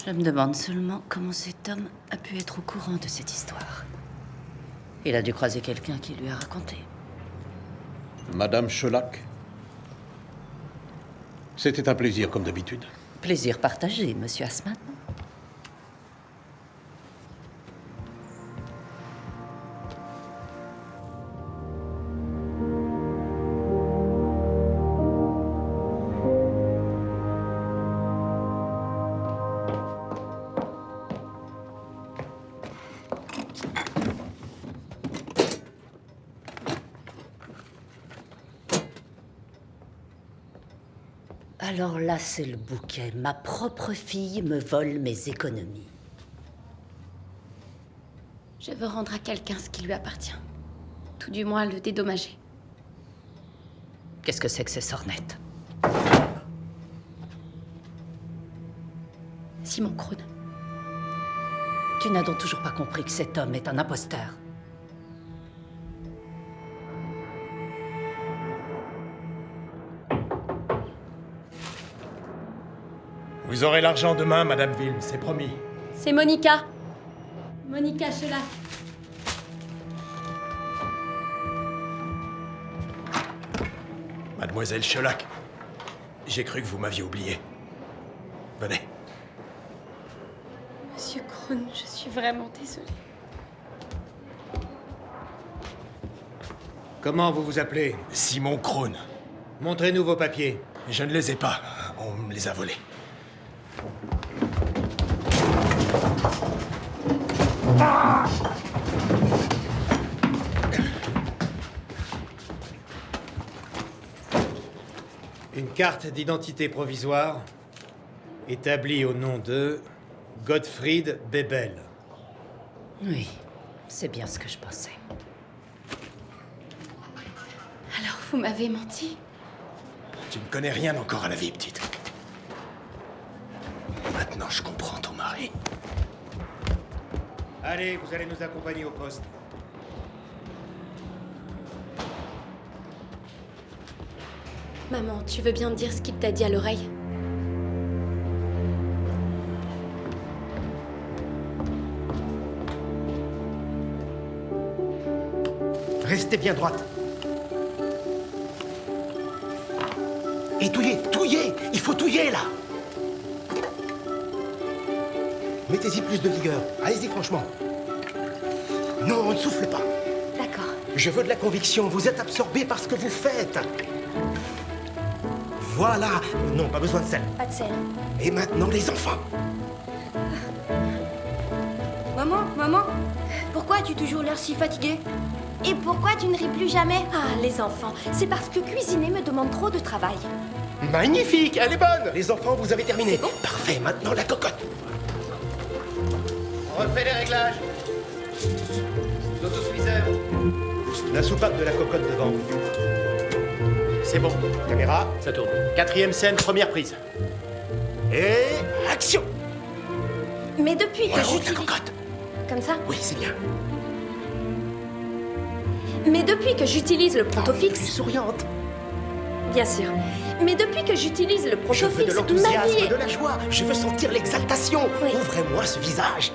Je me demande seulement comment cet homme a pu être au courant de cette histoire. Il a dû croiser quelqu'un qui lui a raconté. Madame Scholack. C'était un plaisir, comme d'habitude. Plaisir partagé, monsieur Assmann. Alors là, c'est le bouquet. Ma propre fille me vole mes économies. Je veux rendre à quelqu'un ce qui lui appartient. Tout du moins le dédommager. Qu'est-ce que c'est que ces sornettes? Simon Krone. Tu n'as donc toujours pas compris que cet homme est un imposteur? Vous aurez l'argent demain, Madame Vilm, c'est promis. C'est Monica. Monica Shellac. Mademoiselle Shellac, j'ai cru que vous m'aviez oublié. Venez. Monsieur Krohn, je suis vraiment désolée. Comment vous vous appelez? Simon Krohn. Montrez-nous vos papiers. Je ne les ai pas. On me les a volés. Une carte d'identité provisoire établie au nom de Gottfried Bebel. Oui, c'est bien ce que je pensais. Alors, vous m'avez menti? Tu ne connais rien encore à la vie, petite. Maintenant, je comprends ton mari. Allez, vous allez nous accompagner au poste. Maman, tu veux bien me dire ce qu'il t'a dit à l'oreille? Restez bien droite. Et touillez, touillez! Il faut touiller, là! Mettez-y plus de vigueur. Allez-y, franchement. Non, on ne souffle pas. D'accord. Je veux de la conviction. Vous êtes absorbé par ce que vous faites. Voilà. Non, pas besoin de sel. Pas de sel. Et maintenant, les enfants. Maman, pourquoi as-tu toujours l'air si fatiguée? Et pourquoi tu ne ris plus jamais? Ah, les enfants, c'est parce que cuisiner me demande trop de travail. Magnifique, elle est bonne. Les enfants, vous avez terminé. Bon. Parfait, maintenant la cocotte. On refait les réglages. L'autosuffiseur. La soupape de la cocotte devant. C'est bon. Caméra. Ça tourne. 4e scène, première prise. Et action. Mais depuis que la j'utilise... cocotte. Comme ça? Oui, c'est bien. Mais depuis que j'utilise le pronto-fixe... souriante. Bien sûr. Mais depuis que j'utilise le Je veux de pronto-fixe, l'enthousiasme, ma vie est... de la joie. Je veux sentir l'exaltation. Oui. Ouvrez-moi ce visage.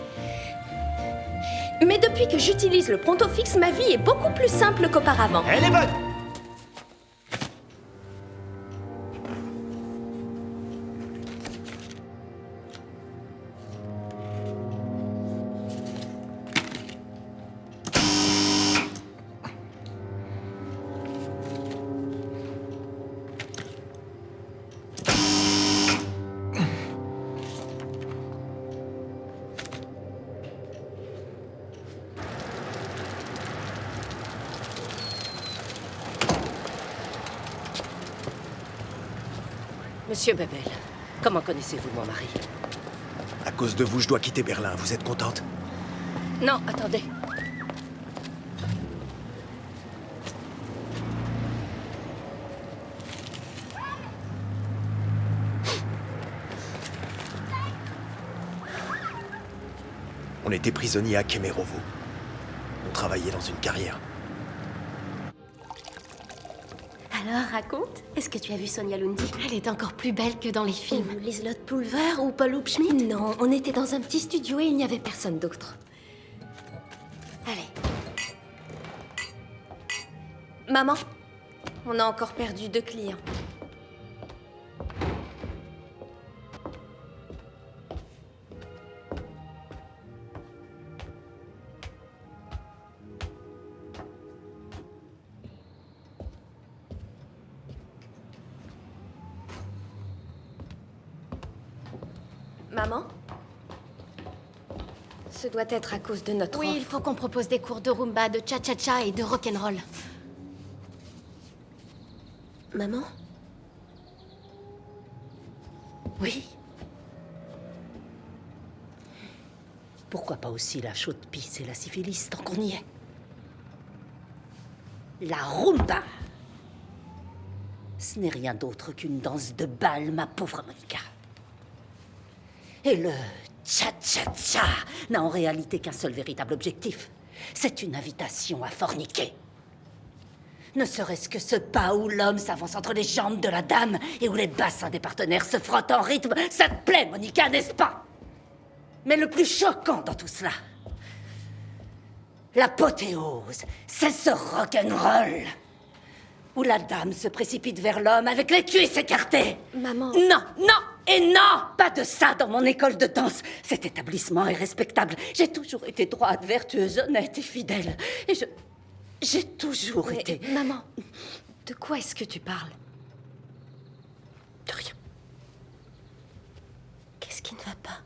Mais depuis que j'utilise le pronto-fixe, ma vie est beaucoup plus simple qu'auparavant. Elle est bonne. Monsieur Bebel, comment connaissez-vous mon mari? À cause de vous, je dois quitter Berlin. Vous êtes contente? Non, attendez. On était prisonniers à Kemerovo. On travaillait dans une carrière. Alors, raconte. Est-ce que tu as vu Sonia Lundi? Elle est encore plus belle que dans les films. Ou Liselotte Pulver ou Paul Hubschmidt? Non, on était dans un petit studio et il n'y avait personne d'autre. Allez. Maman, on a encore perdu 2 clients. Maman? Ce doit être à cause de notre offre. Il faut qu'on propose des cours de rumba, de cha-cha-cha et de rock'n'roll. Maman? Oui. Pourquoi pas aussi la chaude pisse et la syphilis, tant qu'on y est? La rumba! Ce n'est rien d'autre qu'une danse de bal, ma pauvre Monica. Et le cha-cha-cha n'a en réalité qu'un seul véritable objectif. C'est une invitation à forniquer. Ne serait-ce que ce pas où l'homme s'avance entre les jambes de la dame et où les bassins des partenaires se frottent en rythme. Ça te plaît, Monica, n'est-ce pas? Mais le plus choquant dans tout cela, l'apothéose, c'est ce rock'n'roll où la dame se précipite vers l'homme avec les cuisses écartées. Maman... Non, non et non! Pas de ça dans mon école de danse. Cet établissement est respectable. J'ai toujours été droite, vertueuse, honnête et fidèle. Et j'ai toujours été... Maman, de quoi est-ce que tu parles? De rien. Qu'est-ce qui ne va pas?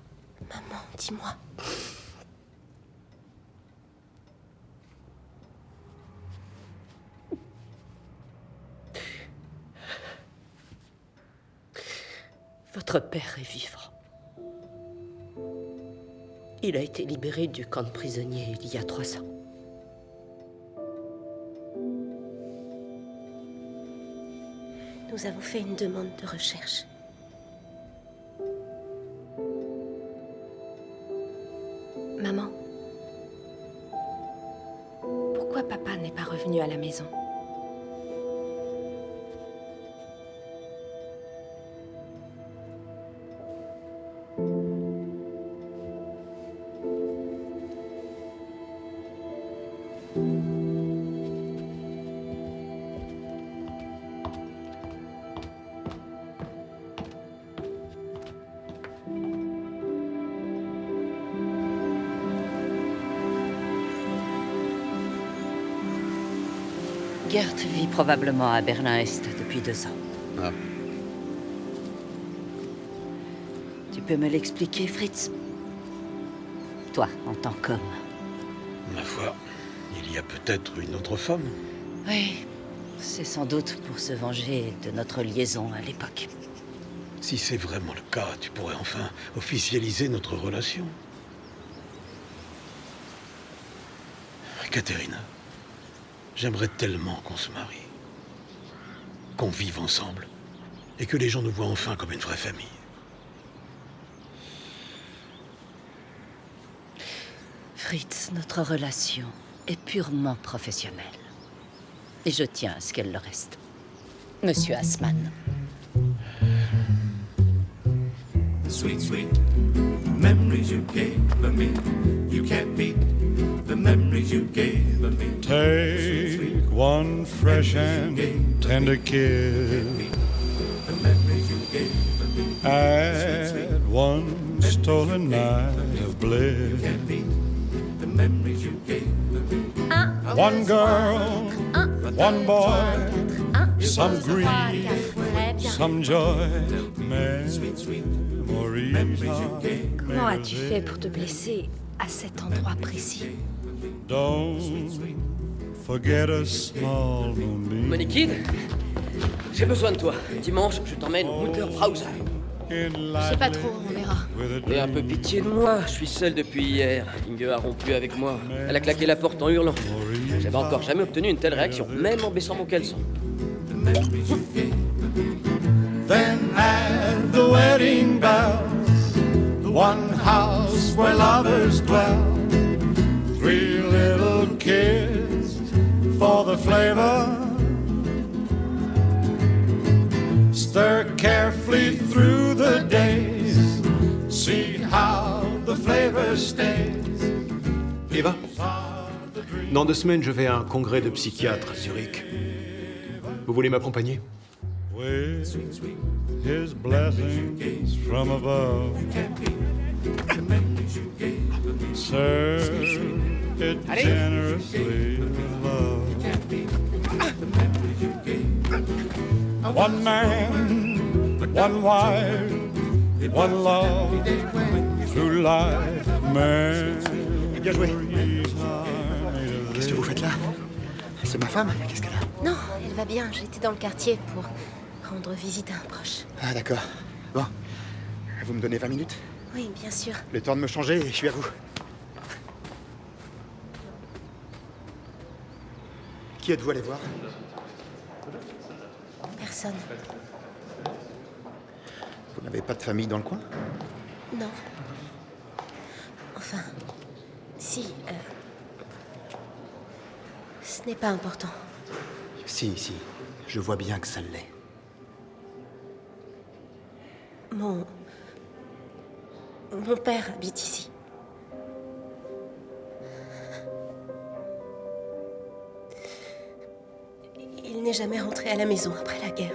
Maman, dis-moi. Votre père est vivant. Il a été libéré du camp de prisonniers il y a 3 ans. Nous avons fait une demande de recherche. Maman, pourquoi papa n'est pas revenu à la maison? Gert vit probablement à Berlin-Est depuis 2 ans. Ah. Tu peux me l'expliquer, Fritz? Toi, en tant qu'homme. Ma foi, il y a peut-être une autre femme. Oui, c'est sans doute pour se venger de notre liaison à l'époque. Si c'est vraiment le cas, tu pourrais enfin officialiser notre relation. Catherine, j'aimerais tellement qu'on se marie, qu'on vive ensemble, et que les gens nous voient enfin comme une vraie famille. Fritz, notre relation est purement professionnelle. Et je tiens à ce qu'elle le reste. Monsieur Assmann. Sweet, sweet memories you gave me. You can't beat the memories you gave me. Take one fresh and tender kiss. Add one stolen night of bliss. One girl, one boy, some grief, some joy. Comment as-tu fait pour te blesser à cet endroit précis? Don't forget a small moonbeam. Monikid, j'ai besoin de toi. Dimanche, je t'emmène au Mutterbrause. Je sais pas trop, on verra. Aie un peu pitié de moi, je suis seul depuis hier. Inge a rompu avec moi. Elle a claqué la porte en hurlant. J'avais encore jamais obtenu une telle réaction, même en baissant mon caleçon. Then at the wedding bells, the one house where lovers dwell, 3 little kids for the flavor. Stir carefully through the days, see how the flavor stays. Eva, dans 2 semaines, je vais à un congrès de psychiatres à Zurich. Vous voulez m'accompagner? With his blessings from above, serve it generously with love. One man, one wife, one love, through life, man. Bien joué. Qu'est-ce que vous faites là? C'est ma femme? Qu'est-ce qu'elle a? Non, elle va bien. J'étais dans le quartier pour rendre visite à un proche. Ah d'accord. Bon. Vous me donnez 20 minutes? Oui, bien sûr. Le temps de me changer et je suis à vous. Qui êtes-vous allé voir? Personne. Vous n'avez pas de famille dans le coin? Non. Enfin, si. Ce n'est pas important. Si, je vois bien que ça l'est. Mon père habite ici. Il n'est jamais rentré à la maison après la guerre.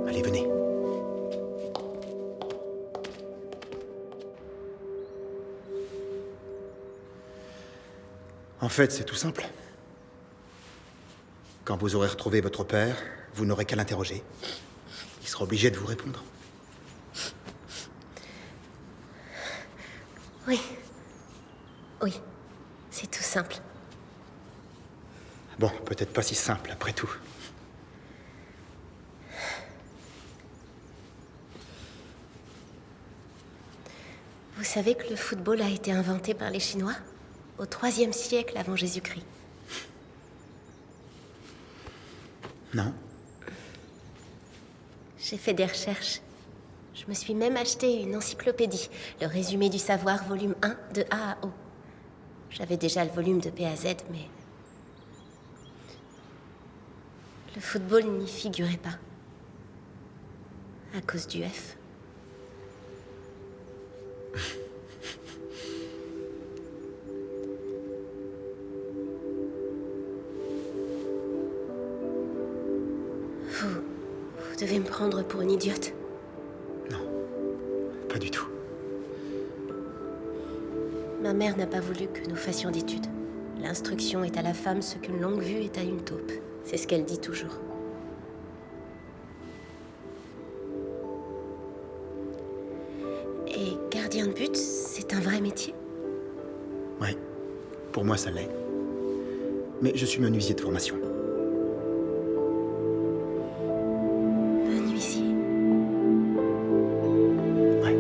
Allez, venez. En fait, c'est tout simple. Quand vous aurez retrouvé votre père, vous n'aurez qu'à l'interroger. Il sera obligé de vous répondre. Oui. Oui. C'est tout simple. Bon, peut-être pas si simple, après tout. Vous savez que le football a été inventé par les Chinois au IIIe siècle avant Jésus-Christ. Non? J'ai fait des recherches. Je me suis même acheté une encyclopédie, le résumé du savoir, volume 1, de A à O. J'avais déjà le volume de P à Z, mais... le football n'y figurait pas. À cause du F. Vous devez me prendre pour une idiote. Pas du tout. Ma mère n'a pas voulu que nous fassions d'études. L'instruction est à la femme ce qu'une longue vue est à une taupe. C'est ce qu'elle dit toujours. Et gardien de but, c'est un vrai métier? Ouais, pour moi ça l'est. Mais je suis menuisier de formation. Menuisier? Ouais.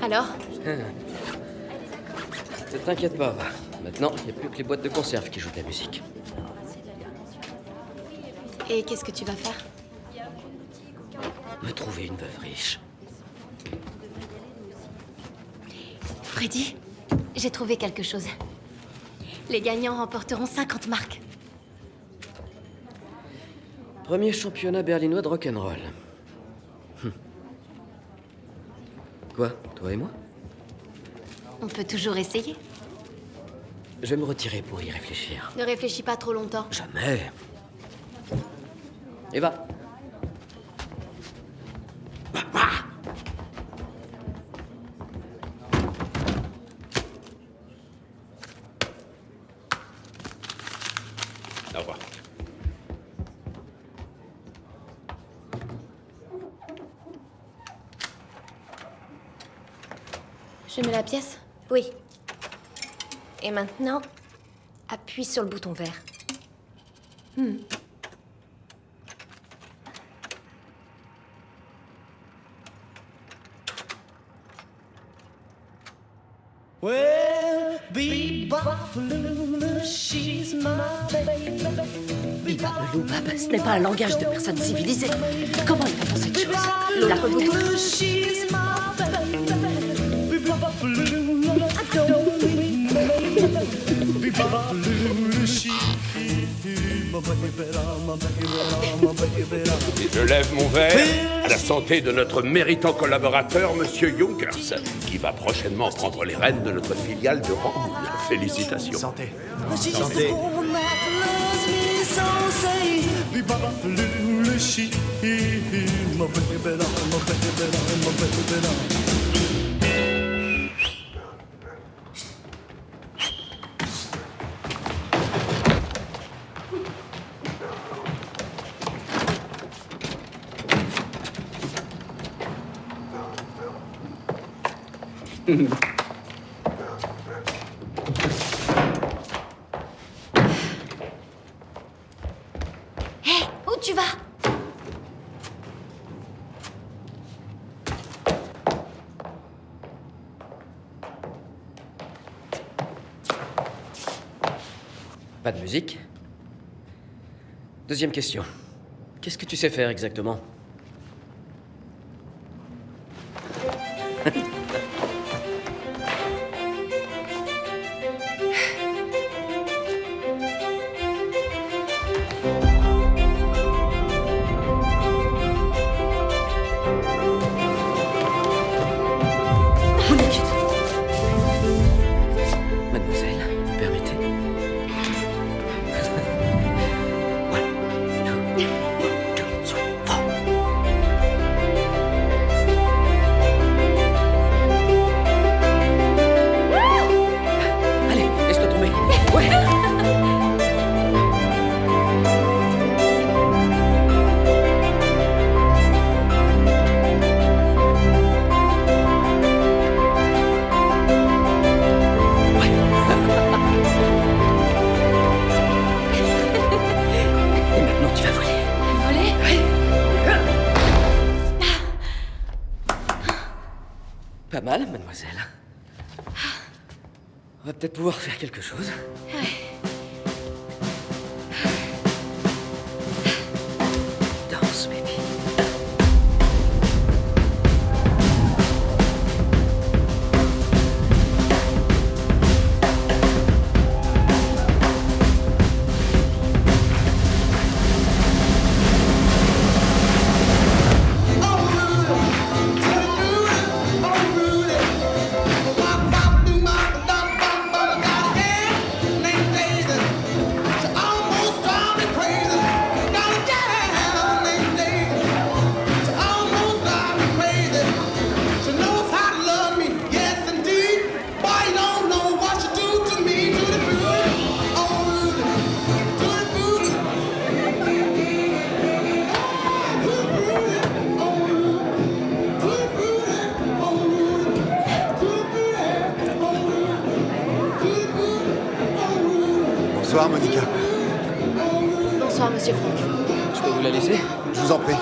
Alors? Ne t'inquiète pas, maintenant, il n'y a plus que les boîtes de conserve qui jouent de la musique. Et qu'est-ce que tu vas faire? Me trouver une veuve riche. Freddy, j'ai trouvé quelque chose. Les gagnants remporteront 50 marques. Premier championnat berlinois de rock'n'roll. Quoi, toi et moi? On peut toujours essayer. Je vais me retirer pour y réfléchir. Ne réfléchis pas trop longtemps. Jamais. Eva. Au revoir. Je mets la pièce? Oui. Et maintenant, appuie sur le bouton vert. Well, Bebop, she's my baby. Bibabaloubab, ce n'est pas un langage de personnes civilisées. Comment il a pensé de choses? La redoute. She's my baby. Bebop, I don't mean Bebop, she's my Et je lève mon verre à la santé de notre méritant collaborateur, Monsieur Junkers, qui va prochainement prendre les rênes de notre filiale de Rangoon. Félicitations. Santé. Santé. Hé, où tu vas? Pas de musique? Deuxième question. Qu'est-ce que tu sais faire exactement? Mademoiselle, vous permettez? Allez, laisse-toi tomber. Ouais. Et maintenant, tu vas voler. Voler? Pas mal, mademoiselle. On va peut-être pouvoir faire quelque chose. Danse, baby. Bonsoir, Monica. Bonsoir, monsieur Franck. Je peux vous la laisser? Je vous en prie.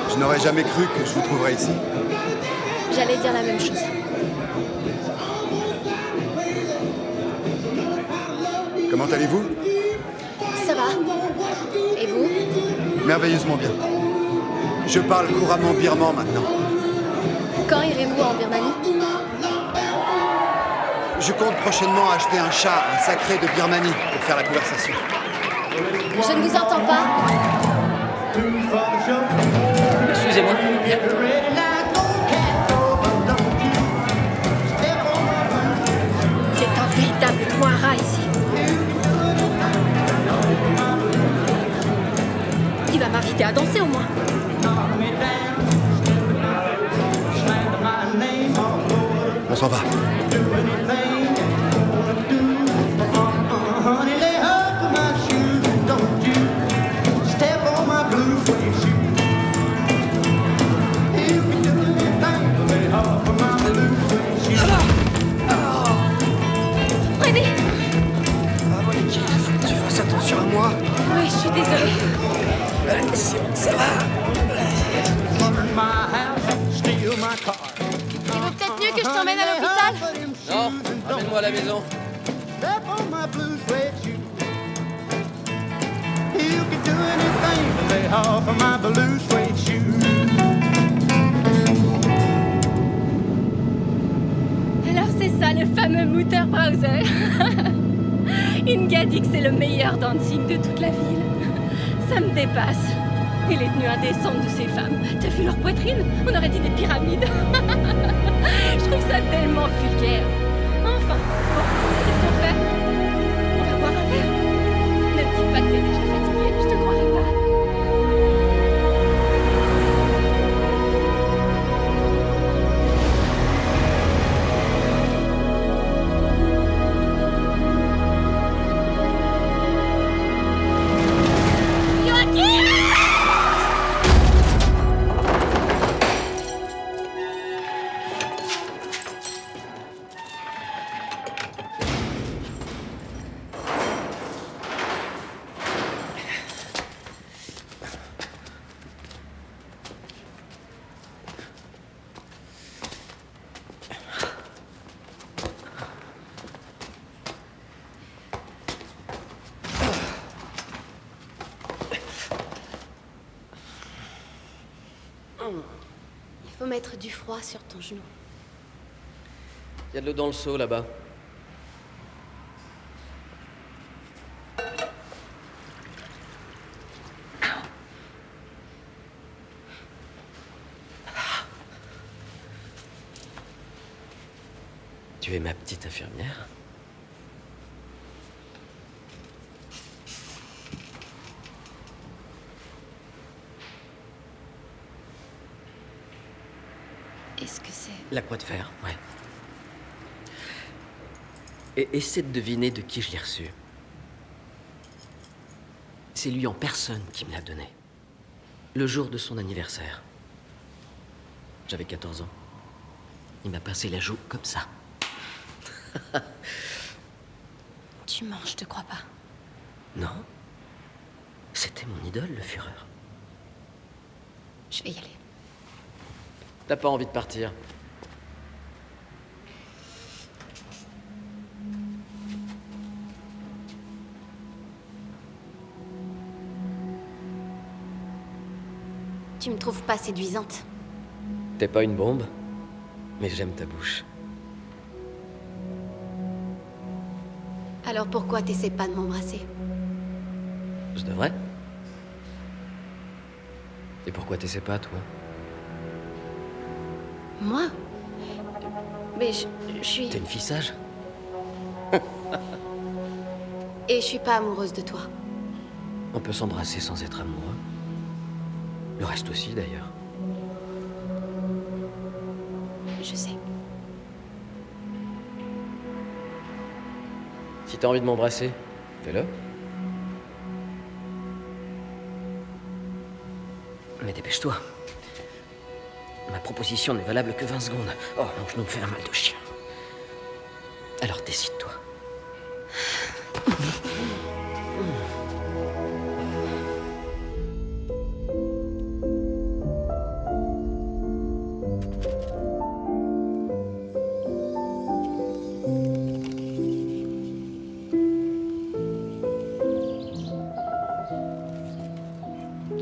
Je n'aurais jamais cru que je vous trouverais ici. J'allais dire la même chose. Comment allez-vous? Ça va? Et vous? Merveilleusement bien. Je parle couramment birman maintenant. Quand irez-vous en Birmanie? Je compte prochainement acheter un chat, un sacré de Birmanie, pour faire la conversation. Je ne vous entends pas. Excusez-moi. C'est un véritable trou à rats ici. Tu vas m'inviter à danser au moins. On s'en va. Freddy! Ah, Monica, faut que tu fasses attention à moi. Oui, je suis désolée. Ça va. Il vaut peut-être mieux que je t'emmène à l'hôpital? Non, ramène-moi à la maison. Alors c'est ça le fameux Mutter Browser. Inga dit que c'est le meilleur dancing de toute la ville. Ça me dépasse. Et les tenues indécentes de ces femmes. T'as vu leur poitrine? On aurait dit des pyramides. Je trouve ça tellement vulgaire. Enfin, bon, qu'est-ce qu'on fait? On va boire un verre? Ne me dis pas que t'es déjà fatiguée, je te croirais pas. Il faut mettre du froid sur ton genou. Il y a de l'eau dans le seau, là-bas. Tu es ma petite infirmière? Est-ce que c'est... La croix de fer, ouais. Et essaie de deviner de qui je l'ai reçu. C'est lui en personne qui me l'a donné. Le jour de son anniversaire. J'avais 14 ans. Il m'a pincé la joue comme ça. Tu mens, je te crois pas. Non. C'était mon idole, le Führer. Je vais y aller. T'as pas envie de partir? Tu me trouves pas séduisante? T'es pas une bombe, mais j'aime ta bouche. Alors pourquoi t'essaies pas de m'embrasser? Je devrais. Et pourquoi t'essaies pas, toi? Moi? Mais je suis... T'es une fille sage? Et je suis pas amoureuse de toi. On peut s'embrasser sans être amoureux. Le reste aussi, d'ailleurs. Je sais. Si t'as envie de m'embrasser, fais-le. Mais dépêche-toi. Ma proposition n'est valable que 20 secondes. Oh, mon genou me fait un mal de chien. Alors décide-toi.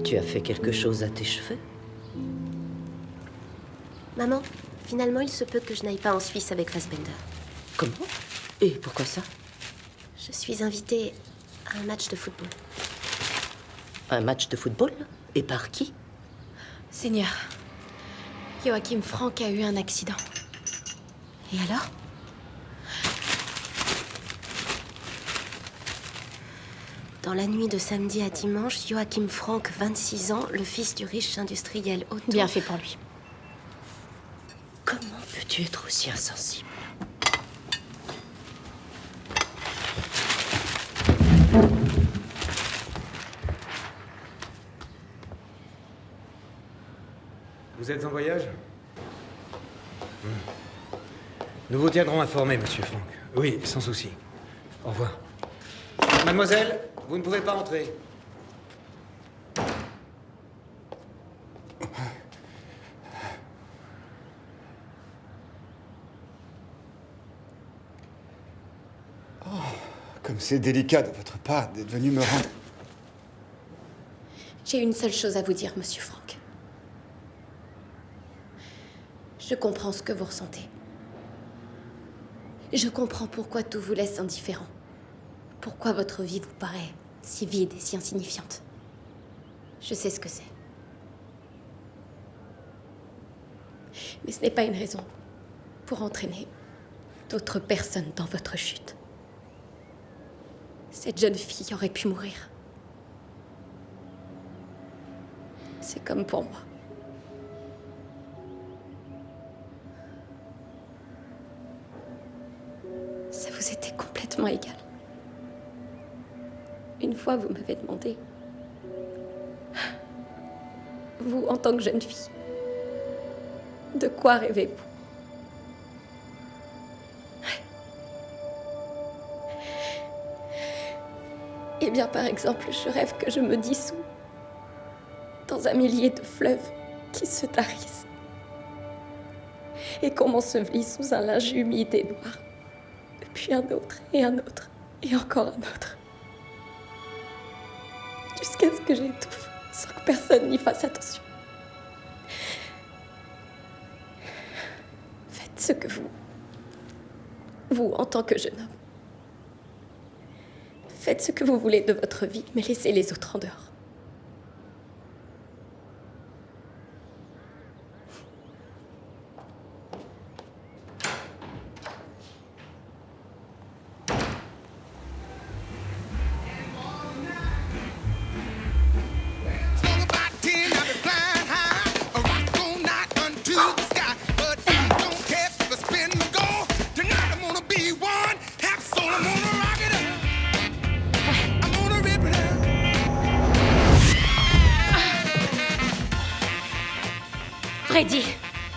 Tu as fait quelque chose à tes cheveux? Maman, finalement, il se peut que je n'aille pas en Suisse avec Fassbender. Comment? Et pourquoi ça? Je suis invitée à un match de football. Un match de football? Et par qui? Seigneur, Joachim Frank a eu un accident. Et alors? Dans la nuit de samedi à dimanche, Joachim Frank, 26 ans, le fils du riche industriel Otto... Bien fait pour lui. Comment peux-tu être aussi insensible? Vous êtes en voyage? Nous vous tiendrons informés, monsieur Frank. Oui, sans souci. Au revoir. Mademoiselle, vous ne pouvez pas entrer. Oh, comme c'est délicat de votre part d'être venu me rendre... J'ai une seule chose à vous dire, monsieur Frank. Je comprends ce que vous ressentez. Je comprends pourquoi tout vous laisse indifférent. pourquoi votre vie vous paraît si vide et si insignifiante. Je sais ce que c'est. Mais ce n'est pas une raison pour entraîner d'autres personnes dans votre chute. Cette jeune fille aurait pu mourir. C'est comme pour moi. Ça vous était complètement égal. Une fois, vous m'avez demandé, vous, en tant que jeune fille, de quoi rêvez-vous? Eh bien, par exemple, je rêve que je me dissous dans un millier de fleuves qui se tarissent et qu'on m'ensevelit sous un linge humide et noir, puis un autre, et encore un autre, jusqu'à ce que j'étouffe sans que personne n'y fasse attention. Faites ce que vous, en tant que jeune homme, faites ce que vous voulez de votre vie, mais laissez les autres en dehors. Freddy,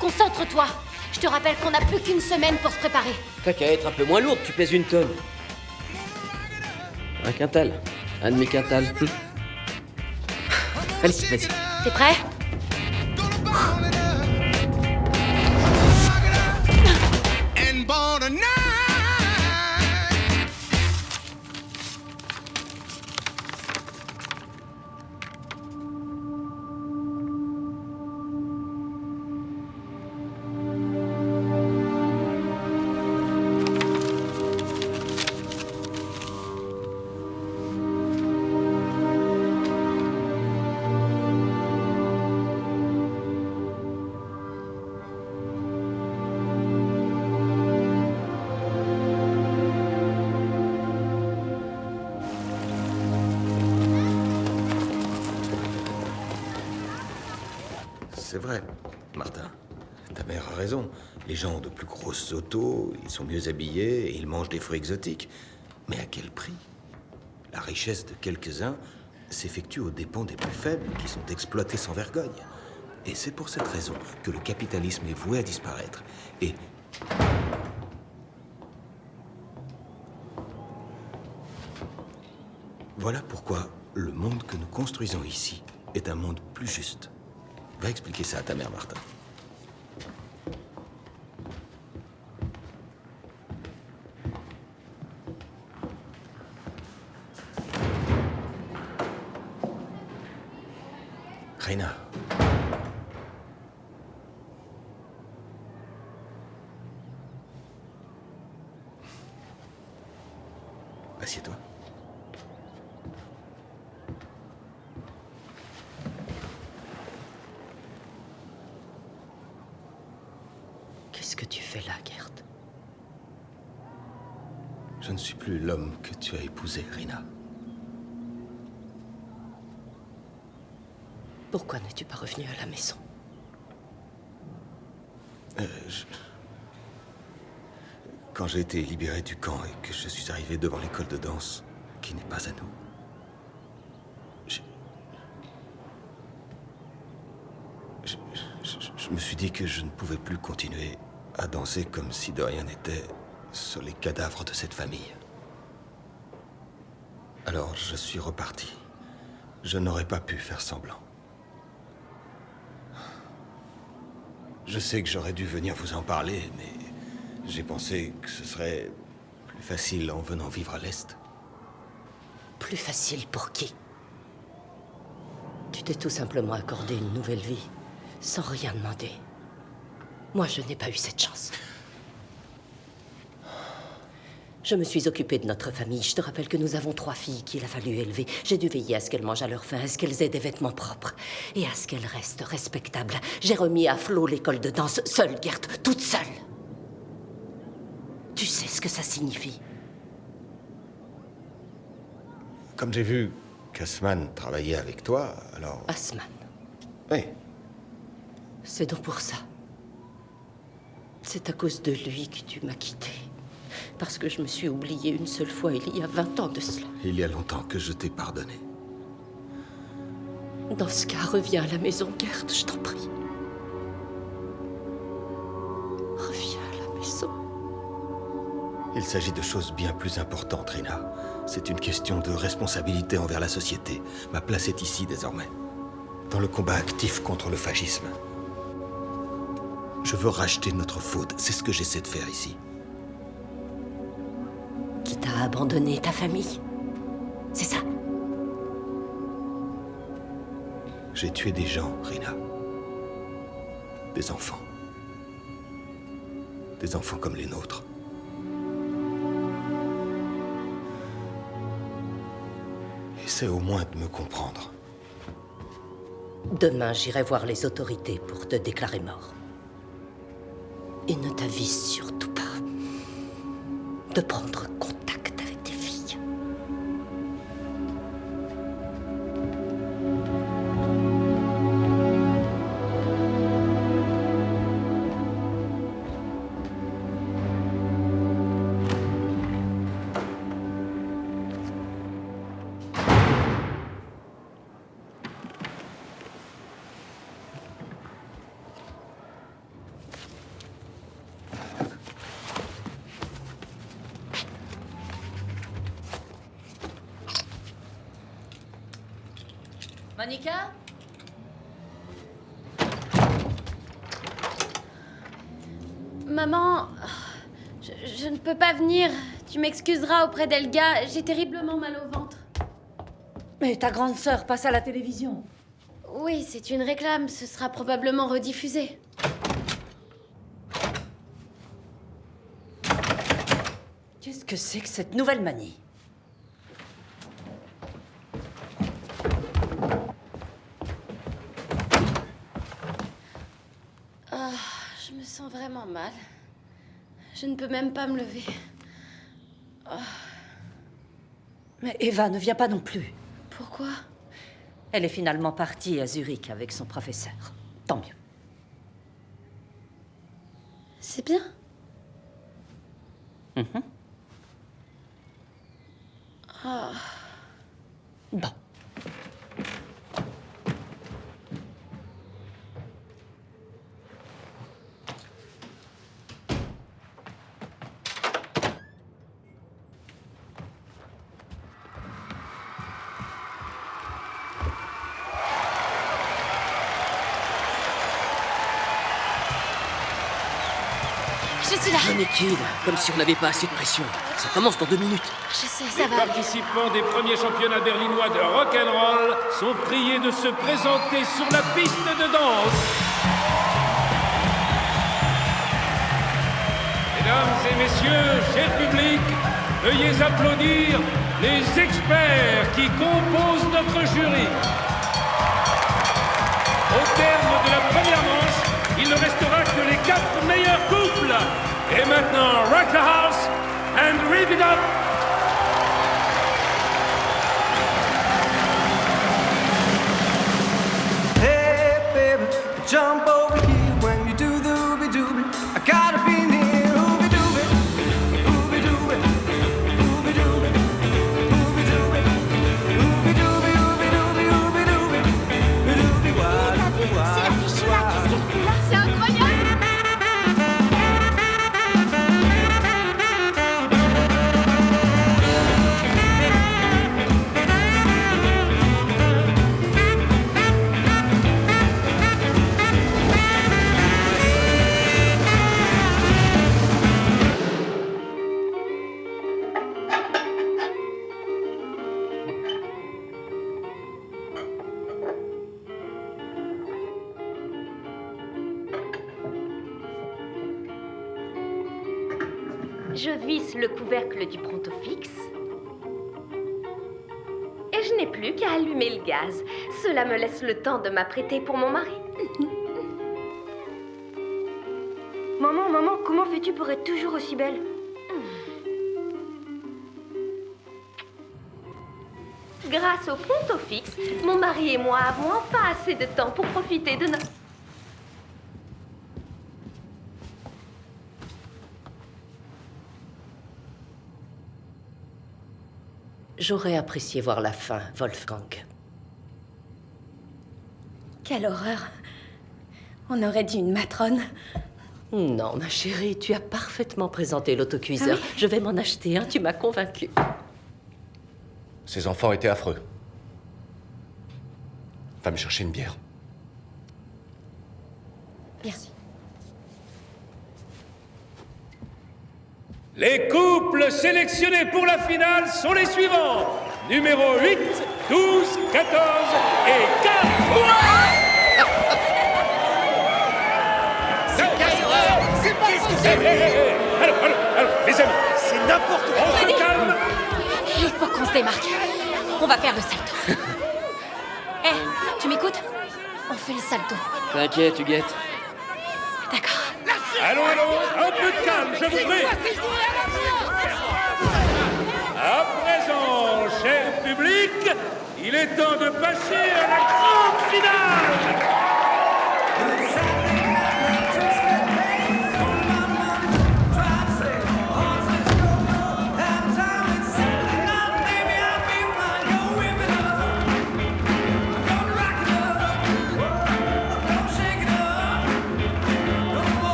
concentre-toi. Je te rappelle qu'on n'a plus qu'une semaine pour se préparer. T'as qu'à être un peu moins lourde, tu pèses une tonne. Un quintal. Un demi-quintal. Allez, vas-y. T'es prêt? C'est vrai, Martin. Ta mère a raison. Les gens ont de plus grosses autos, ils sont mieux habillés et ils mangent des fruits exotiques. Mais à quel prix? La richesse de quelques-uns s'effectue aux dépens des plus faibles qui sont exploités sans vergogne. Et c'est pour cette raison que le capitalisme est voué à disparaître. Et... voilà pourquoi le monde que nous construisons ici est un monde plus juste. Va expliquer ça à ta mère, Martin. Raina. Assieds-toi. Qu'est-ce que tu fais là, Gert? Je ne suis plus l'homme que tu as épousé, Rina. Pourquoi n'es-tu pas revenu à la maison? Quand j'ai été libéré du camp et que je suis arrivé devant l'école de danse, qui n'est pas à nous, je me suis dit que je ne pouvais plus continuer à danser comme si de rien n'était sur les cadavres de cette famille. Alors je suis reparti. Je n'aurais pas pu faire semblant. Je sais que j'aurais dû venir vous en parler, mais j'ai pensé que ce serait plus facile en venant vivre à l'Est. Plus facile pour qui? Tu t'es tout simplement accordé une nouvelle vie, sans rien demander. Moi, je n'ai pas eu cette chance. Je me suis occupée de notre famille. Je te rappelle que nous avons 3 filles qu'il a fallu élever. J'ai dû veiller à ce qu'elles mangent à leur faim, à ce qu'elles aient des vêtements propres et à ce qu'elles restent respectables. J'ai remis à flot l'école de danse, seule, Gert, toute seule. Tu sais ce que ça signifie? Comme j'ai vu qu'Asman travaillait avec toi, alors... Asman. Oui. C'est donc pour ça. C'est à cause de lui que tu m'as quittée. Parce que je me suis oubliée une seule fois, il y a 20 ans de cela. Il y a longtemps que je t'ai pardonné. Dans ce cas, reviens à la maison, Gert, je t'en prie. Reviens à la maison. Il s'agit de choses bien plus importantes, Rina. C'est une question de responsabilité envers la société. Ma place est ici, désormais. Dans le combat actif contre le fascisme. Je veux racheter notre faute. C'est ce que j'essaie de faire ici. Qui t'a abandonné ta famille? C'est ça? J'ai tué des gens, Rina. Des enfants. Des enfants comme les nôtres. Essaie au moins de me comprendre. Demain, j'irai voir les autorités pour te déclarer mort. Et ne t'avise surtout pas de prendre contact avec tes filles. Monica? Maman, je ne peux pas venir. Tu m'excuseras auprès d'Elga. J'ai terriblement mal au ventre. Mais ta grande sœur passe à la télévision. Oui, c'est une réclame. Ce sera probablement rediffusé. Qu'est-ce que c'est que cette nouvelle manie? Ah, je me sens vraiment mal. Je ne peux même pas me lever. Oh. Mais Eva ne vient pas non plus. Pourquoi? Elle est finalement partie à Zurich avec son professeur. Tant mieux. C'est bien. Oh. Bon. Je suis là. Jeune et kid, comme si on n'avait pas assez de pression. Ça commence dans 2 minutes. Je sais, Les ça va. participants des premiers championnats berlinois de rock'n'roll sont priés de se présenter sur la piste de danse. Mesdames et messieurs, cher public, veuillez applaudir les experts qui composent notre jury. Au terme de la première manche, il ne restera que les 4 meilleurs couples. Et maintenant, rock the house and rev it up. Hey, baby, jump over here when you do the ooby-dooby. I gotta be near ooby-dooby, ooby-dooby, ooby-dooby, ooby-dooby, ooby-dooby, ooby-dooby, ooby-dooby, ooby-dooby, wah, C'est affiché là, qu'est-ce qu'elle fait là? C'est incroyable! Je visse le couvercle du Prontofix. Et je n'ai plus qu'à allumer le gaz. Cela me laisse le temps de m'apprêter pour mon mari. Maman, comment fais-tu pour être toujours aussi belle? Grâce au Prontofix, mon mari et moi avons enfin assez de temps pour profiter de notre... J'aurais apprécié voir la fin, Wolfgang. Quelle horreur. On aurait dit une matrone. Non, ma chérie, tu as parfaitement présenté l'autocuiseur. Ah oui? Je vais m'en acheter un, tu m'as convaincue. Ces enfants étaient affreux. Va me chercher une bière. Merci. Les couples sélectionnés pour la finale sont les suivants. Numéro 8, 12, 14 et 4. C'est pas ce que c'est. Alors, les amis. C'est n'importe quoi. On se calme. Il faut qu'on se démarque. On va faire le salto. Hé, tu m'écoutes? On fait le salto. T'inquiète, Huguette. D'accord. Allons, un peu de calme, je vous prie. À présent, cher public, il est temps de passer à la grande finale.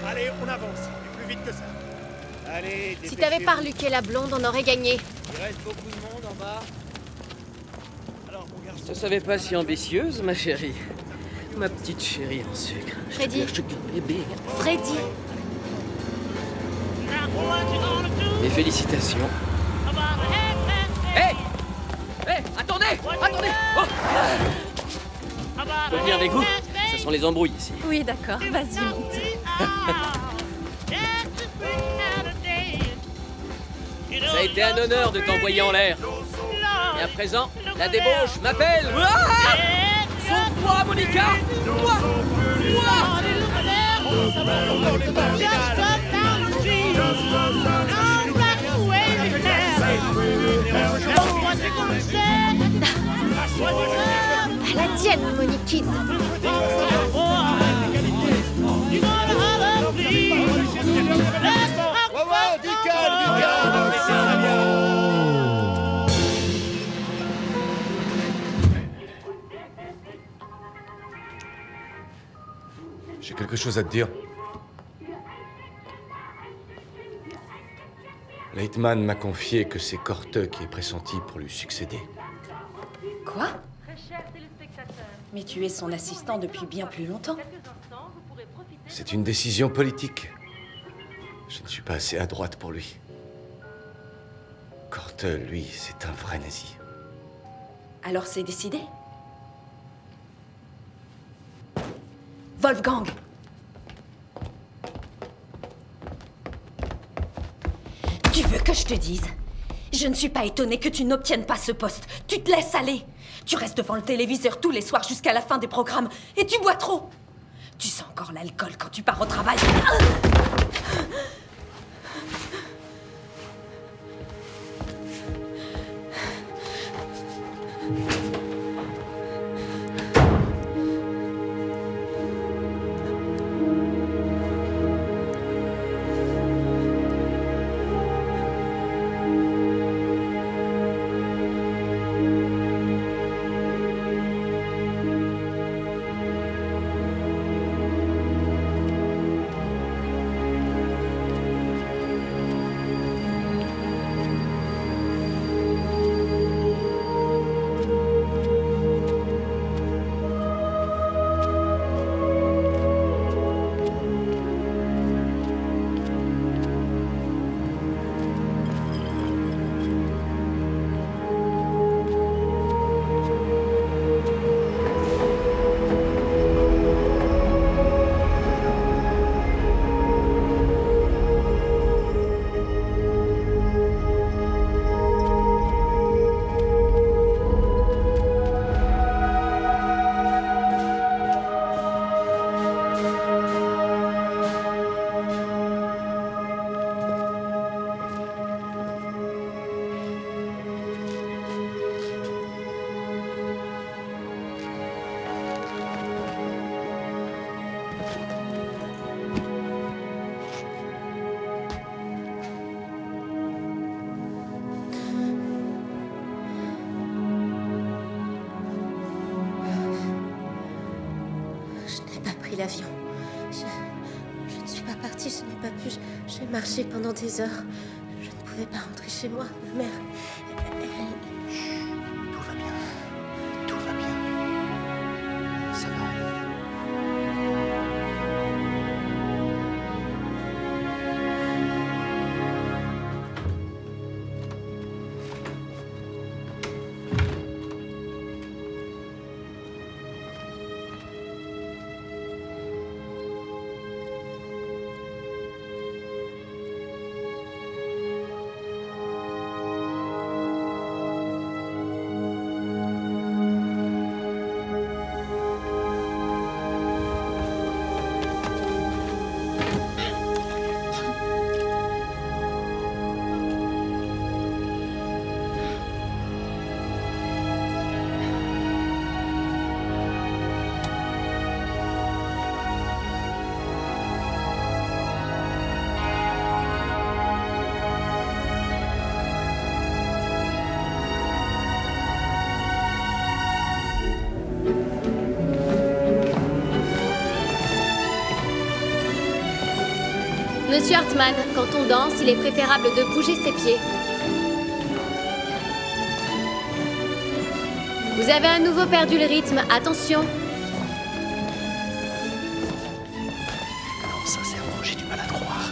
Allez, on avance. Et plus vite que ça. Allez, Si t'avais pas reluqué la blonde, on aurait gagné. Il reste beaucoup de monde en bas. Alors, mon garçon. Je te savais pas si ambitieuse, ma chérie. Ma petite chérie en sucre. Freddy. Je te bébé. Freddy. Mes félicitations. Hé attendez Attendez oh. Je peux venir avec vous? Ce sont les embrouilles ici. Oui, d'accord. Vas-y, monte. Ça a été un honneur de t'envoyer en l'air. Et à présent, la débauche m'appelle. Sauve-toi, Monica! À la tienne, Moniquine. J'ai quelque chose à te dire. Leitman m'a confié que c'est Korte qui est pressenti pour lui succéder. Quoi? Mais tu es son assistant depuis bien plus longtemps. C'est une décision politique. Je ne suis pas assez à droite pour lui. Korte, lui, c'est un vrai nazi. Alors c'est décidé? Wolfgang! Tu veux que je te dise? Je ne suis pas étonnée que tu n'obtiennes pas ce poste. Tu te laisses aller. Tu restes devant le téléviseur tous les soirs jusqu'à la fin des programmes et tu bois trop. Tu sens encore l'alcool quand tu pars au travail. L'avion. Je ne suis pas partie, je n'ai pas pu. J'ai marché pendant des heures. Je ne pouvais pas rentrer chez moi. Ma mère, Tout va bien. Tout va bien. Ça va aller. Monsieur Hartman, quand on danse, il est préférable de bouger ses pieds. Vous avez à nouveau perdu le rythme. Attention. Non, sincèrement, j'ai du mal à te croire.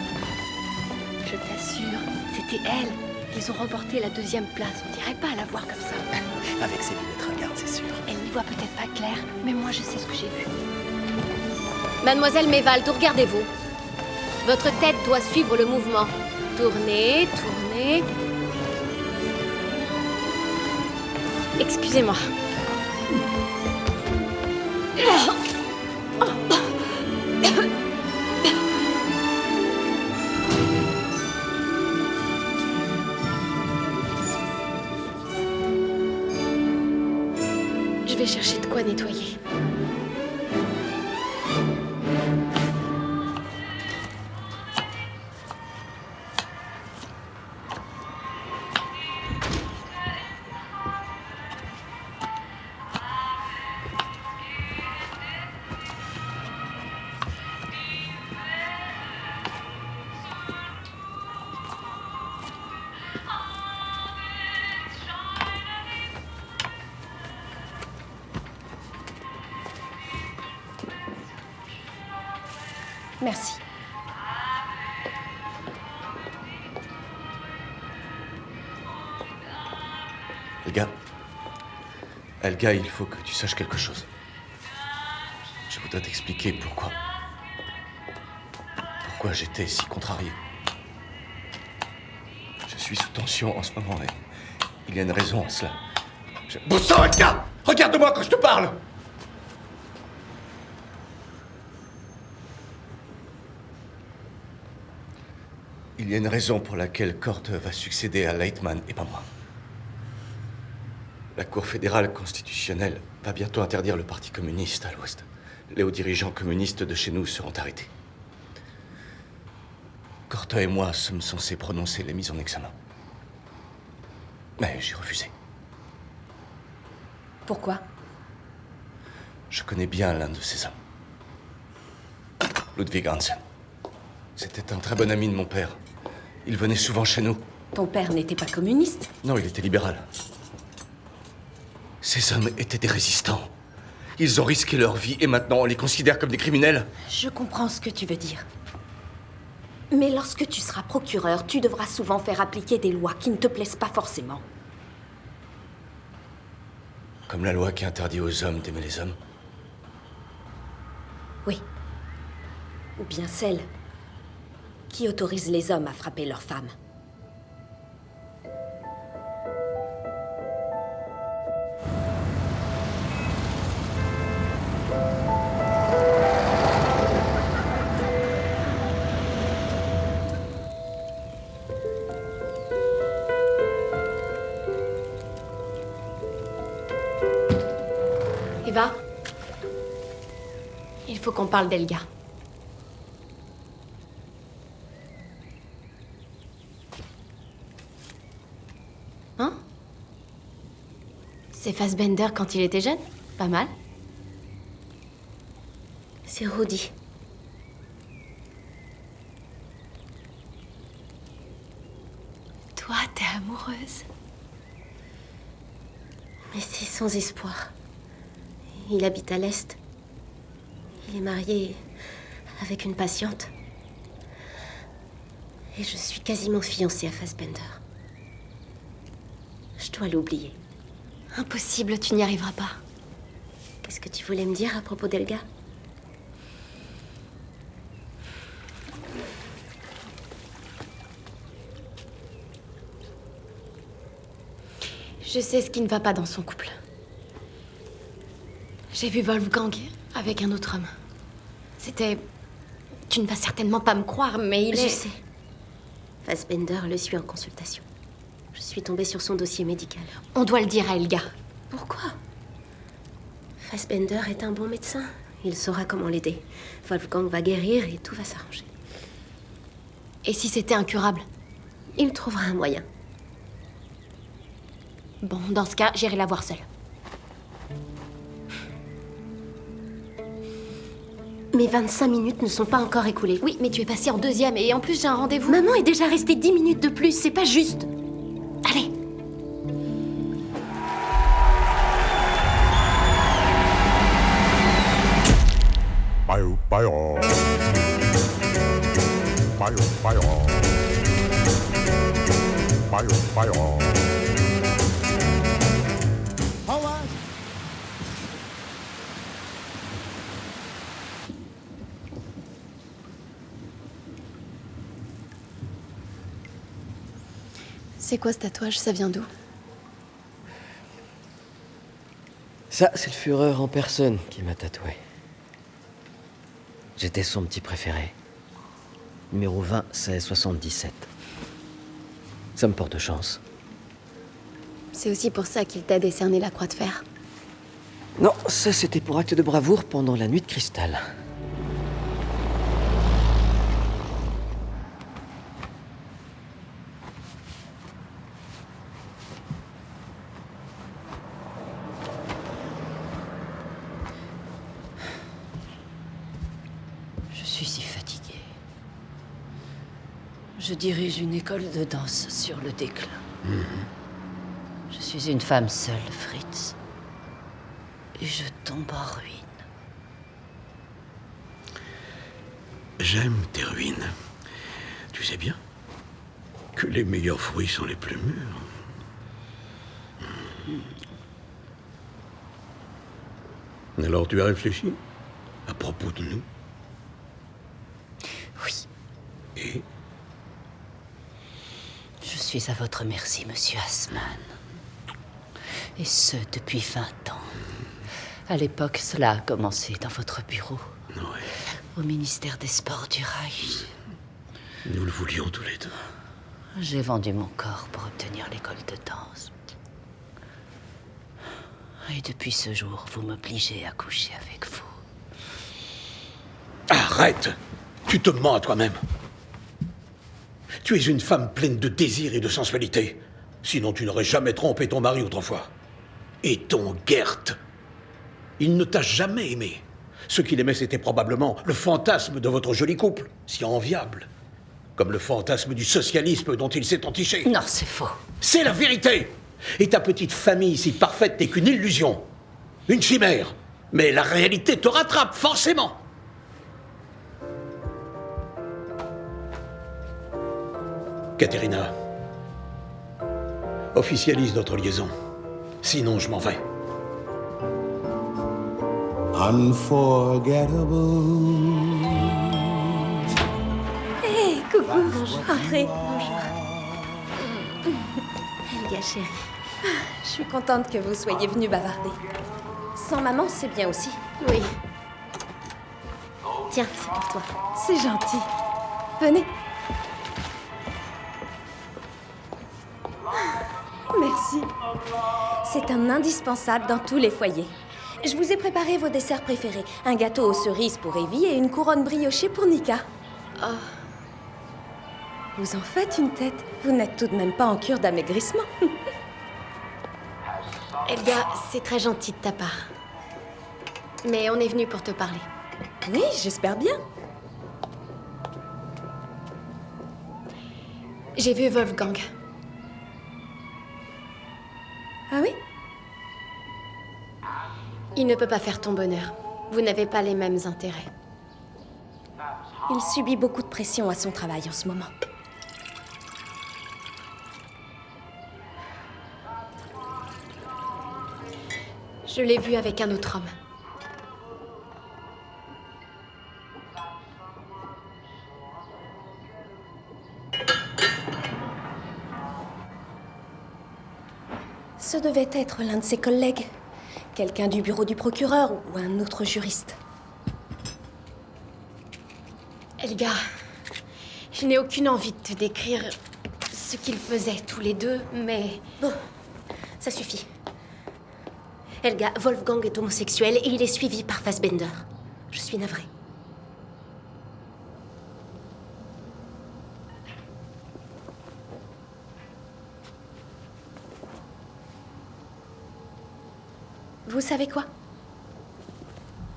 Je t'assure, c'était elle. Ils ont remporté la 2e place. On dirait pas la voir comme ça. Avec ses lunettes ringardes, c'est sûr. Elle n'y voit peut-être pas clair, mais moi je sais ce que j'ai vu. Mademoiselle Mévald, regardez-vous. Votre tête doit suivre le mouvement. Tournez, tournez. Excusez-moi. Je vais chercher de quoi nettoyer. Merci. Elga, il faut que tu saches quelque chose. Je voudrais t'expliquer pourquoi j'étais si contrarié. Je suis sous tension en ce moment et il y a une raison à cela. Bon sang, Edgar! Regarde-moi quand je te parle! Il y a une raison pour laquelle Korte va succéder à Leitman et pas moi. La Cour fédérale constitutionnelle va bientôt interdire le Parti communiste à l'Ouest. Les hauts dirigeants communistes de chez nous seront arrêtés. Korte et moi sommes censés prononcer les mises en examen. Mais j'ai refusé. Pourquoi? Je connais bien l'un de ces hommes. Ludwig Hansen. C'était un très bon ami de mon père. Il venait souvent chez nous. Ton père n'était pas communiste? Non, il était libéral. Ces hommes étaient des résistants. Ils ont risqué leur vie et maintenant on les considère comme des criminels. Je comprends ce que tu veux dire. Mais lorsque tu seras procureur, tu devras souvent faire appliquer des lois qui ne te plaisent pas forcément. Comme la loi qui interdit aux hommes d'aimer les hommes. Oui. Ou bien celle qui autorise les hommes à frapper leurs femmes. Eva, il faut qu'on parle d'Elga. Hein? C'est Fassbender quand il était jeune? Pas mal. C'est Rudy. Toi, t'es amoureuse. Mais c'est sans espoir. Il habite à l'Est. Il est marié avec une patiente. Et je suis quasiment fiancée à Fassbender. Je dois l'oublier. Impossible, tu n'y arriveras pas. Qu'est-ce que tu voulais me dire à propos d'Elga? Je sais ce qui ne va pas dans son couple. J'ai vu Wolfgang avec un autre homme. C'était... Tu ne vas certainement pas me croire, mais il est... Je sais. Fassbender le suit en consultation. Je suis tombée sur son dossier médical. On doit le dire à Elga. Pourquoi? Fassbender est un bon médecin. Il saura comment l'aider. Wolfgang va guérir et tout va s'arranger. Et si c'était incurable? Il trouvera un moyen. Bon, dans ce cas, j'irai la voir seule. Mais 25 minutes ne sont pas encore écoulées. Oui, mais tu es passée en deuxième et en plus j'ai un rendez-vous. Maman est déjà restée 10 minutes de plus, c'est pas juste. Allez. C'est quoi ce tatouage? Ça vient d'où? Ça, c'est le Führer en personne qui m'a tatoué. J'étais son petit préféré. Numéro 20, 16, 77. Ça me porte chance. C'est aussi pour ça qu'il t'a décerné la croix de fer. Non, ça c'était pour acte de bravoure pendant la nuit de cristal. Je suis si fatiguée. Je dirige une école de danse sur le déclin. Je suis une femme seule, Fritz. Et je tombe en ruine. J'aime tes ruines. Tu sais bien que les meilleurs fruits sont les plus mûrs. Alors tu as réfléchi à propos de nous? Oui. Et je suis à votre merci, monsieur Assman. Et ce, depuis 20 ans. À l'époque, cela a commencé dans votre bureau. Oui. Au ministère des Sports du Reich. Nous le voulions tous les deux. J'ai vendu mon corps pour obtenir l'école de danse. Et depuis ce jour, vous m'obligez à coucher avec vous. Arrête! Tu te mens à toi-même. Tu es une femme pleine de désir et de sensualité. Sinon, tu n'aurais jamais trompé ton mari autrefois. Et ton Gert. Il ne t'a jamais aimé. Ce qu'il aimait, c'était probablement le fantasme de votre joli couple, si enviable. Comme le fantasme du socialisme dont il s'est entiché. Non, c'est faux. C'est la vérité! Et ta petite famille si parfaite n'est qu'une illusion. Une chimère. Mais la réalité te rattrape, forcément. Katerina, officialise notre liaison. Sinon, je m'en vais. Unforgettable. Hé, coucou. Bonjour. Entrez. Bonjour. Helga, chérie. Je suis contente que vous soyez venue bavarder. Sans maman, c'est bien aussi. Oui. Tiens, c'est pour toi. C'est gentil. Venez. Merci. C'est un indispensable dans tous les foyers. Je vous ai préparé vos desserts préférés. Un gâteau aux cerises pour Evie et une couronne briochée pour Nika. Oh. Vous en faites une tête. Vous n'êtes tout de même pas en cure d'amaigrissement. Elga, c'est très gentil de ta part. Mais on est venu pour te parler. Oui, j'espère bien. J'ai vu Wolfgang. Ah oui? Il ne peut pas faire ton bonheur. Vous n'avez pas les mêmes intérêts. Il subit beaucoup de pression à son travail en ce moment. Je l'ai vu avec un autre homme. Ce devait être l'un de ses collègues. Quelqu'un du bureau du procureur ou un autre juriste. Elga, je n'ai aucune envie de te décrire ce qu'ils faisaient tous les deux, mais... Bon, ça suffit. Elga, Wolfgang est homosexuel et il est suivi par Fassbender. Je suis navrée. Vous savez quoi?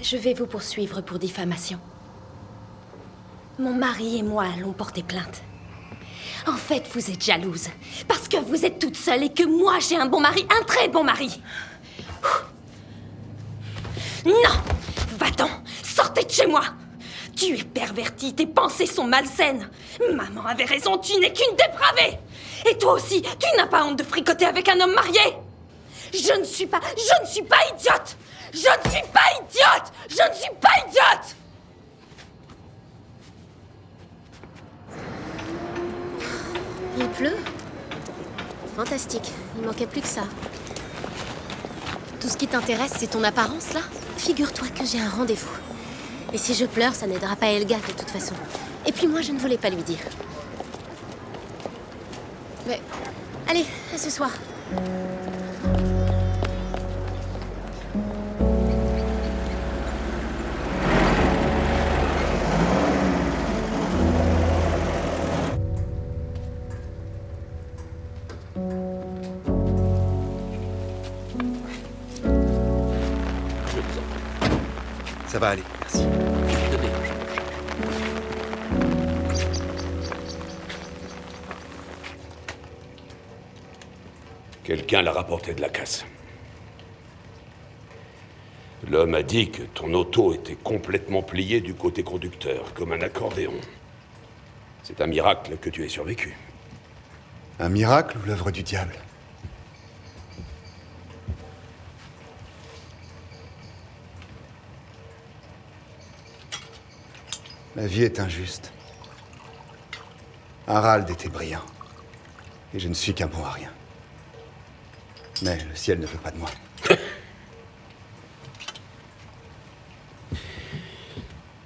Je vais vous poursuivre pour diffamation. Mon mari et moi allons porter plainte. En fait, vous êtes jalouse. Parce que vous êtes toute seule et que moi, j'ai un bon mari, un très bon mari. Non! Va-t'en! Sortez de chez moi! Tu es pervertie, tes pensées sont malsaines. Maman avait raison, tu n'es qu'une dépravée. Et toi aussi, tu n'as pas honte de fricoter avec un homme marié? Je ne suis pas idiote! Je ne suis pas idiote! Je ne suis pas idiote! Il pleut? Fantastique, il manquait plus que ça. Tout ce qui t'intéresse, c'est ton apparence, là? Figure-toi que j'ai un rendez-vous. Et si je pleure, ça n'aidera pas Helga, de toute façon. Et puis moi, je ne voulais pas lui dire. Mais... Allez, à ce soir. Ça va aller, merci. Quelqu'un l'a rapporté de la casse. L'homme a dit que ton auto était complètement pliée du côté conducteur, comme un accordéon. C'est un miracle que tu aies survécu. Un miracle ou l'œuvre du diable? La vie est injuste. Harald était brillant. Et je ne suis qu'un bon à rien. Mais le ciel ne veut pas de moi.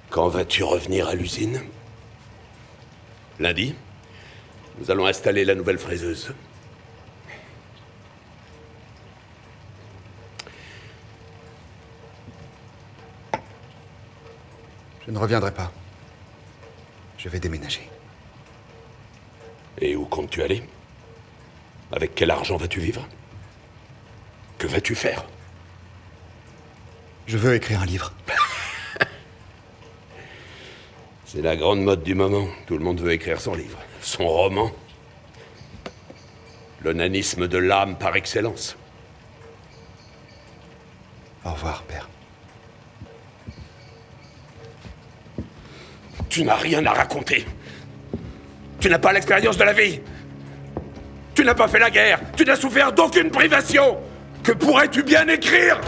Quand vas-tu revenir à l'usine? Lundi, nous allons installer la nouvelle fraiseuse. Je ne reviendrai pas. Je vais déménager. Et où comptes-tu aller? Avec quel argent vas-tu vivre? Que vas-tu faire? Je veux écrire un livre. C'est la grande mode du moment. Tout le monde veut écrire son livre, son roman. L'onanisme de l'âme par excellence. Au revoir, père. Tu n'as rien à raconter. Tu n'as pas l'expérience de la vie. Tu n'as pas fait la guerre. Tu n'as souffert d'aucune privation. Que pourrais-tu bien écrire?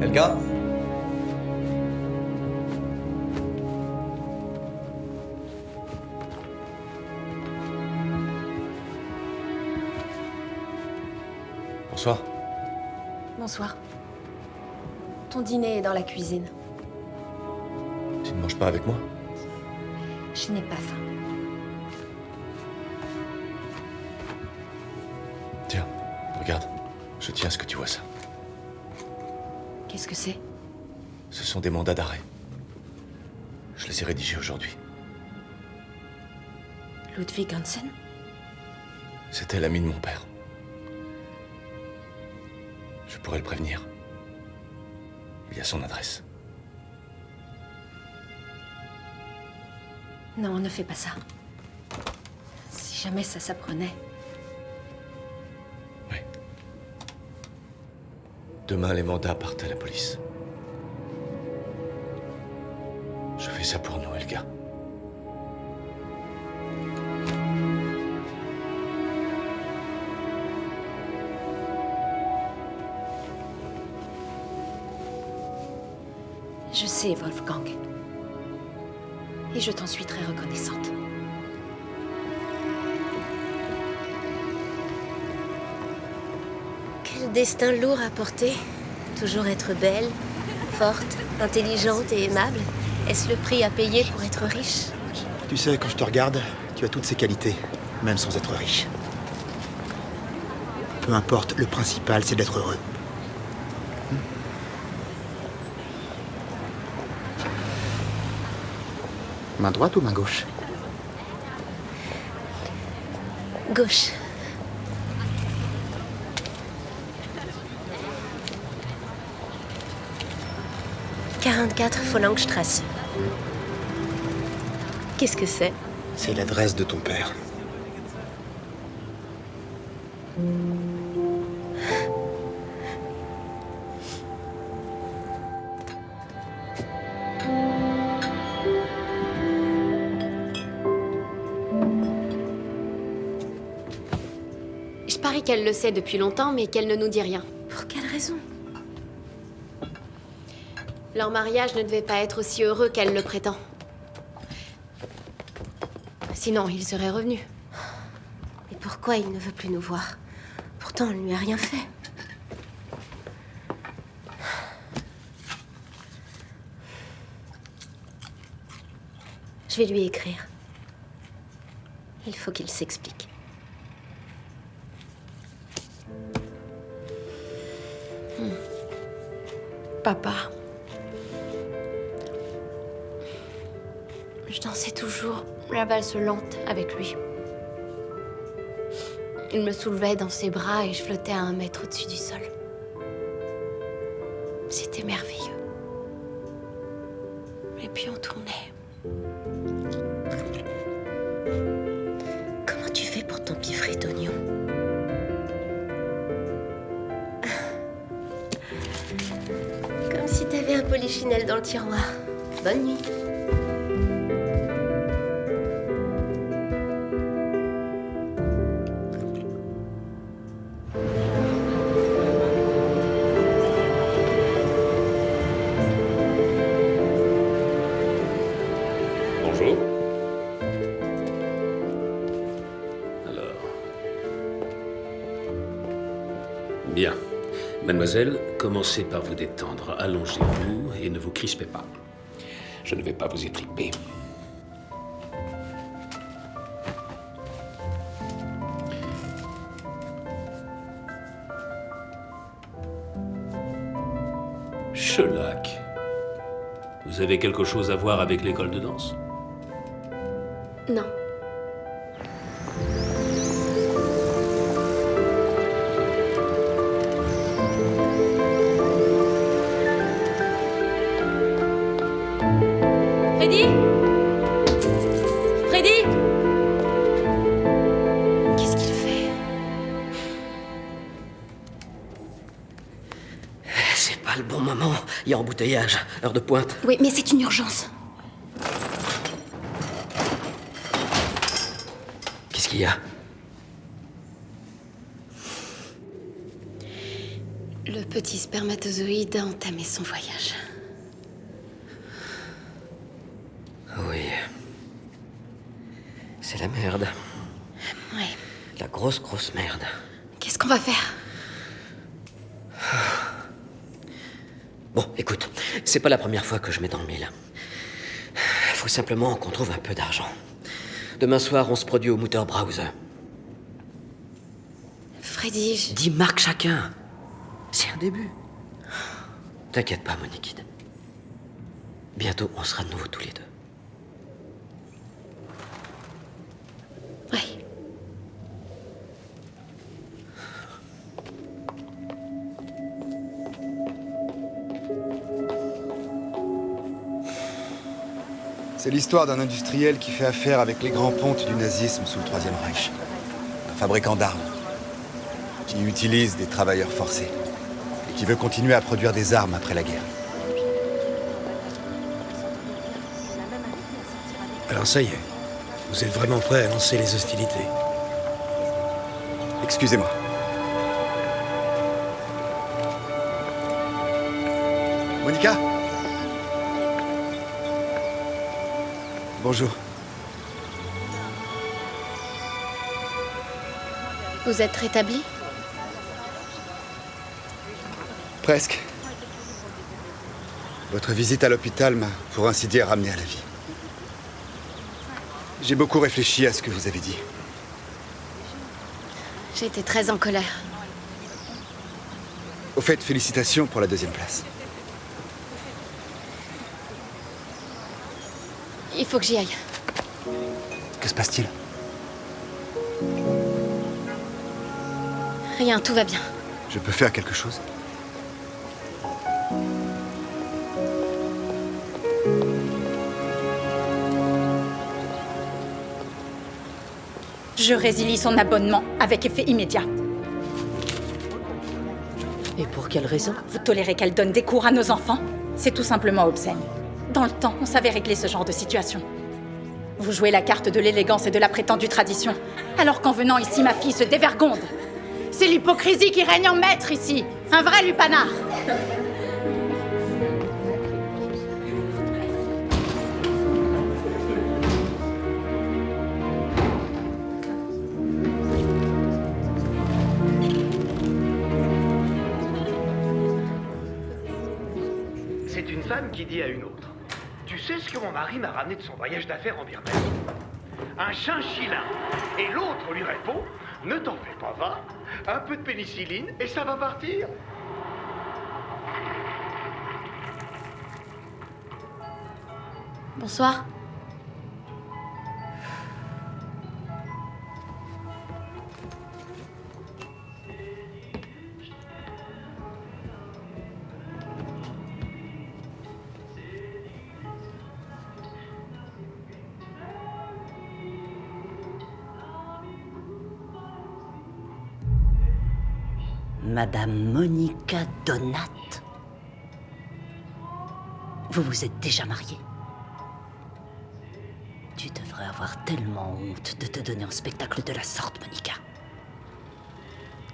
Helga? Bonsoir. Bonsoir. Ton dîner est dans la cuisine. Tu ne manges pas avec moi? Je n'ai pas faim. Tiens, regarde. Je tiens à ce que tu vois ça. Qu'est-ce que c'est? Ce sont des mandats d'arrêt. Je les ai rédigés aujourd'hui. Ludwig Hansen? C'était l'ami de mon père. Je pourrais le prévenir. Il y a son adresse. Non, ne fais pas ça. Si jamais ça s'apprenait. Demain, les mandats partent à la police. Je fais ça pour nous, Helga. Je sais, Wolfgang. Et je t'en suis très reconnaissante. Quel destin lourd à porter. Toujours être belle, forte, intelligente et aimable. Est-ce le prix à payer pour être riche? Tu sais, quand je te regarde, tu as toutes ces qualités, même sans être riche. Peu importe, le principal, c'est d'être heureux. Main droite ou main gauche? Gauche. « 44 Follangstrasse. » Qu'est-ce que c'est? C'est l'adresse de ton père. Je parie qu'elle le sait depuis longtemps, mais qu'elle ne nous dit rien. Pour quelle raison? Leur mariage ne devait pas être aussi heureux qu'elle le prétend. Sinon, il serait revenu. Et pourquoi il ne veut plus nous voir? Pourtant, on ne lui a rien fait. Je vais lui écrire. Il faut qu'il s'explique. Papa. Je dansais toujours la valse lente avec lui. Il me soulevait dans ses bras et je flottais à 1 mètre au-dessus du sol. C'était merveilleux. Et puis on tournait. Comment tu fais pour t'empiffrer d'oignons? Comme si t'avais un polichinelle dans le tiroir. Bonne nuit. Bien. Mademoiselle, commencez par vous détendre. Allongez-vous et ne vous crispez pas. Je ne vais pas vous étriper. Shellac. Vous avez quelque chose à voir avec l'école de danse? Non. Freddy? Freddy? Qu'est-ce qu'il fait? C'est pas le bon moment. Il y a embouteillage. Heure de pointe. Oui, mais c'est une urgence. Qu'est-ce qu'il y a? Le petit spermatozoïde a entamé son voyage. Oui. C'est la merde. Ouais. La grosse merde. Qu'est-ce qu'on va faire? Bon, écoute, c'est pas la première fois que je mets dans le mille. Faut simplement qu'on trouve un peu d'argent. Demain soir, on se produit au Mutter Browser. Freddy, 10 marques chacun. C'est un début. T'inquiète pas, Moniquide. Bientôt, on sera de nouveau tous les deux. Oui. C'est l'histoire d'un industriel qui fait affaire avec les grands pontes du nazisme sous le Troisième Reich. Un fabricant d'armes qui utilise des travailleurs forcés et qui veut continuer à produire des armes après la guerre. Alors ça y est, vous êtes vraiment prêt à lancer les hostilités? Excusez-moi. Monica? Bonjour. Vous êtes rétabli? Presque. Votre visite à l'hôpital m'a, pour ainsi dire, ramené à la vie. J'ai beaucoup réfléchi à ce que vous avez dit. J'étais très en colère. Au fait, félicitations pour la 2e place. Il faut que j'y aille. Que se passe-t-il? Rien, tout va bien. Je peux faire quelque chose? Je résilie son abonnement avec effet immédiat. Et pour quelle raison? Vous tolérez qu'elle donne des cours à nos enfants? C'est tout simplement obscène. Dans le temps, on savait régler ce genre de situation. Vous jouez la carte de l'élégance et de la prétendue tradition, alors qu'en venant ici, ma fille se dévergonde. C'est l'hypocrisie qui règne en maître ici. Un vrai lupanard. C'est une femme qui dit à une autre: tu sais ce que mon mari m'a ramené de son voyage d'affaires en Birmanie? Un chinchilla. Et l'autre lui répond: ne t'en fais pas, va. Un peu de pénicilline et ça va partir. Bonsoir. Madame Monica Donat. Vous vous êtes déjà mariée? Tu devrais avoir tellement honte de te donner en spectacle de la sorte, Monica.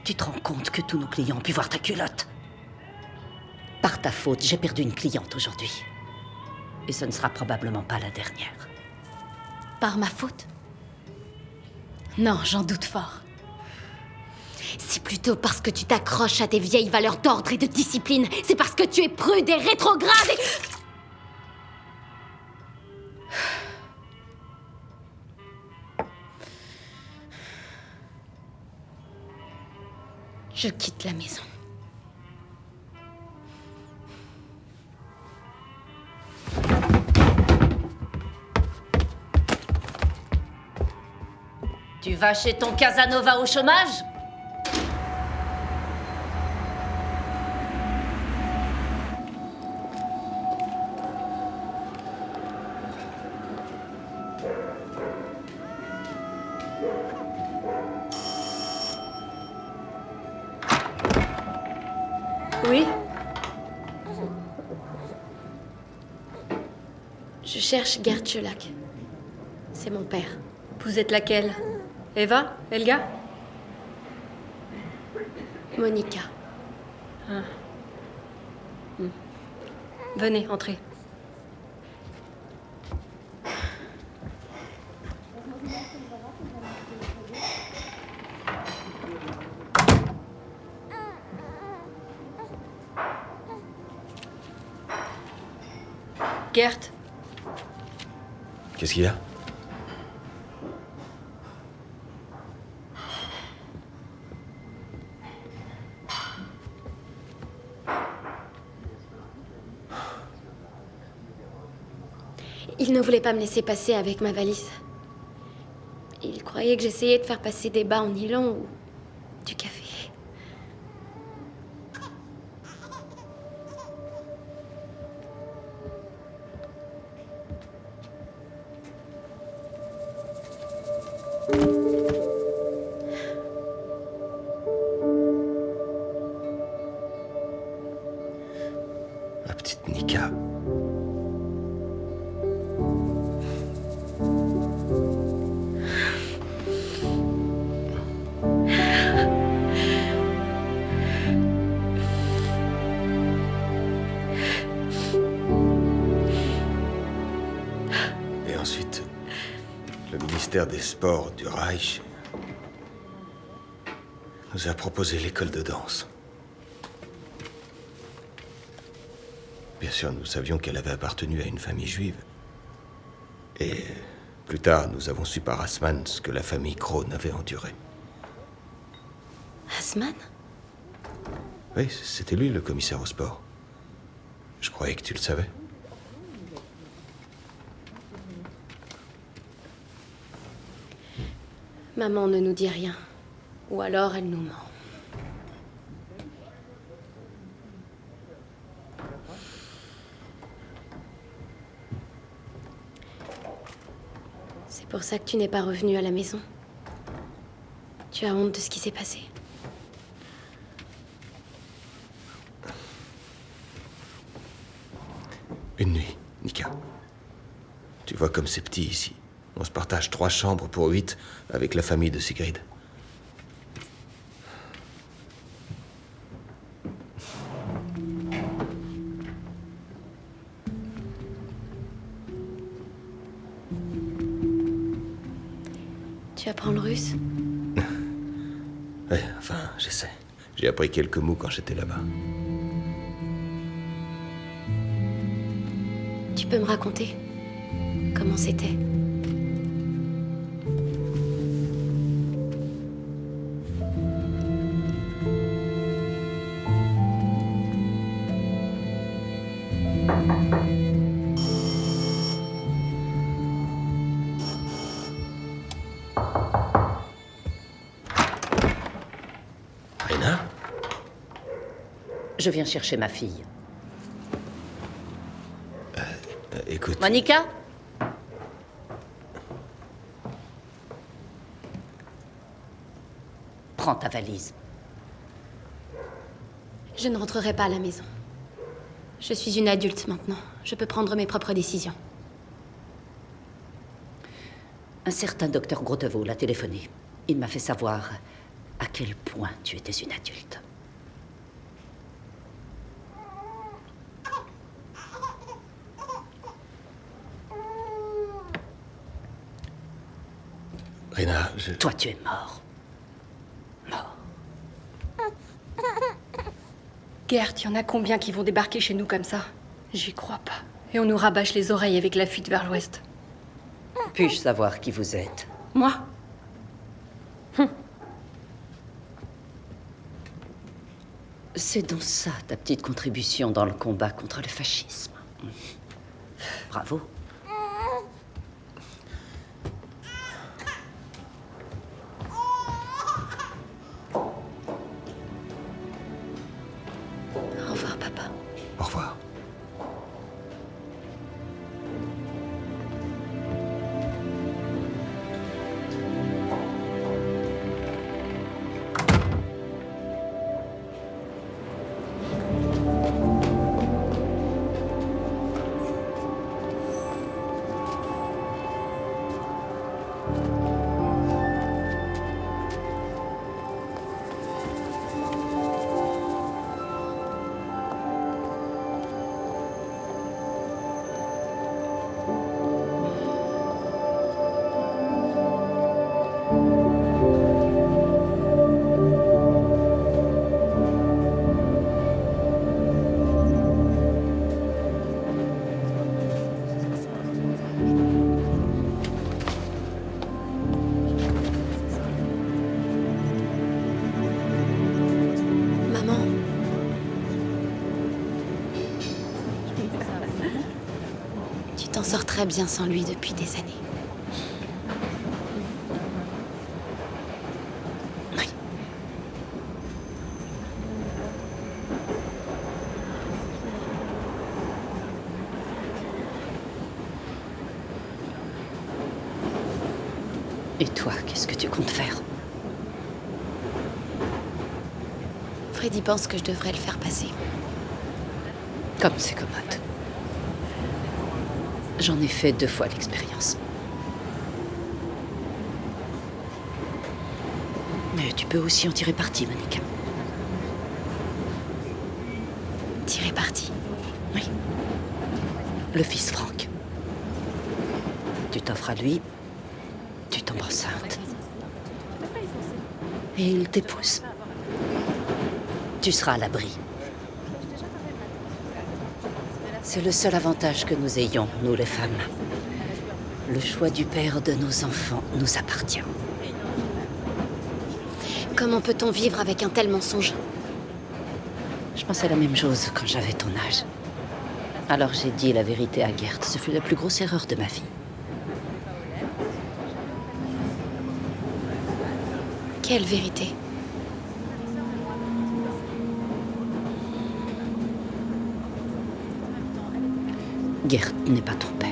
Tu te rends compte que tous nos clients ont pu voir ta culotte? Par ta faute, j'ai perdu une cliente aujourd'hui. Et ce ne sera probablement pas la dernière. Par ma faute? Non, j'en doute fort. C'est plutôt parce que tu t'accroches à tes vieilles valeurs d'ordre et de discipline. C'est parce que tu es prude et rétrograde et... Je quitte la maison. Tu vas chez ton Casanova au chômage? Oui? Je cherche Gerd Schelack. C'est mon père. Vous êtes laquelle? Eva? Elga? Monica. Ah. Venez, entrez. Gert? Qu'est-ce qu'il y a? Il ne voulait pas me laisser passer avec ma valise. Il croyait que j'essayais de faire passer des bas en nylon ou du café. Ma petite Nika. Et ensuite, le ministère des Sports du Reich nous a proposé l'école de danse. Bien sûr, nous savions qu'elle avait appartenu à une famille juive. Et plus tard, nous avons su par Assmann ce que la famille Krohn avait enduré. Assmann? Oui, c'était lui le commissaire au sport. Je croyais que tu le savais. Maman ne nous dit rien. Ou alors elle nous ment. C'est pour ça que tu n'es pas revenu à la maison. Tu as honte de ce qui s'est passé. Une nuit, Nika. Tu vois comme c'est petit ici. On se partage 3 chambres pour 8 avec la famille de Sigrid. Tu apprends le russe? Ouais, enfin, j'essaie. J'ai appris quelques mots quand j'étais là-bas. Tu peux me raconter comment c'était? Rena? Je viens chercher ma fille. Écoute... Monica? Prends ta valise. Je ne rentrerai pas à la maison. Je suis une adulte maintenant. Je peux prendre mes propres décisions. Un certain docteur Groteveau l'a téléphoné. Il m'a fait savoir à quel point tu étais une adulte. Rena, Toi, tu es mort. Mort. Gert, il y en a combien qui vont débarquer chez nous comme ça? J'y crois pas. Et on nous rabâche les oreilles avec la fuite vers l'ouest. Puis-je savoir qui vous êtes? Moi? C'est donc ça, ta petite contribution dans le combat contre le fascisme. Bravo. Au revoir, papa. Au revoir. Maman. Tu t'en sors très bien sans lui depuis des années. Oui. Et toi, qu'est-ce que tu comptes faire? Freddy pense que je devrais le faire passer. Comme c'est commode. J'en ai fait 2 fois l'expérience. Mais tu peux aussi en tirer parti, Monica. Tirer parti. Oui. Le fils Franck. Tu t'offres à lui, tu tombes enceinte. Et il t'épouse. Tu seras à l'abri. C'est le seul avantage que nous ayons, nous les femmes. Le choix du père de nos enfants nous appartient. Comment peut-on vivre avec un tel mensonge? Je pensais la même chose quand j'avais ton âge. Alors j'ai dit la vérité à Gert. Ce fut la plus grosse erreur de ma vie. Quelle vérité? Gert n'est pas ton père.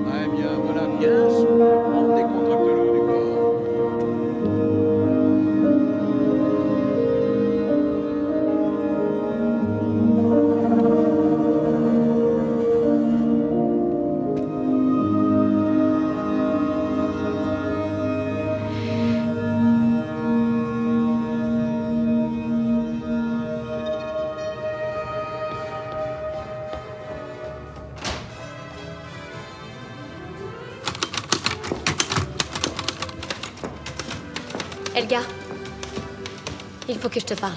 Ouais, bien, voilà, bien souple. On décontracte le haut du corps. Elga, il faut que je te parle.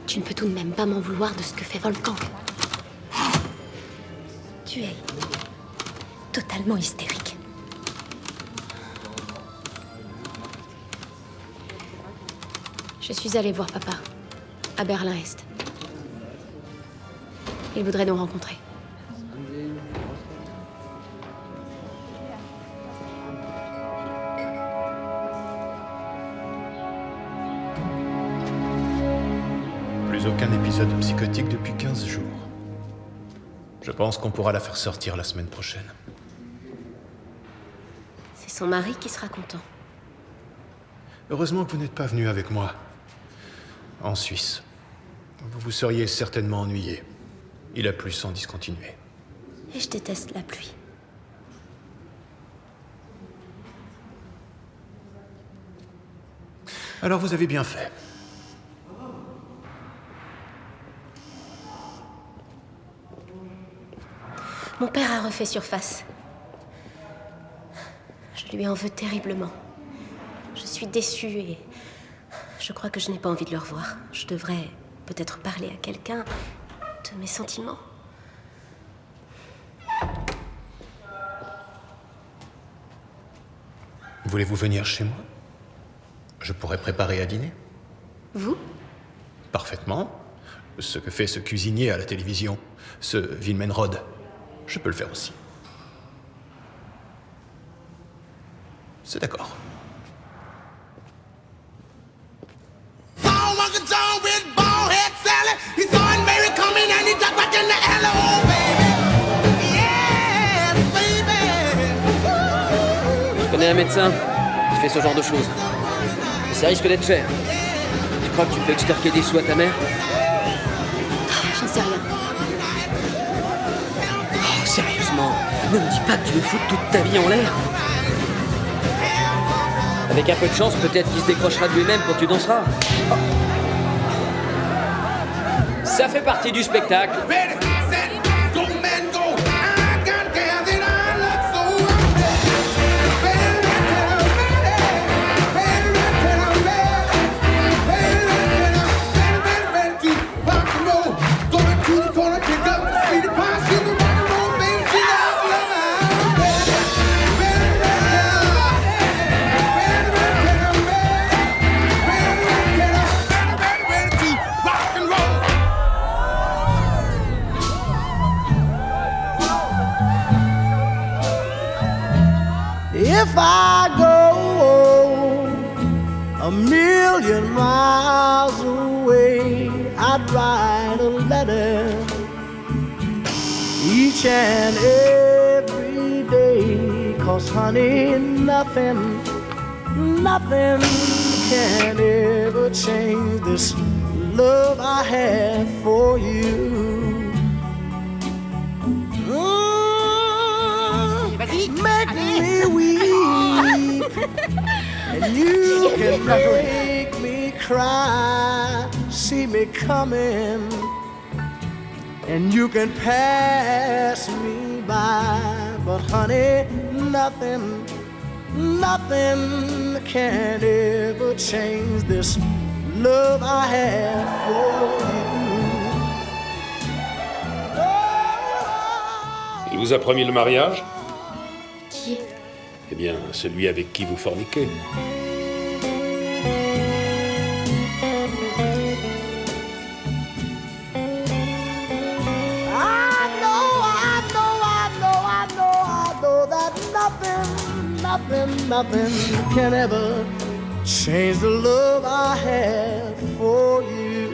Tu ne peux tout de même pas m'en vouloir de ce que fait Wolfgang. Tu es totalement hystérique. Je suis allée voir papa, à Berlin-Est. Il voudrait nous rencontrer. Plus aucun épisode psychotique depuis 15 jours. Je pense qu'on pourra la faire sortir la semaine prochaine. C'est son mari qui sera content. Heureusement que vous n'êtes pas venu avec moi. En Suisse. Vous vous seriez certainement ennuyé. Il a plu sans discontinuer. Et je déteste la pluie. Alors vous avez bien fait. Mon père a refait surface. Je lui en veux terriblement. Je suis déçue et je crois que je n'ai pas envie de le revoir. Je devrais peut-être parler à quelqu'un de mes sentiments. Voulez-vous venir chez moi? Je pourrais préparer à dîner. Vous? Parfaitement. Ce que fait ce cuisinier à la télévision, ce Wilmenrod. Je peux le faire aussi. C'est d'accord. Je connais un médecin qui fait ce genre de choses. Et ça risque d'être cher. Tu crois que tu peux extorquer des sous à ta mère? J'en sais rien. Oh, sérieusement, ne me dis pas que tu veux foutre toute ta vie en l'air. Avec un peu de chance, peut-être qu'il se décrochera de lui-même quand tu danseras. Oh. Ça fait partie du spectacle. If I go a million miles away, I'd write a letter each and every day. 'Cause honey, nothing can ever change this love I have for you. Make me weep, and you can make me cry. See me coming, and you can pass me by. But honey, nothing can ever change this love I have for you. Il vous a promis le mariage? Qui? Eh bien, celui avec qui vous forniquez. Nothing can ever change the love I have for you.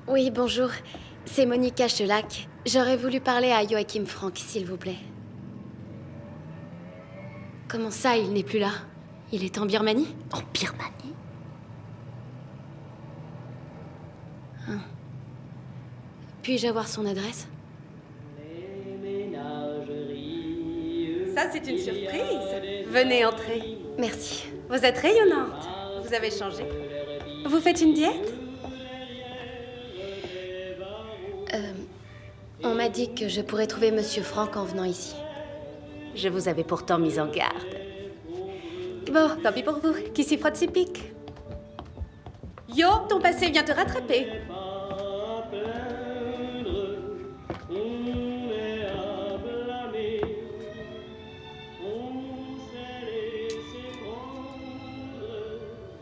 Oui, bonjour. C'est Monica Chelac. J'aurais voulu parler à Joachim Frank, s'il vous plaît. Comment ça, il n'est plus là? Il est en Birmanie? En Birmanie? Hein. Puis-je avoir son adresse? Ça, c'est une surprise. Venez entrer. Merci. Vous êtes rayonnante. Vous avez changé. Vous faites une diète? On m'a dit que je pourrais trouver Monsieur Frank en venant ici. Je vous avais pourtant mis en garde. Bon, tant pis pour vous. Qui s'y frotte s'y pique. Yo, ton passé vient te rattraper.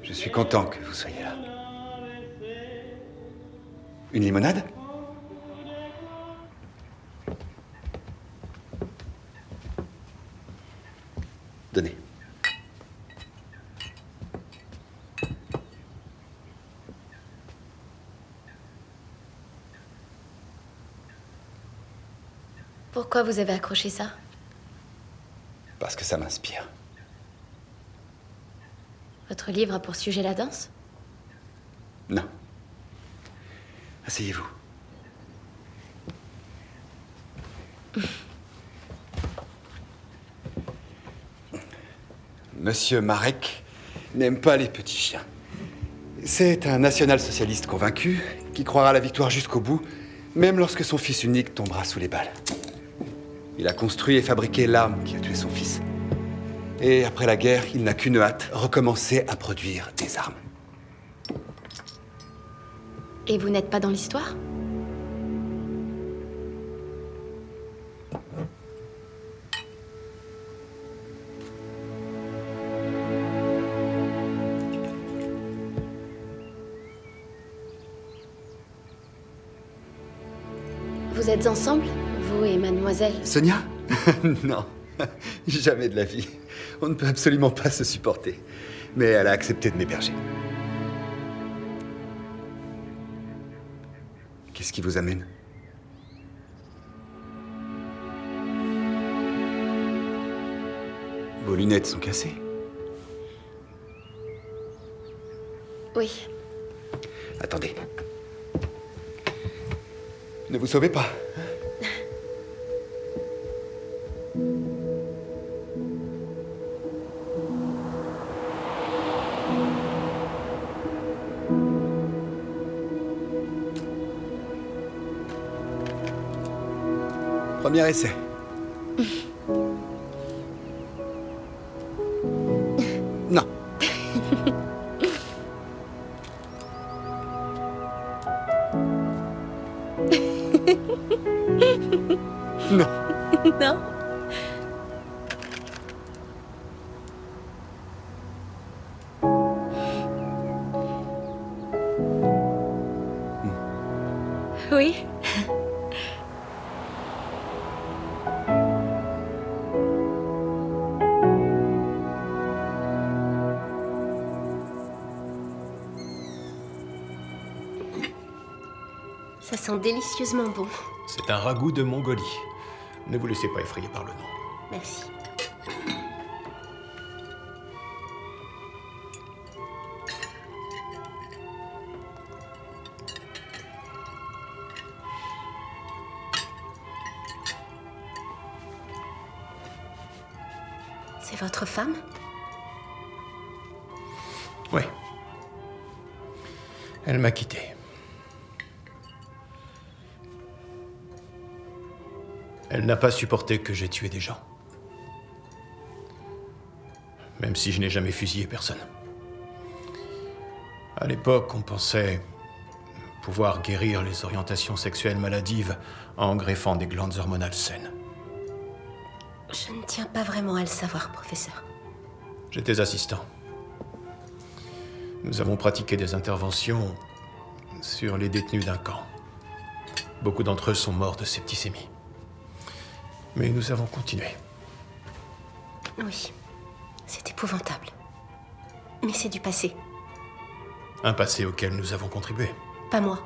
Je suis content que vous soyez là. Une limonade? Donnez. Pourquoi vous avez accroché ça? Parce que ça m'inspire. Votre livre a pour sujet la danse? Non. Asseyez-vous. Monsieur Marek n'aime pas les petits chiens. C'est un national-socialiste convaincu qui croira à la victoire jusqu'au bout, même lorsque son fils unique tombera sous les balles. Il a construit et fabriqué l'arme qui a tué son fils. Et après la guerre, il n'a qu'une hâte, recommencer à produire des armes. Et vous n'êtes pas dans l'histoire? Vous êtes ensemble, vous et mademoiselle? Sonia? Non, jamais de la vie. On ne peut absolument pas se supporter. Mais elle a accepté de m'héberger. Qu'est-ce qui vous amène? Vos lunettes sont cassées. Oui. Attendez. Ne vous sauvez pas. Premier essai. Non. Non. Non. Oui. Ça sent délicieusement bon. C'est un ragoût de Mongolie. Ne vous laissez pas effrayer par le nom. Merci. C'est votre femme? Oui. Elle m'a quitté. Elle n'a pas supporté que j'ai tué des gens. Même si je n'ai jamais fusillé personne. À l'époque, on pensait pouvoir guérir les orientations sexuelles maladives en greffant des glandes hormonales saines. Je ne tiens pas vraiment à le savoir, professeur. J'étais assistant. Nous avons pratiqué des interventions sur les détenus d'un camp. Beaucoup d'entre eux sont morts de septicémie. Mais nous avons continué. Oui, c'est épouvantable. Mais c'est du passé. Un passé auquel nous avons contribué. Pas moi.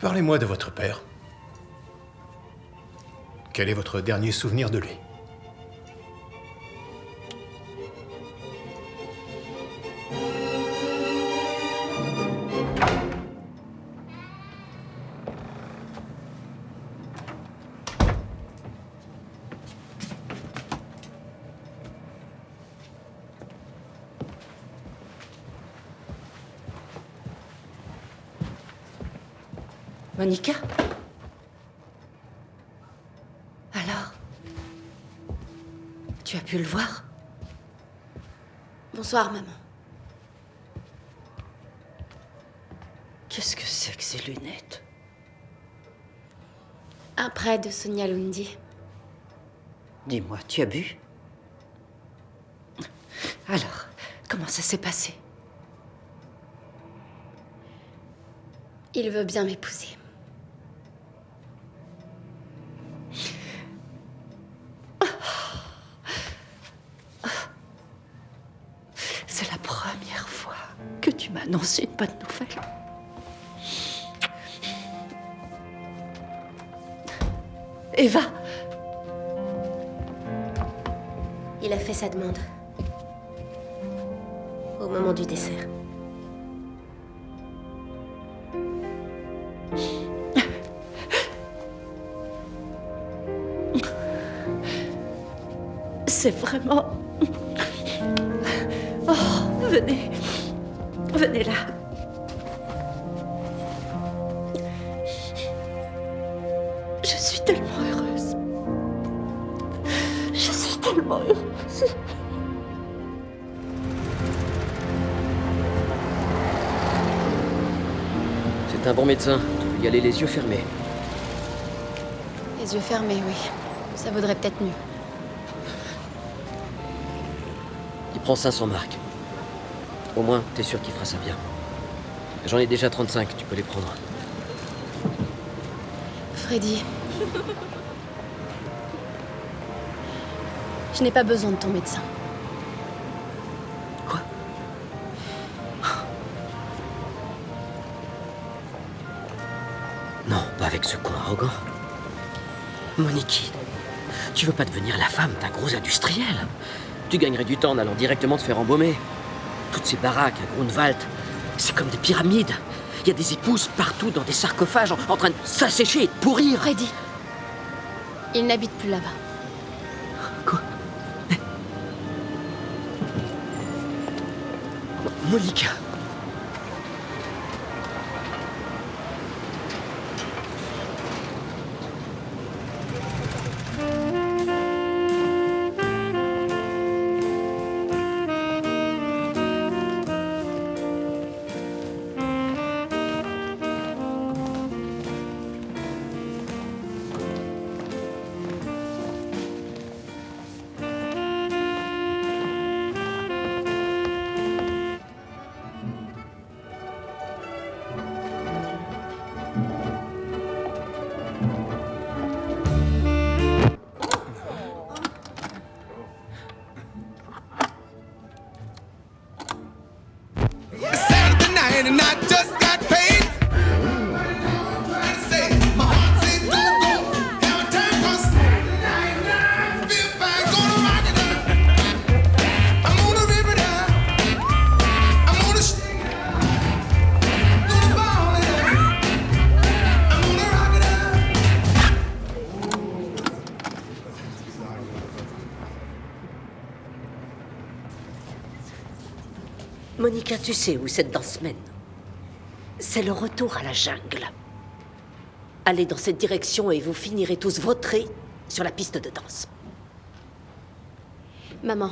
Parlez-moi de votre père. Quel est votre dernier souvenir de lui? Monica? Alors? Tu as pu le voir? Bonsoir, maman. Qu'est-ce que c'est que ces lunettes? Un prêt de Sonia Lundi. Dis-moi, tu as bu? Alors, comment ça s'est passé? Il veut bien m'épouser. C'est la première fois que tu m'as annoncé une bonne nouvelle. Eva! Il a fait sa demande. Au moment du dessert. C'est vraiment... Oh, venez. Venez là. Je suis tellement heureuse. Je suis tellement heureuse. C'est un bon médecin. Tu peux y aller les yeux fermés. Les yeux fermés, oui. Ça vaudrait peut-être mieux. Il prend 500 marques. Au moins, t'es sûr qu'il fera ça bien. J'en ai déjà 35, tu peux les prendre. Freddy. Je n'ai pas besoin de ton médecin. Quoi? Non, pas avec ce con arrogant. Monique, tu veux pas devenir la femme d'un gros industriel? Tu gagnerais du temps en allant directement te faire embaumer. Toutes ces baraques à Grunwald, c'est comme des pyramides. Il y a des épouses partout dans des sarcophages en train de s'assécher et de pourrir. Freddy, il n'habite plus là-bas. Quoi? Monica. And I just got paid. Say, my heart said go, go. Have a time for feel fine, gonna rock it up. I'm on the river now. I'm on the gonna ball it up. I'm gonna rock it up. Monica, tu sais où cette danse mène? C'est le retour à la jungle. Allez dans cette direction et vous finirez tous vautrés sur la piste de danse. Maman.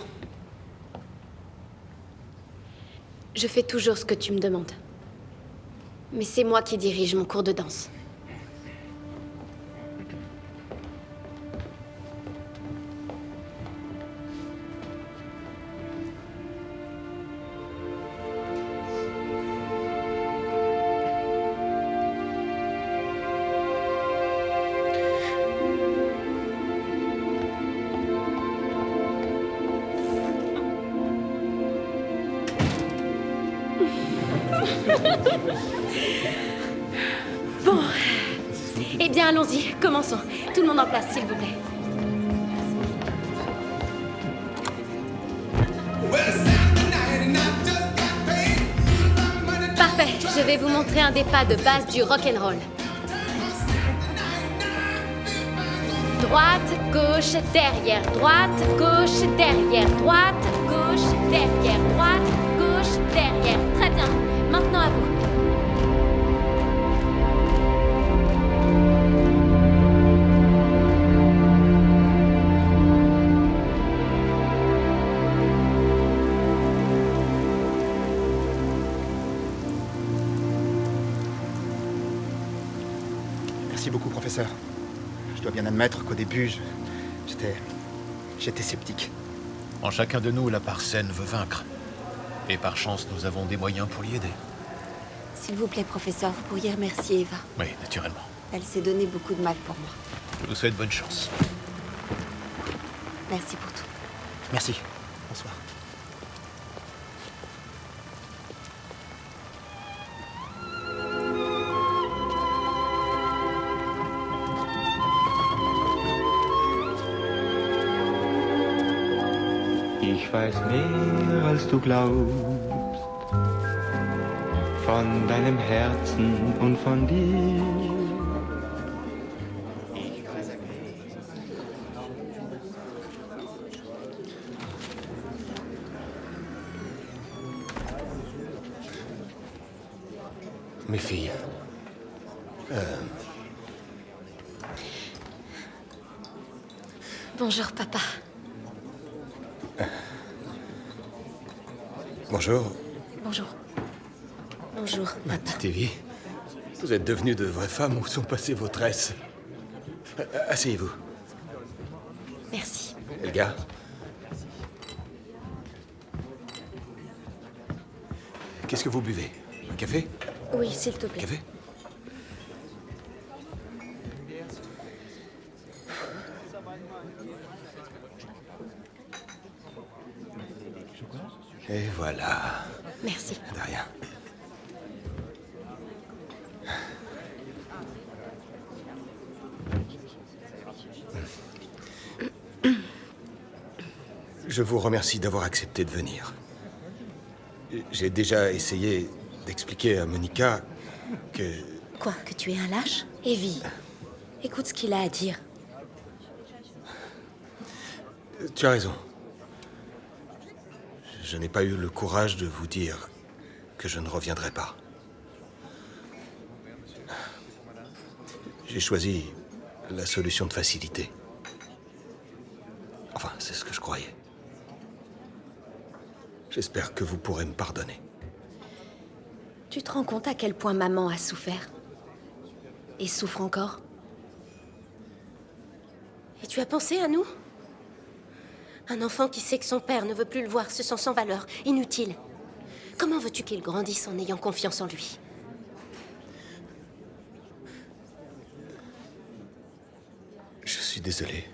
Je fais toujours ce que tu me demandes. Mais c'est moi qui dirige mon cours de danse. Bon. Eh bien, allons-y. Commençons. Tout le monde en place, s'il vous plaît. Parfait. Je vais vous montrer un des pas de base du rock'n'roll. Droite, gauche, derrière. Droite, gauche, derrière. Droite, gauche, derrière. Droite, gauche, derrière. Très bien. Maintenant à vous. Merci beaucoup, professeur. Je dois bien admettre qu'au début, j'étais sceptique. En chacun de nous, la part saine veut vaincre. Et par chance, nous avons des moyens pour l'y aider. S'il vous plaît, professeur, vous pourriez remercier Eva. Oui, naturellement. Elle s'est donné beaucoup de mal pour moi. Je vous souhaite bonne chance. Merci pour tout. Merci. Bonsoir. Ich weiß mehr als du glaubst. Von deinem Herzen und von dir. Mes filles. Bonjour, papa. Bonjour, Bonjour. Bonjour, ma petite Evie. Vous êtes devenues de vraies femmes. Où sont passées vos tresses? Asseyez-vous. Merci. Elga. Qu'est-ce que vous buvez? Un café? Oui, s'il te plaît. Café? Et voilà. Merci. De rien. Je vous remercie d'avoir accepté de venir. J'ai déjà essayé d'expliquer à Monica que... Quoi, que tu es un lâche? Evie, écoute ce qu'il a à dire. Tu as raison. Je n'ai pas eu le courage de vous dire que je ne reviendrai pas. J'ai choisi la solution de facilité. Enfin, c'est ce que je croyais. J'espère que vous pourrez me pardonner. Tu te rends compte à quel point maman a souffert? Et souffre encore? Et tu as pensé à nous? Un enfant qui sait que son père ne veut plus le voir se sent sans valeur, inutile. Comment veux-tu qu'il grandisse en ayant confiance en lui? Je suis désolé.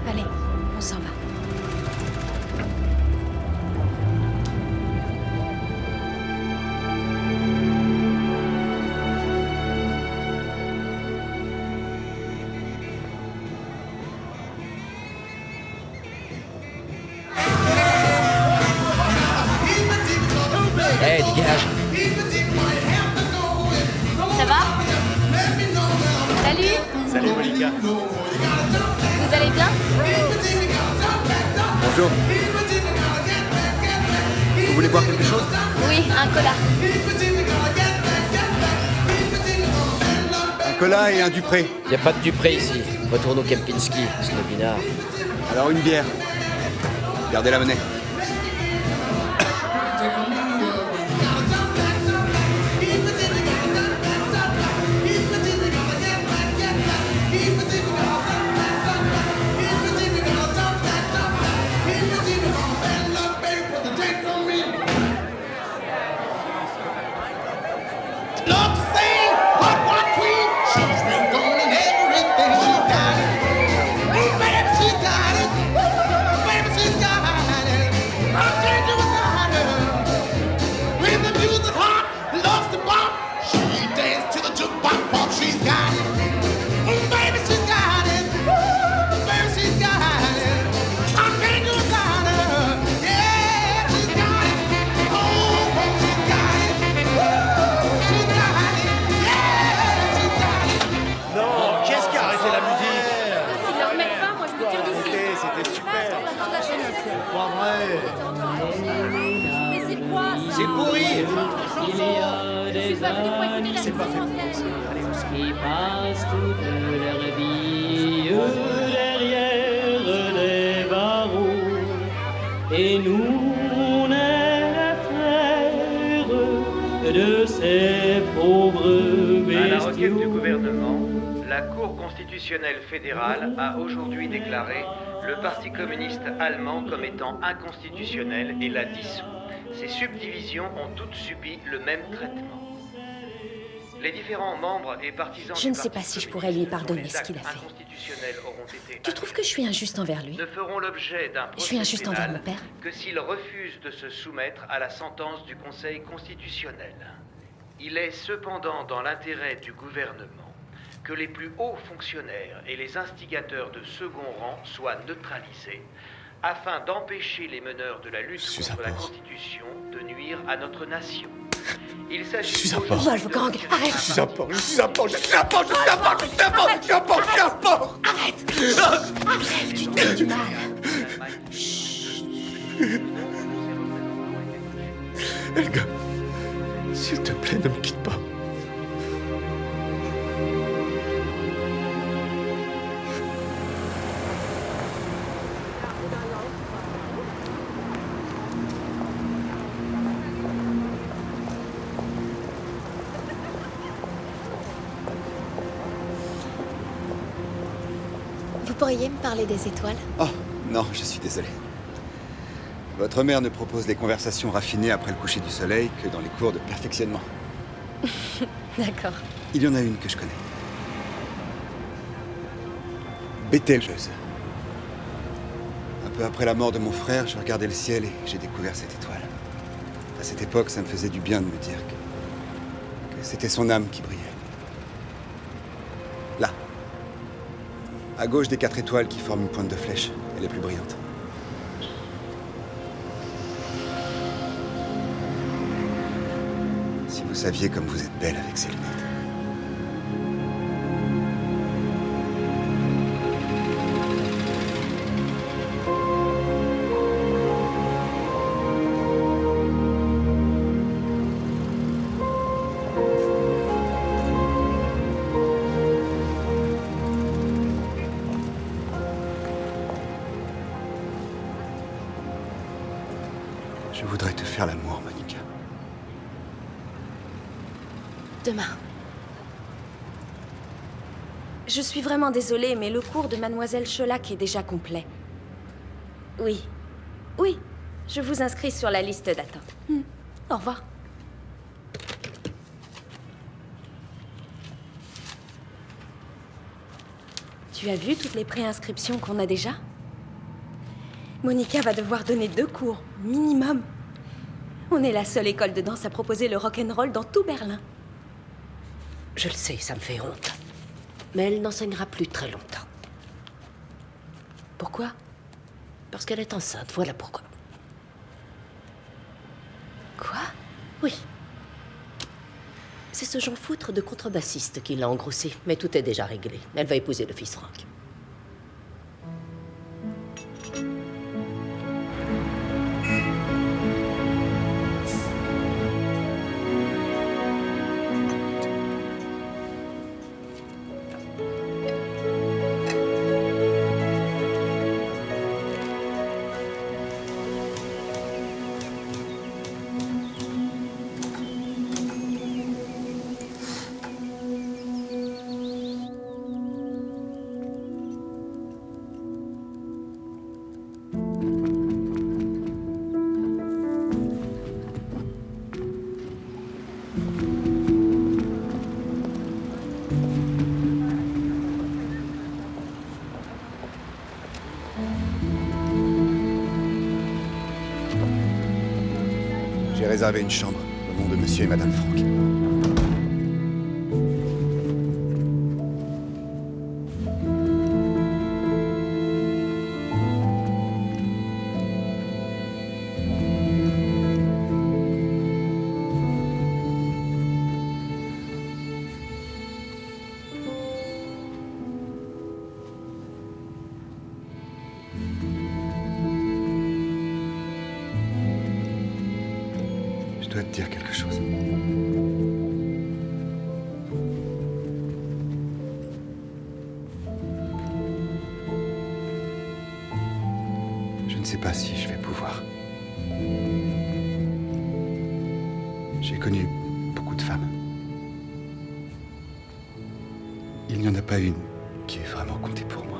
Allez, on s'en va. Hé, dégage. Ça va? Salut. Salut, Monica. Vous allez bien? Bonjour. Vous voulez boire quelque chose? Oui, un cola. Un cola et un Dupré. Y a pas de Dupré ici. Retourne au Kempinski, snobinard. Alors une bière. Gardez la monnaie. Love to sing, hot queen. She's been gone and everything she's got it. Oh, baby, she's got it. Baby, she's got it. I can't do without her. When the music's hot, loves to bop. She dance to the jukebox pop. She's got it. Oh, baby, she's got it. Baby, she's got it. I can't do without her. Yeah, she's got it. Oh, she's got it. She's got it. Yeah, she's got it. Non, qu'est-ce qui a arrêté la musique? S'ils le remettent pas, moi je me tire d'ici. Écoutez, c'était super. C'est Pas vrai. Mais c'est quoi ça? C'est pourri. Je suis pas venue pour écouter la C'est pas chanson fait. française. Allez, on s'en va. Qui passent toute leur vie derrière des barreaux. Et nous, on est près de ces pauvres À la requête du bestiaux. gouvernement, la Cour constitutionnelle fédérale a aujourd'hui déclaré le Parti communiste allemand comme étant inconstitutionnel et l'a dissous. Ces subdivisions ont toutes subi le même traitement. Les différents membres et partisans Je du ne sais Parti pas si je communiste pourrais lui dont pardonner les ce qu'il a actes fait. inconstitutionnels auront été Tu trouves que je suis injuste envers lui? ne feront l'objet d'un Je suis procès injuste envers pénal mon père. que s'il refuse de se soumettre à la sentence du Conseil constitutionnel. Il est cependant dans l'intérêt du gouvernement que les plus hauts fonctionnaires et les instigateurs de second rang soient neutralisés afin d'empêcher les meneurs de la lutte contre la Constitution de nuire à notre nation. Il s'agit... Je suis un porc. Wolfgang, arrête. Je suis un porc, je suis un porc, je suis un porc, je suis un porc, je suis un porc, je suis un porc, je suis un porc. Arrête, tu te fais du mal. Helga, s'il te plaît, ne me quitte pas. Vous pourriez me parler des étoiles? Oh, non, je suis désolé. Votre mère ne propose les conversations raffinées après le coucher du soleil que dans les cours de perfectionnement. D'accord. Il y en a une que je connais. Bételgeuse. Un peu après la mort de mon frère, je regardais le ciel et j'ai découvert cette étoile. À cette époque, ça me faisait du bien de me dire que c'était son âme qui brillait. Là. À gauche des 4 étoiles qui forment une pointe de flèche. Elle est plus brillante. Si vous saviez comme vous êtes belle avec ces lunettes. Je voudrais te faire l'amour, Monica. Demain. Je suis vraiment désolée, mais le cours de Mademoiselle Cholac est déjà complet. Oui. Oui. Je vous inscris sur la liste d'attente. Au revoir. Tu as vu toutes les préinscriptions qu'on a déjà? Monica va devoir donner 2 cours, minimum. On est la seule école de danse à proposer le rock'n'roll dans tout Berlin. Je le sais, ça me fait honte. Mais elle n'enseignera plus très longtemps. Pourquoi? Parce qu'elle est enceinte, voilà pourquoi. Quoi? Oui. C'est ce Jean Foutre de contrebassiste qui l'a engrossée, mais tout est déjà réglé. Elle va épouser le fils Franck. J'ai réservé une chambre au nom de monsieur et madame Franck. Je dois te dire quelque chose. Je ne sais pas si je vais pouvoir. J'ai connu femmes. Il n'y en a pas une qui ait vraiment compté pour moi.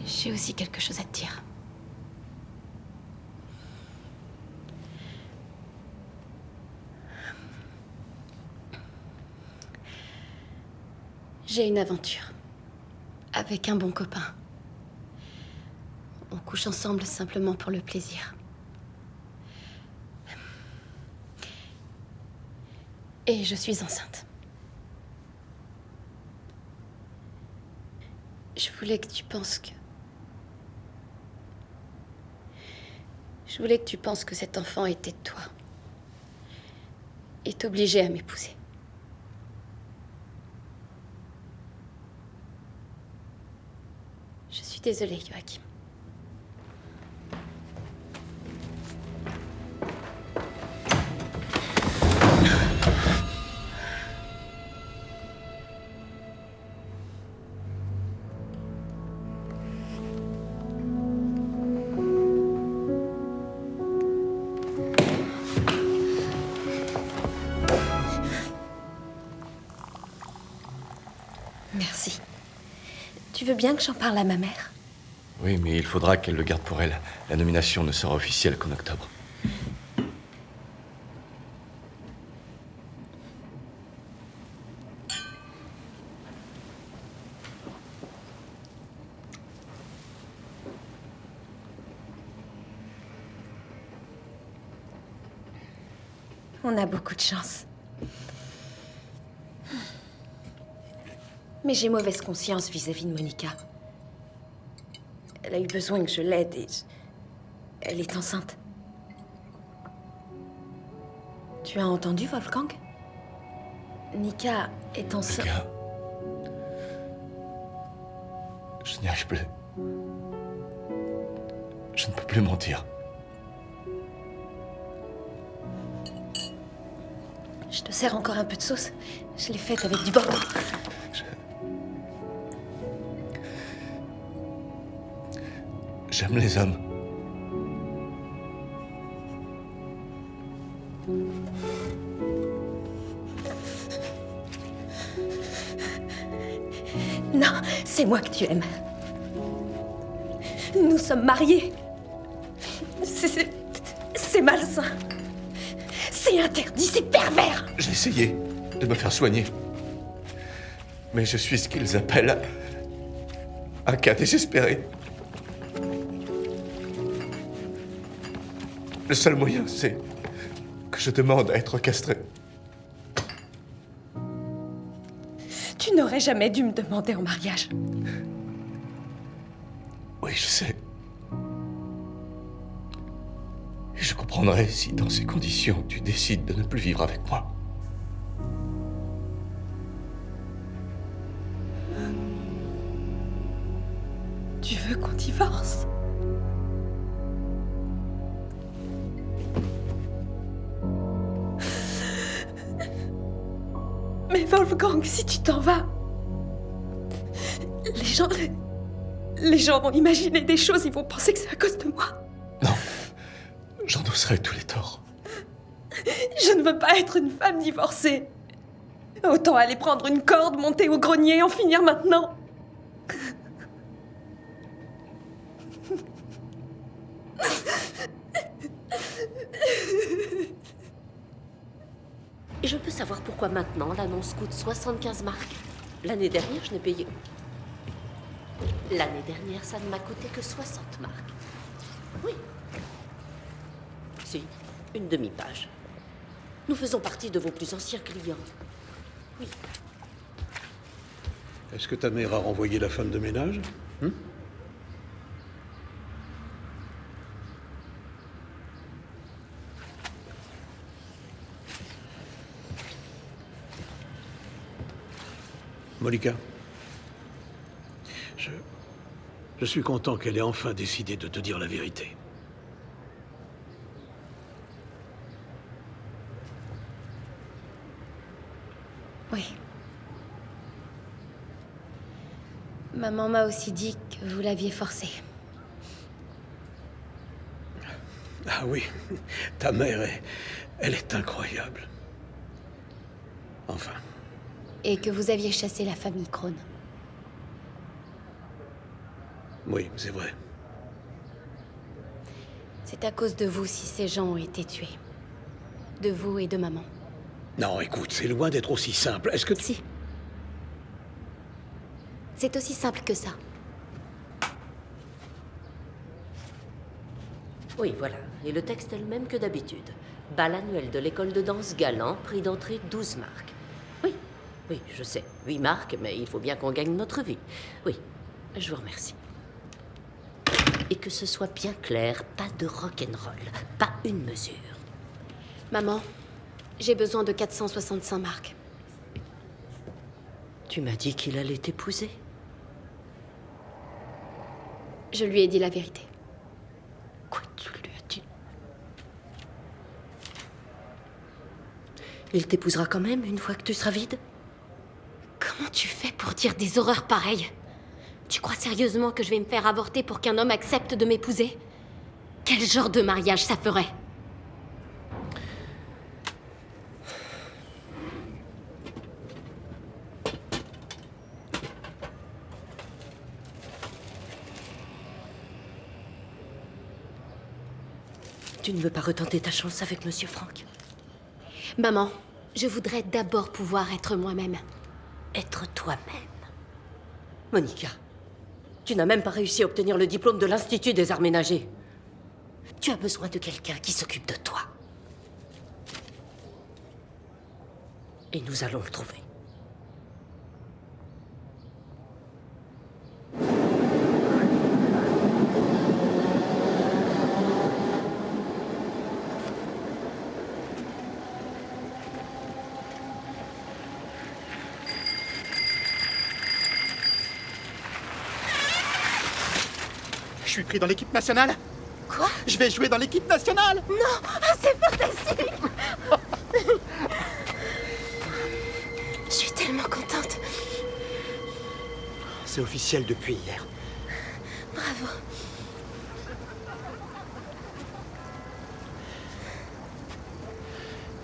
J'ai aussi quelque chose à te dire. J'ai une aventure. Avec un bon copain. On couche ensemble simplement pour le plaisir. Et je suis enceinte. Je voulais que tu penses que... Je voulais que tu penses que cet enfant était de toi. Et t'obliger à m'épouser. Je suis désolée, Joachim. Merci. Tu veux bien que j'en parle à ma mère? Oui, mais il faudra qu'elle le garde pour elle. La nomination ne sera officielle qu'en octobre. On a beaucoup de chance. Mais j'ai mauvaise conscience vis-à-vis de Monica. Elle a eu besoin que je l'aide et... Elle est enceinte. Tu as entendu, Wolfgang? Nika est enceinte. Nika. Je n'y arrive plus. Je ne peux plus mentir. Je te sers encore un peu de sauce. Je l'ai faite avec du beurre. J'aime les hommes. Non, c'est moi que tu aimes. Nous sommes mariés. C'est malsain. C'est interdit, c'est pervers. J'ai essayé de me faire soigner. Mais je suis ce qu'ils appellent un cas désespéré. Le seul moyen, c'est que je demande à être castré. Tu n'aurais jamais dû me demander en mariage. Oui, je sais. Et je comprendrais si, dans ces conditions, tu décides de ne plus vivre avec moi. Tu veux qu'on divorce? Mais Wolfgang, si tu t'en vas, les gens vont imaginer des choses, ils vont penser que c'est à cause de moi. Non, j'endosserai tous les torts. Je ne veux pas être une femme divorcée. Autant aller prendre une corde, monter au grenier et en finir maintenant. Et je peux savoir pourquoi maintenant l'annonce coûte 75 marks. L'année dernière, je n'ai payé... L'année dernière, ça ne m'a coûté que 60 marks. Oui. Si, une demi-page. Nous faisons partie de vos plus anciens clients. Oui. Est-ce que ta mère a renvoyé la femme de ménage? Monica, je suis content qu'elle ait enfin décidé de te dire la vérité. Oui. Maman m'a aussi dit que vous l'aviez forcé. Ah oui, ta mère, elle est incroyable. Enfin. Et que vous aviez chassé la famille Krohn. Oui, c'est vrai. C'est à cause de vous si ces gens ont été tués. De vous et de maman. Non, écoute, c'est loin d'être aussi simple. Est-ce que... Si. C'est aussi simple que ça. Oui, voilà. Et le texte est le même que d'habitude. Bal annuel de l'école de danse Galant, prix d'entrée 12 marques. Oui, oui, je sais. 8 marques, mais il faut bien qu'on gagne notre vie. Oui, je vous remercie. Et que ce soit bien clair, pas de rock'n'roll, pas une mesure. Maman, j'ai besoin de 465 marques. Tu m'as dit qu'il allait t'épouser. Je lui ai dit la vérité. Quoi, tu lui as dit? Il t'épousera quand même une fois que tu seras vide? Comment tu fais pour dire des horreurs pareilles? Tu crois sérieusement que je vais me faire avorter pour qu'un homme accepte de m'épouser? Quel genre de mariage ça ferait? Tu ne veux pas retenter ta chance avec Monsieur Franck? Maman, je voudrais d'abord pouvoir être moi-même. Être toi-même? Monica, tu n'as même pas réussi à obtenir le diplôme de l'Institut des Arts Ménagers. Tu as besoin de quelqu'un qui s'occupe de toi. Et nous allons le trouver. Je suis pris dans l'équipe nationale. Quoi? Je vais jouer dans l'équipe nationale. Non, ah, c'est fantastique. Je suis tellement contente. C'est officiel depuis hier. Bravo.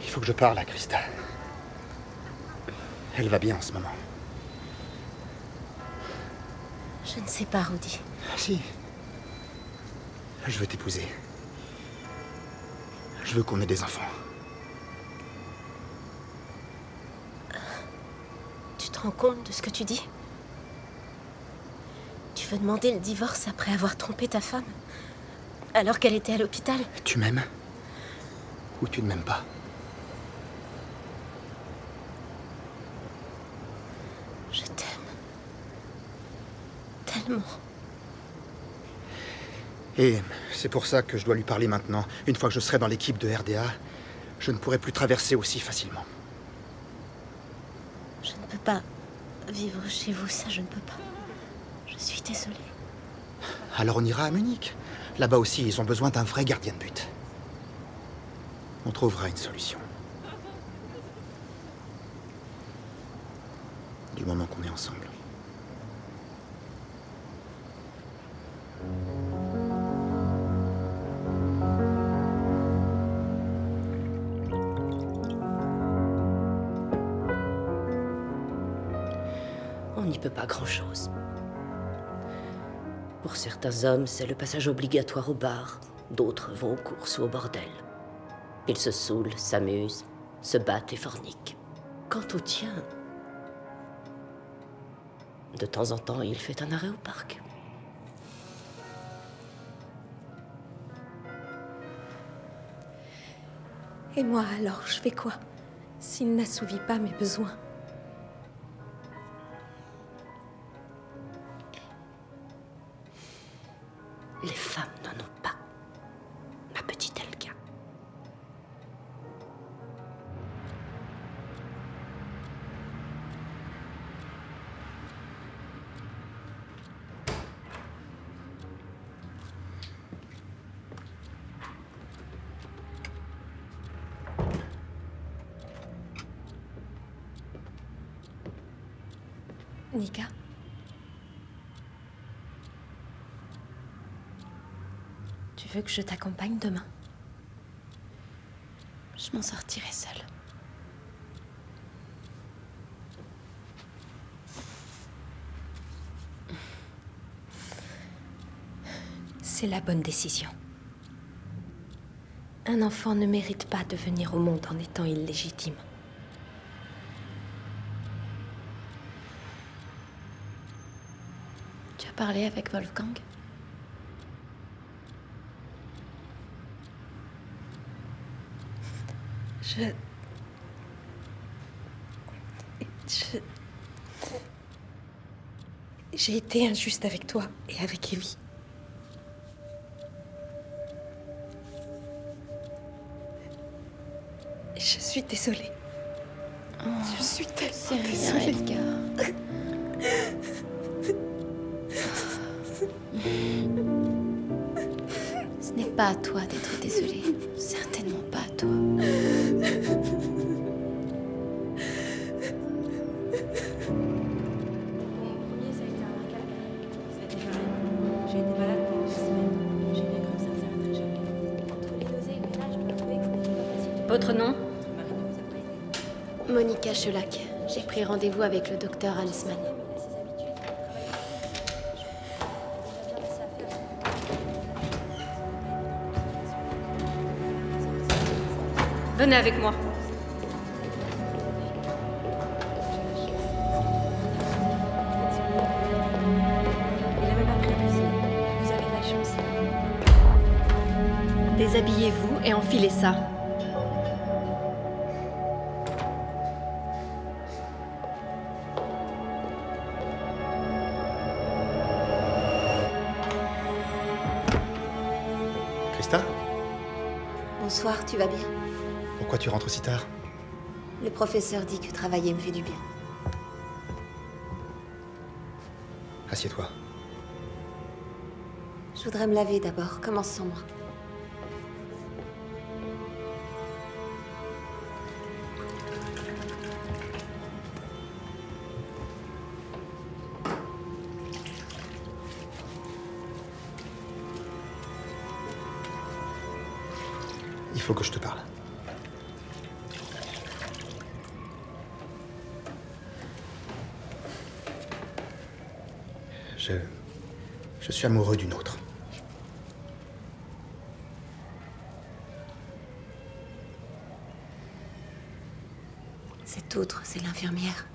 Il faut que je parle à Christa. Elle va bien en ce moment. Je ne sais pas, Rudy. Si. Je veux t'épouser. Je veux qu'on ait des enfants. Tu te rends compte de ce que tu dis? Tu veux demander le divorce après avoir trompé ta femme? Alors qu'elle était à l'hôpital? Tu m'aimes? Ou tu ne m'aimes pas? Je t'aime. Tellement. Et c'est pour ça que je dois lui parler maintenant. Une fois que je serai dans l'équipe de RDA, je ne pourrai plus traverser aussi facilement. Je ne peux pas vivre chez vous, ça je ne peux pas. Je suis désolée. Alors on ira à Munich. Là-bas aussi, ils ont besoin d'un vrai gardien de but. On trouvera une solution. Du moment qu'on est ensemble. On n'y peut pas grand-chose. Pour certains hommes, c'est le passage obligatoire au bar. D'autres vont aux courses ou au bordel. Ils se saoulent, s'amusent, se battent et forniquent. Quant au tien, de temps en temps, il fait un arrêt au parc. Et moi alors, je fais quoi s'il n'assouvit pas mes besoins? Les femmes n'en ont pas, ma petite Elga. Nika? Tu veux que je t'accompagne demain? Je m'en sortirai seule. C'est la bonne décision. Un enfant ne mérite pas de venir au monde en étant illégitime. Tu as parlé avec Wolfgang ? J'ai été injuste avec toi et avec Evie. Je suis désolée. Je suis tellement désolée. Edgar. Ce n'est pas à toi d'être désolée. Certainement pas à toi. J'ai été malade pendant 2 semaines. J'ai bien cru que ça ne s'arrêterait jamais. Entre les nausées et le ménage, je dois avouer que c'était pas facile. Votre nom? Monica Chelac. J'ai pris rendez-vous avec le docteur Halsman. Venez avec moi. Il a même appris à cuisiner. Vous avez de la chance. Déshabillez-vous et enfilez ça. Krista, Bonsoir, tu vas bien? pourquoi tu rentres aussi tard? Le professeur dit que travailler me fait du bien. Assieds-toi. Je voudrais me laver d'abord. Commence sans moi. Il faut que je te parle. Je suis amoureux d'une autre. Cette autre, c'est l'infirmière.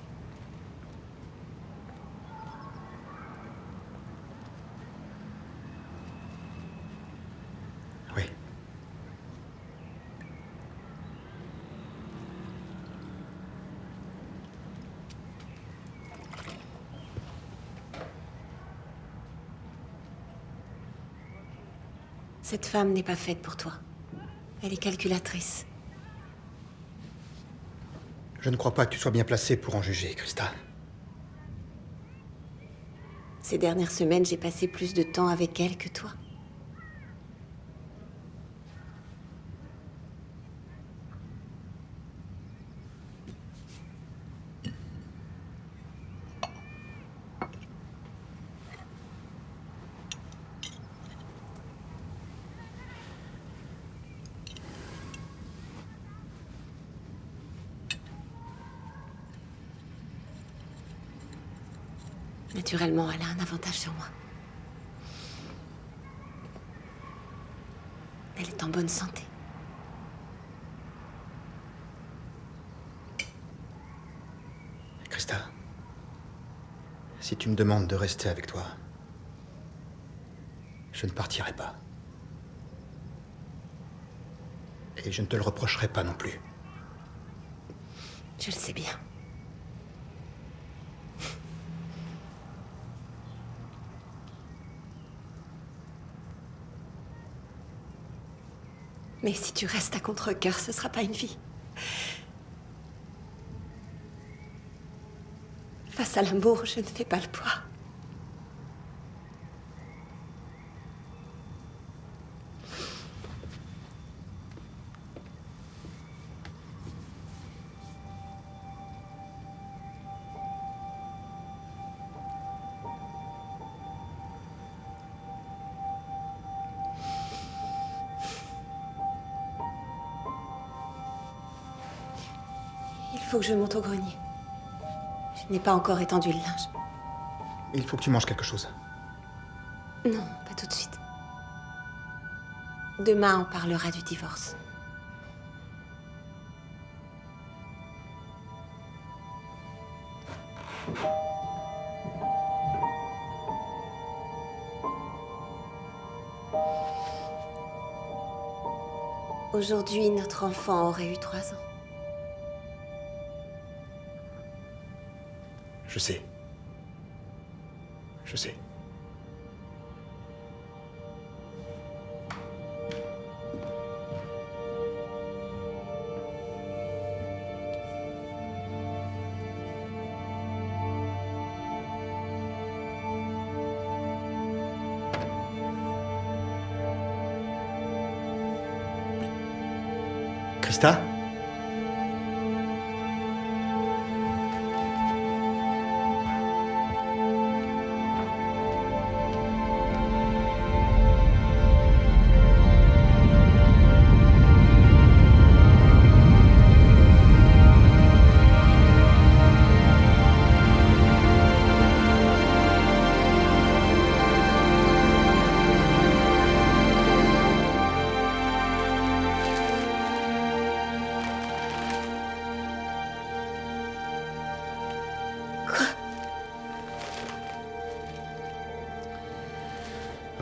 Oui. Cette femme n'est pas faite pour toi. Elle est calculatrice. Je ne crois pas que tu sois bien placée pour en juger, Krista. Ces dernières semaines, j'ai passé plus de temps avec elle que toi. Naturellement, elle a un avantage sur moi. Elle est en bonne santé. Krista, si tu me demandes de rester avec toi, je ne partirai pas. Et je ne te le reprocherai pas non plus. Je le sais bien. Mais si tu restes à contre-cœur, ce sera pas une vie. Face à l'amour, je ne fais pas le poids. faut que je monte au grenier. Je n'ai pas encore étendu le linge. Il faut que tu manges quelque chose. Non, pas tout de suite. Demain, on parlera du divorce. Aujourd'hui, notre enfant aurait eu 3 ans. Je sais. Je sais. Krista?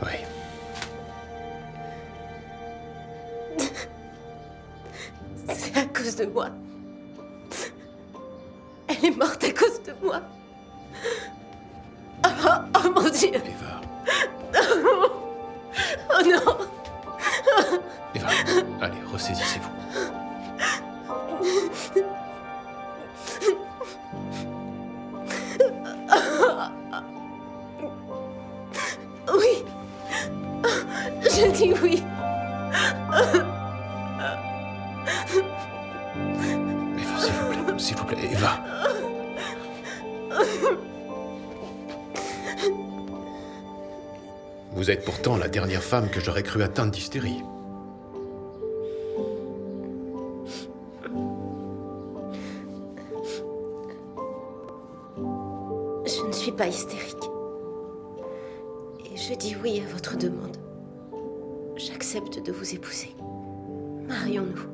Oui. C'est à cause de moi. Elle est morte à cause de moi. Oh mon Dieu. Eva. Oh non. Eva, allez, ressaisissez-vous. Oui. Je dis oui. Eva, s'il vous plaît, Eva. Vous êtes pourtant la dernière femme que j'aurais cru atteinte d'hystérie. Je ne suis pas hystérique. Et je dis oui à votre demande. J'accepte de vous épouser. Marions-nous.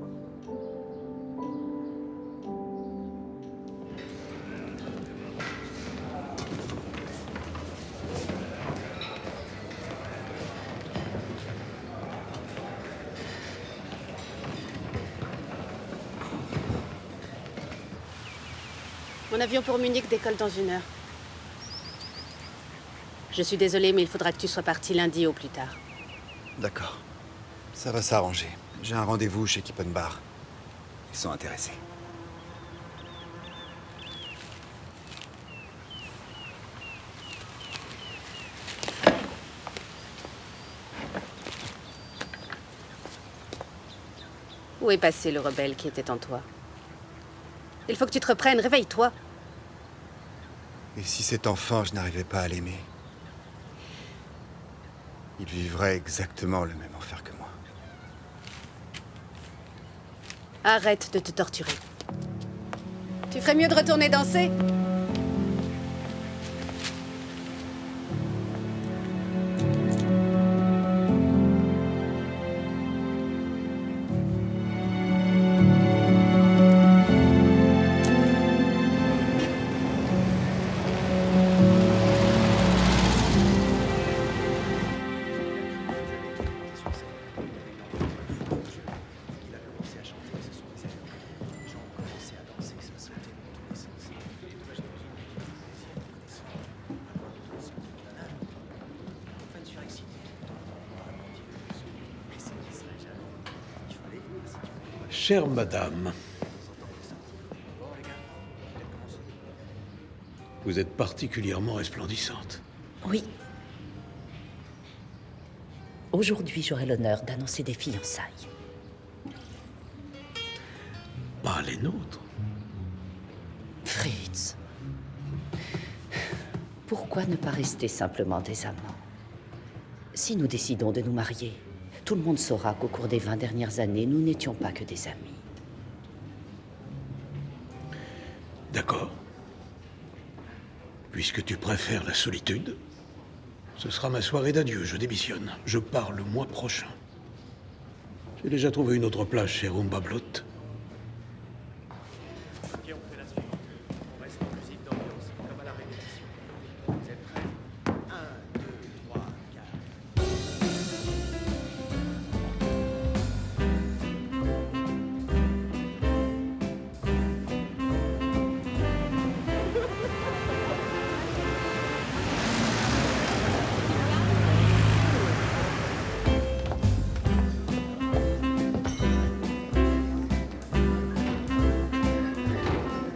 Mon avion pour Munich décolle dans 1 heure. Je suis désolée, mais il faudra que tu sois parti lundi au plus tard. D'accord. Ça va s'arranger. J'ai un rendez-vous chez Kippenbar. Ils sont intéressés. Où est passé le rebelle qui était en toi? Il faut que tu te reprennes, réveille-toi. Et si cet enfant, je n'arrivais pas à l'aimer, il vivrait exactement le même enfer que moi. Arrête de te torturer. Tu ferais mieux de retourner danser. Chère madame, vous êtes particulièrement resplendissante. Oui. Aujourd'hui, j'aurai l'honneur d'annoncer des fiançailles. Pas les nôtres. Fritz, pourquoi ne pas rester simplement des amants? Si nous décidons de nous marier, tout le monde saura qu'au cours des 20 dernières années, nous n'étions pas que des amis. Puisque tu préfères la solitude, ce sera ma soirée d'adieu, je démissionne. Je pars le mois prochain. J'ai déjà trouvé une autre place chez Rumba Blot.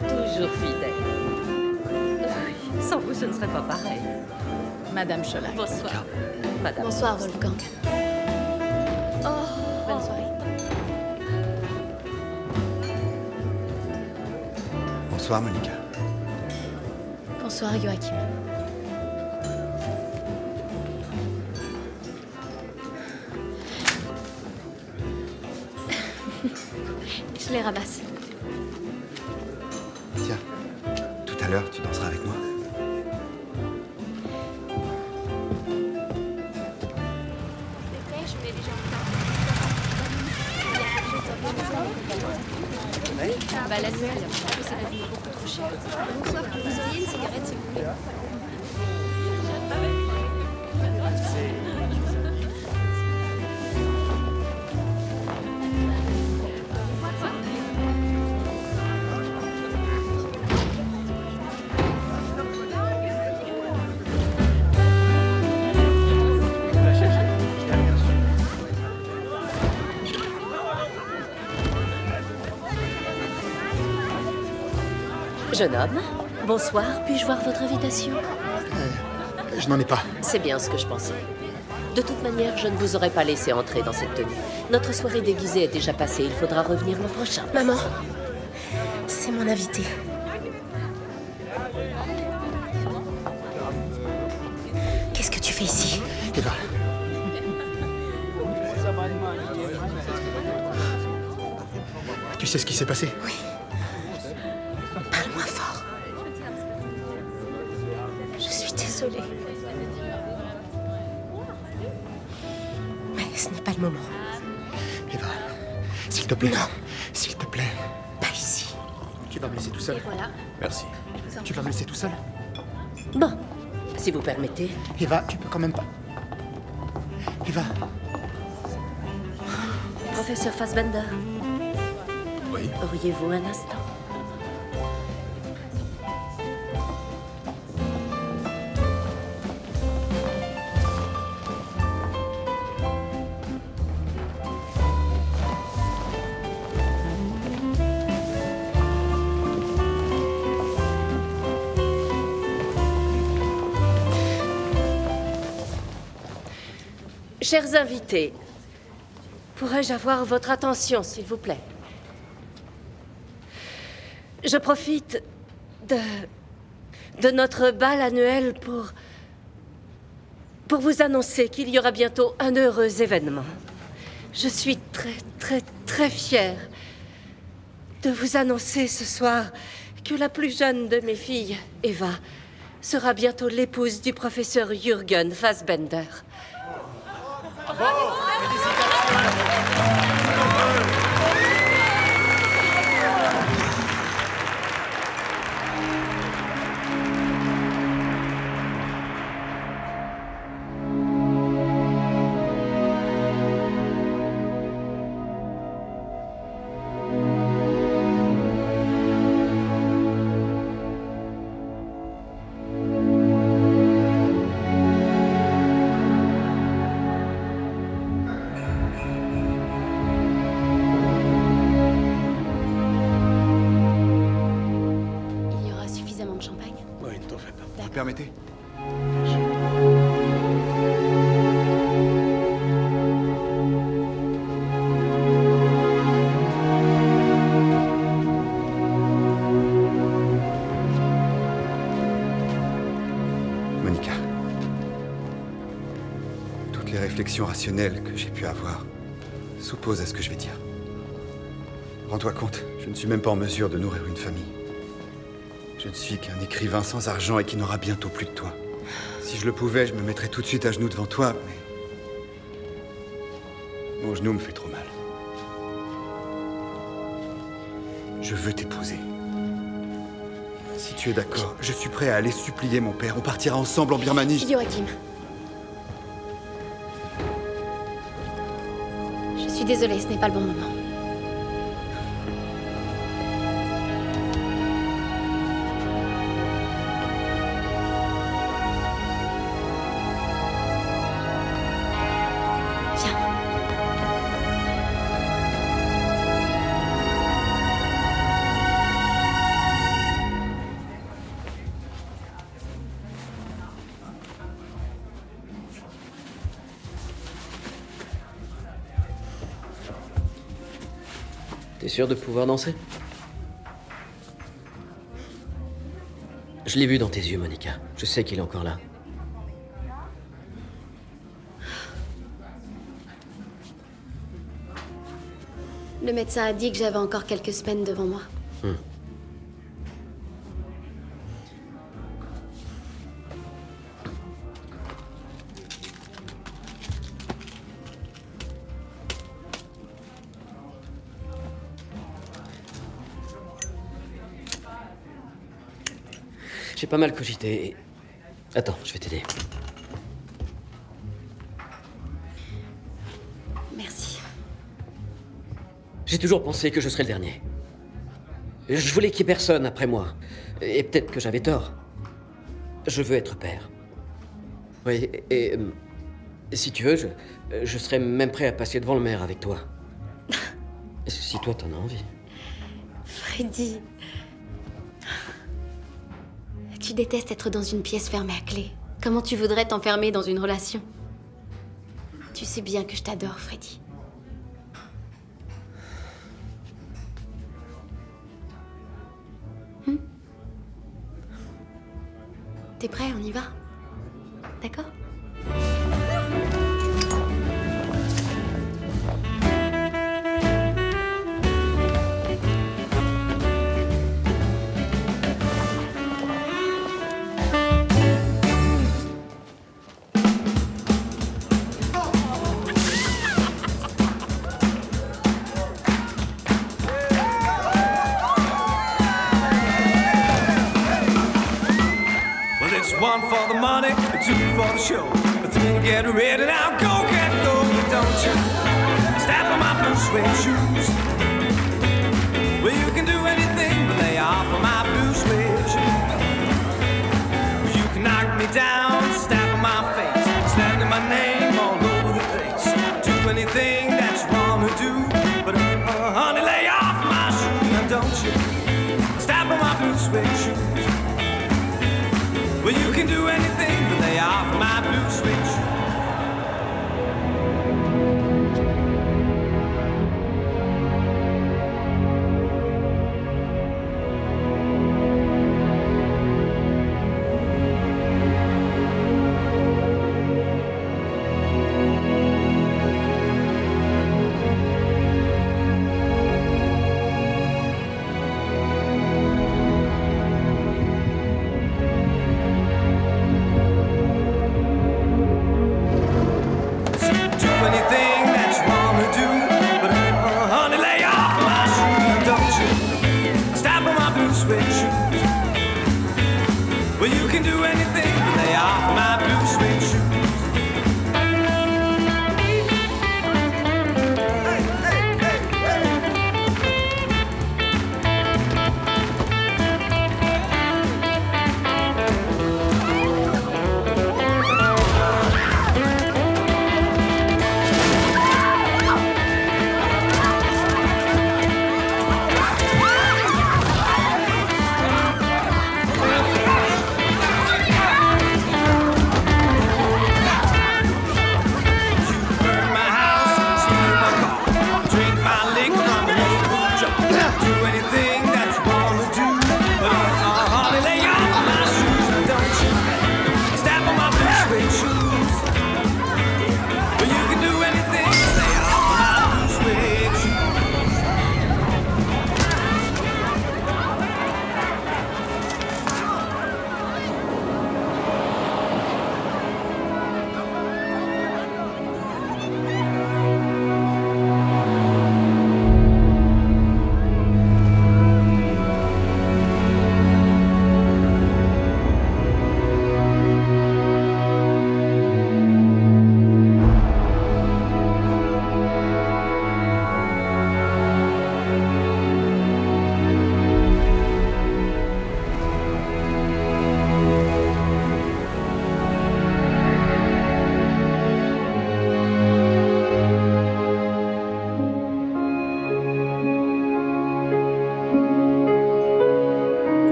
Toujours fidèle. Oui, sans vous, ce ne serait pas pareil. Madame Cholac. Bonsoir. Madame. Bonsoir, Wolfgang. Oh, bonne soirée. Bonsoir, Monica. Bonsoir, Joachim. Je les ramasse. Tiens, tout à l'heure, tu danseras avec moi. Bah l'annuel, c'est devenu beaucoup trop cher. Bonsoir, vous auriez une cigarette s'il vous plaît? Jeune homme, bonsoir. Puis-je voir votre invitation? Je n'en ai pas. C'est bien ce que je pensais. De toute manière, je ne vous aurais pas laissé entrer dans cette tenue. Notre soirée déguisée est déjà passée. Il faudra revenir l'an prochain. Maman, c'est mon invité. Qu'est-ce que tu fais ici? Eva. Tu sais ce qui s'est passé? Oui. Parle-moi fort. Je suis désolée. Mais ce n'est pas le moment. Eva, s'il te plaît. Non. S'il te plaît. Pas ici. Tu vas me laisser tout seul. Et voilà. Merci. Tu vas me laisser tout seul? Bon, si vous permettez. Eva, tu peux quand même pas. Eva. Professeur Fassbender. Oui. Auriez-vous un instant? Chers invités, pourrais-je avoir votre attention, s'il vous plaît? Je profite de notre bal annuel pour vous annoncer qu'il y aura bientôt un heureux événement. Je suis très, très, très fière de vous annoncer ce soir que la plus jeune de mes filles, Eva, sera bientôt l'épouse du professeur Jürgen Fassbender. Il y aura suffisamment de champagne. Oui, ne t'en fais pas. Vous permettez? Monica, toutes les réflexions rationnelles que j'ai pu avoir s'opposent à ce que je vais dire. Rends-toi compte, je ne suis même pas en mesure de nourrir une famille. Je ne suis qu'un écrivain sans argent et qui n'aura bientôt plus de toi. Si je le pouvais, je me mettrais tout de suite à genoux devant toi, mais... Mon genou me fait trop mal. Je veux t'épouser. Si tu es d'accord, je suis prêt à aller supplier mon père. On partira ensemble en Birmanie. Joachim. Je suis désolée, ce n'est pas le bon moment. T'es sûr de pouvoir danser? Je l'ai vu dans tes yeux, Monica. Je sais qu'il est encore là. Le médecin a dit que j'avais encore quelques semaines devant moi. J'ai pas mal cogité. Attends, je vais t'aider. Merci. J'ai toujours pensé que je serais le dernier. Je voulais qu'il y ait personne après moi. Et peut-être que j'avais tort. Je veux être père. Oui, et si tu veux, je serais même prêt à passer devant le maire avec toi. Si toi, t'en as envie. Freddy. Tu détestes être dans une pièce fermée à clé. Comment tu voudrais t'enfermer dans une relation? Tu sais bien que je t'adore, Freddy. T'es prêt? On y va? D'accord? One for the money, two for the show. Three to get ready now, go, get go, don't you? Step on my blue suede shoes. Well, you can do anything but lay off of my blue suede shoes. You can knock me down, stab on my face, slander my name all over the place. Do anything that you wanna do, but honey, lay off my shoes, now don't you? Step on my blue suede shoes. Well, you can do anything but lay off my blue suede shoes.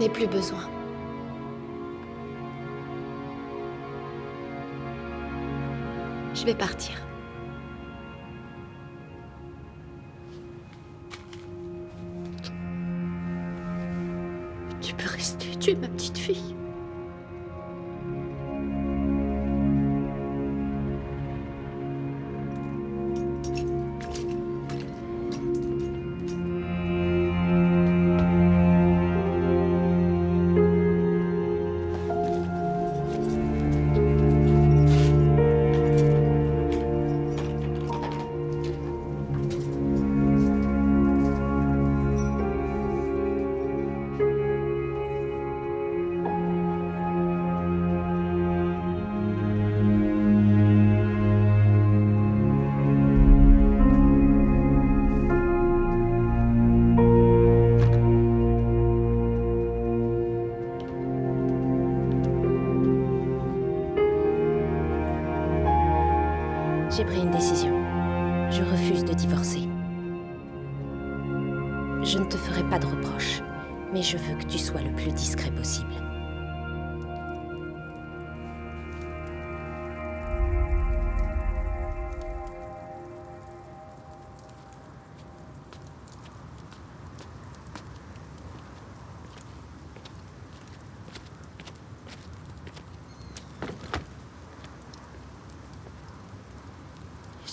ai plus besoin. Je vais partir. Tu peux rester, tu es ma petite fille. J'ai pris une décision. Je refuse de divorcer. Je ne te ferai pas de reproches, mais je veux que tu sois le plus discret possible.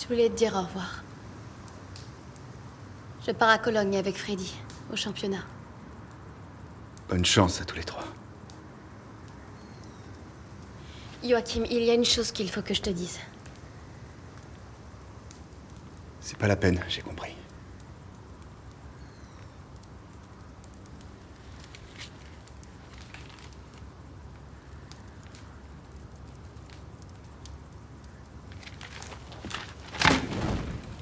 Je voulais te dire au revoir. Je pars à Cologne avec Freddy, au championnat. Bonne chance à tous les trois. Joachim, il y a une chose qu'il faut que je te dise. C'est pas la peine, j'ai compris.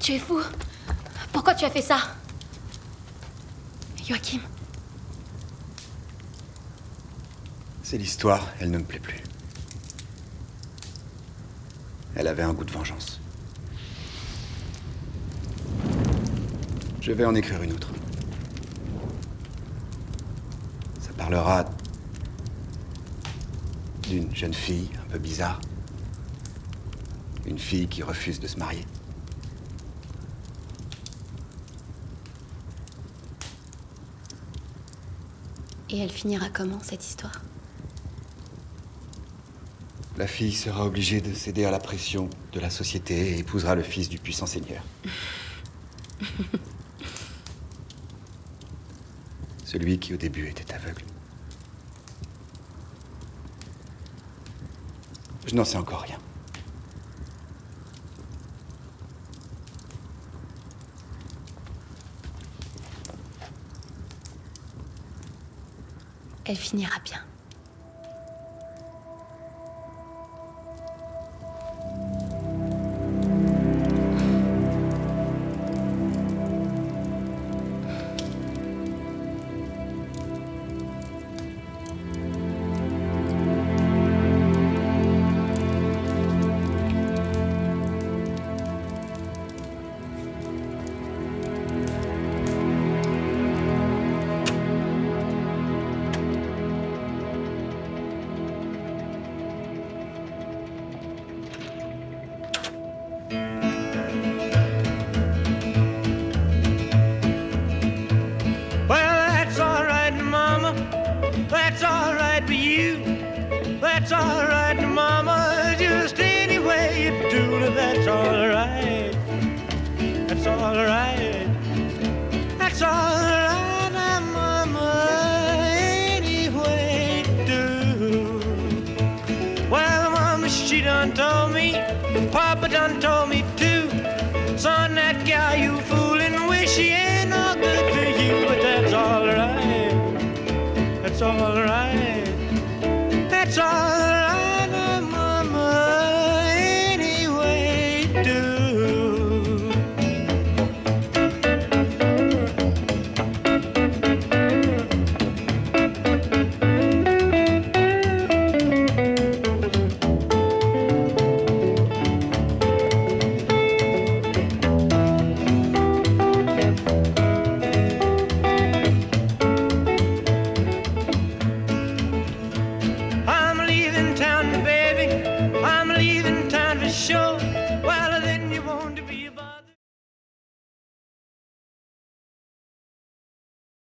Tu es fou. Pourquoi tu as fait ça? Joachim. C'est l'histoire, elle ne me plaît plus. Elle avait un goût de vengeance. Je vais en écrire une autre. Ça parlera d'une jeune fille un peu bizarre. Une fille qui refuse de se marier. Et elle finira comment, cette histoire? La fille sera obligée de céder à la pression de la société et épousera le fils du puissant seigneur. Celui qui au début était aveugle. Je n'en sais encore rien. Elle finira bien. That's all right, Mama. Just any way you do it, that's all right. That's all right. That's all right, Mama. Any way you do. Well, Mama, she done told me, Papa done told me too. Son, that